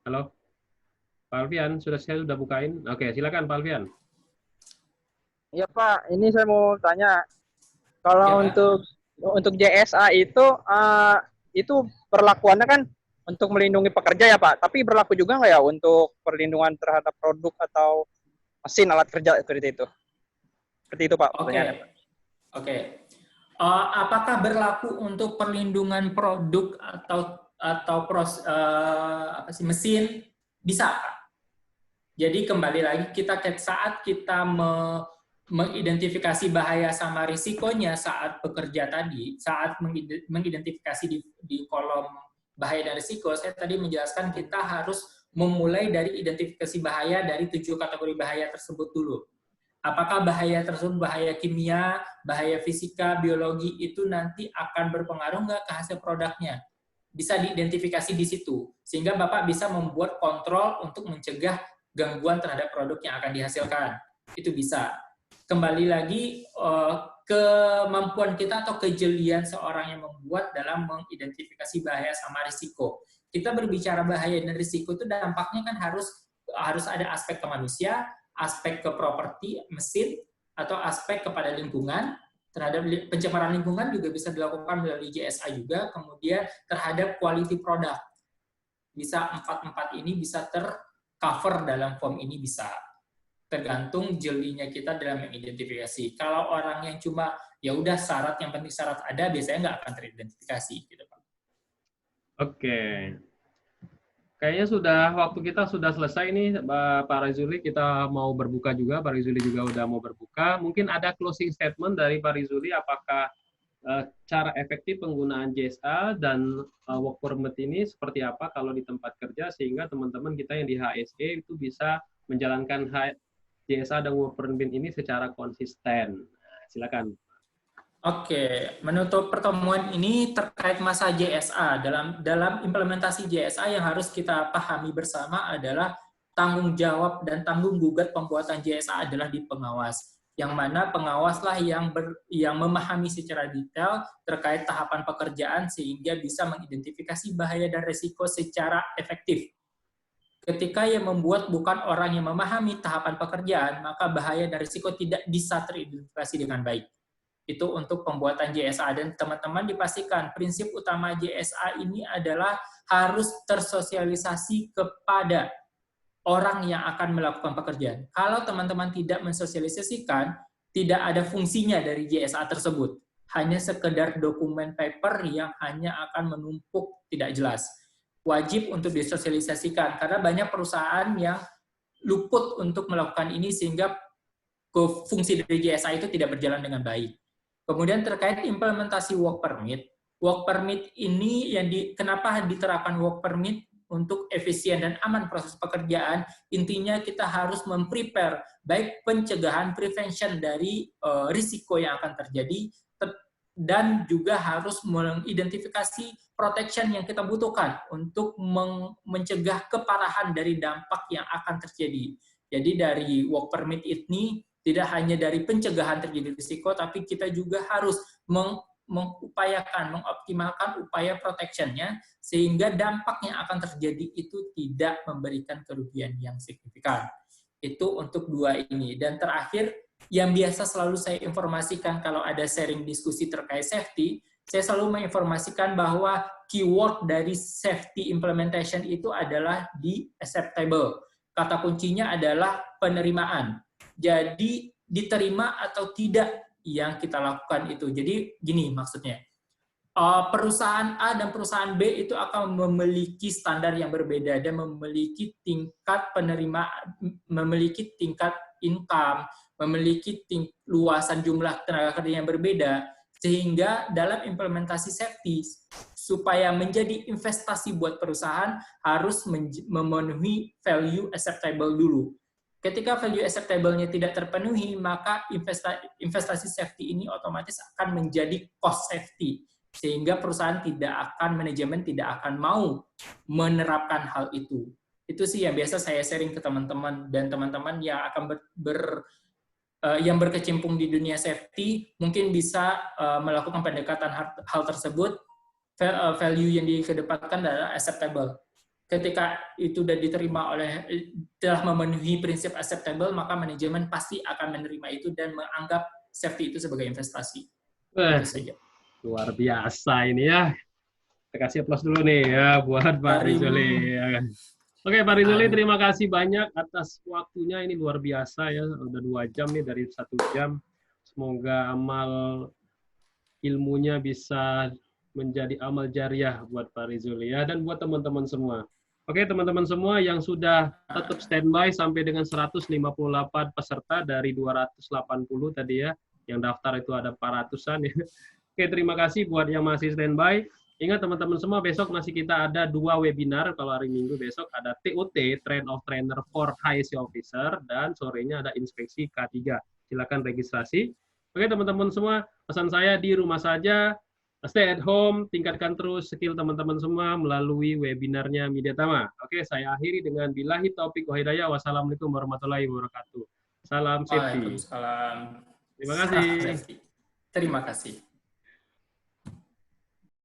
Speaker 2: halo. Pak Alfian, saya sudah bukain. Oke, silakan Pak Alfian.
Speaker 6: Iya Pak, ini saya mau tanya. Kalau untuk JSA itu perlakuannya kan untuk melindungi pekerja ya Pak, tapi berlaku juga nggak ya untuk perlindungan terhadap produk atau mesin alat kerja seperti itu? Seperti itu Pak.
Speaker 1: Oke. Apakah berlaku untuk perlindungan produk atau mesin? Bisa Pak. Jadi kembali lagi saat kita mengidentifikasi bahaya sama risikonya saat bekerja tadi, saat mengidentifikasi di kolom bahaya dan risiko, saya tadi menjelaskan kita harus memulai dari identifikasi bahaya dari 7 kategori bahaya tersebut dulu. Apakah bahaya tersebut bahaya kimia, bahaya fisika, biologi, itu nanti akan berpengaruh nggak ke hasil produknya? Bisa diidentifikasi di situ, sehingga Bapak bisa membuat kontrol untuk mencegah gangguan terhadap produk yang akan dihasilkan. Itu bisa. Kembali lagi kemampuan kita atau kejelian seorang yang membuat dalam mengidentifikasi bahaya sama risiko. Kita berbicara bahaya dan risiko itu dampaknya kan harus ada aspek ke manusia, aspek ke properti mesin, atau aspek kepada lingkungan. Terhadap pencemaran lingkungan juga bisa dilakukan melalui JSA juga, kemudian terhadap quality product. Bisa 4 ini bisa tercover dalam form ini bisa. Tergantung jelinya kita dalam mengidentifikasi. Kalau orang yang cuma ya udah syarat, yang penting syarat ada, biasanya nggak akan teridentifikasi gitu Pak.
Speaker 2: Oke. Kayaknya waktu kita sudah selesai nih Pak Rizuli, kita mau berbuka juga, Pak Rizuli juga udah mau berbuka. Mungkin ada closing statement dari Pak Rizuli, apakah cara efektif penggunaan JSA dan work permit ini seperti apa kalau di tempat kerja, sehingga teman-teman kita yang di HSE itu bisa menjalankan JSA dan work permit ini secara konsisten. Nah, silakan.
Speaker 1: Oke, menutup pertemuan ini terkait masa JSA. Dalam implementasi JSA yang harus kita pahami bersama adalah tanggung jawab dan tanggung gugat pembuatan JSA adalah di pengawas. Yang mana pengawaslah yang memahami secara detail terkait tahapan pekerjaan sehingga bisa mengidentifikasi bahaya dan risiko secara efektif. Ketika yang membuat bukan orang yang memahami tahapan pekerjaan, maka bahaya dan risiko tidak bisa teridentifikasi dengan baik. Itu untuk pembuatan JSA, dan teman-teman dipastikan prinsip utama JSA ini adalah harus tersosialisasi kepada orang yang akan melakukan pekerjaan. Kalau teman-teman tidak mensosialisasikan, tidak ada fungsinya dari JSA tersebut. Hanya sekedar dokumen paper yang hanya akan menumpuk tidak jelas. Wajib untuk disosialisasikan, karena banyak perusahaan yang luput untuk melakukan ini sehingga fungsi dari JSA itu tidak berjalan dengan baik. Kemudian terkait implementasi work permit ini kenapa diterapkan work permit untuk efisien dan aman proses pekerjaan, intinya kita harus memprepare baik pencegahan, prevention dari risiko yang akan terjadi, dan juga harus mengidentifikasi protection yang kita butuhkan untuk mencegah keparahan dari dampak yang akan terjadi. Jadi dari work permit ini tidak hanya dari pencegahan terjadi risiko, tapi kita juga harus mengoptimalkan upaya protection-nya, sehingga dampak yang akan terjadi itu tidak memberikan kerugian yang signifikan. Itu untuk dua ini. Dan terakhir, yang biasa selalu saya informasikan kalau ada sharing diskusi terkait safety, saya selalu menginformasikan bahwa keyword dari safety implementation itu adalah di acceptable. Kata kuncinya adalah penerimaan. Jadi diterima atau tidak yang kita lakukan itu. Jadi gini maksudnya, perusahaan A dan perusahaan B itu akan memiliki standar yang berbeda dan memiliki tingkat penerimaan, memiliki tingkat income, memiliki luasan jumlah tenaga kerja yang berbeda, sehingga dalam implementasi safety supaya menjadi investasi buat perusahaan harus memenuhi value acceptable dulu. Ketika value acceptable-nya tidak terpenuhi, maka investasi safety ini otomatis akan menjadi cost safety, sehingga perusahaan manajemen tidak akan mau menerapkan hal itu. Itu sih yang biasa saya sharing ke teman-teman, dan teman-teman yang akan yang berkecimpung di dunia safety mungkin bisa melakukan pendekatan hal tersebut. Value yang dikedepankan adalah acceptable. Ketika itu sudah diterima telah memenuhi prinsip acceptable, maka manajemen pasti akan menerima itu dan menganggap safety itu sebagai investasi. Itu saja.
Speaker 2: Luar biasa ini ya. Kita kasih aplaus dulu nih ya buat Pak Rizuli. Oke, Pak Rizuli, terima kasih banyak atas waktunya. Ini luar biasa ya. Udah 2 jam nih dari 1 jam. Semoga amal ilmunya bisa menjadi amal jariah buat Pak Rizuli ya, dan buat teman-teman semua. Oke, teman-teman semua yang sudah tetap standby sampai dengan 158 peserta dari 280 tadi ya, yang daftar itu ada 400-an ya. Oke, terima kasih buat yang masih standby. Ingat teman-teman semua, besok masih kita ada 2 webinar. Kalau hari Minggu besok ada TOT, Train of Trainer for HSE Officer, dan sorenya ada inspeksi K3. Silakan registrasi. Oke, teman-teman semua, pesan saya di rumah saja, stay at home, tingkatkan terus skill teman-teman semua melalui webinarnya Media Tama. Oke, saya akhiri dengan billahi taufiq wa hidayah. Wassalamualaikum warahmatullahi wabarakatuh. Salam safety.
Speaker 1: Waalaikumsalam.
Speaker 2: Terima kasih.
Speaker 1: Terima kasih.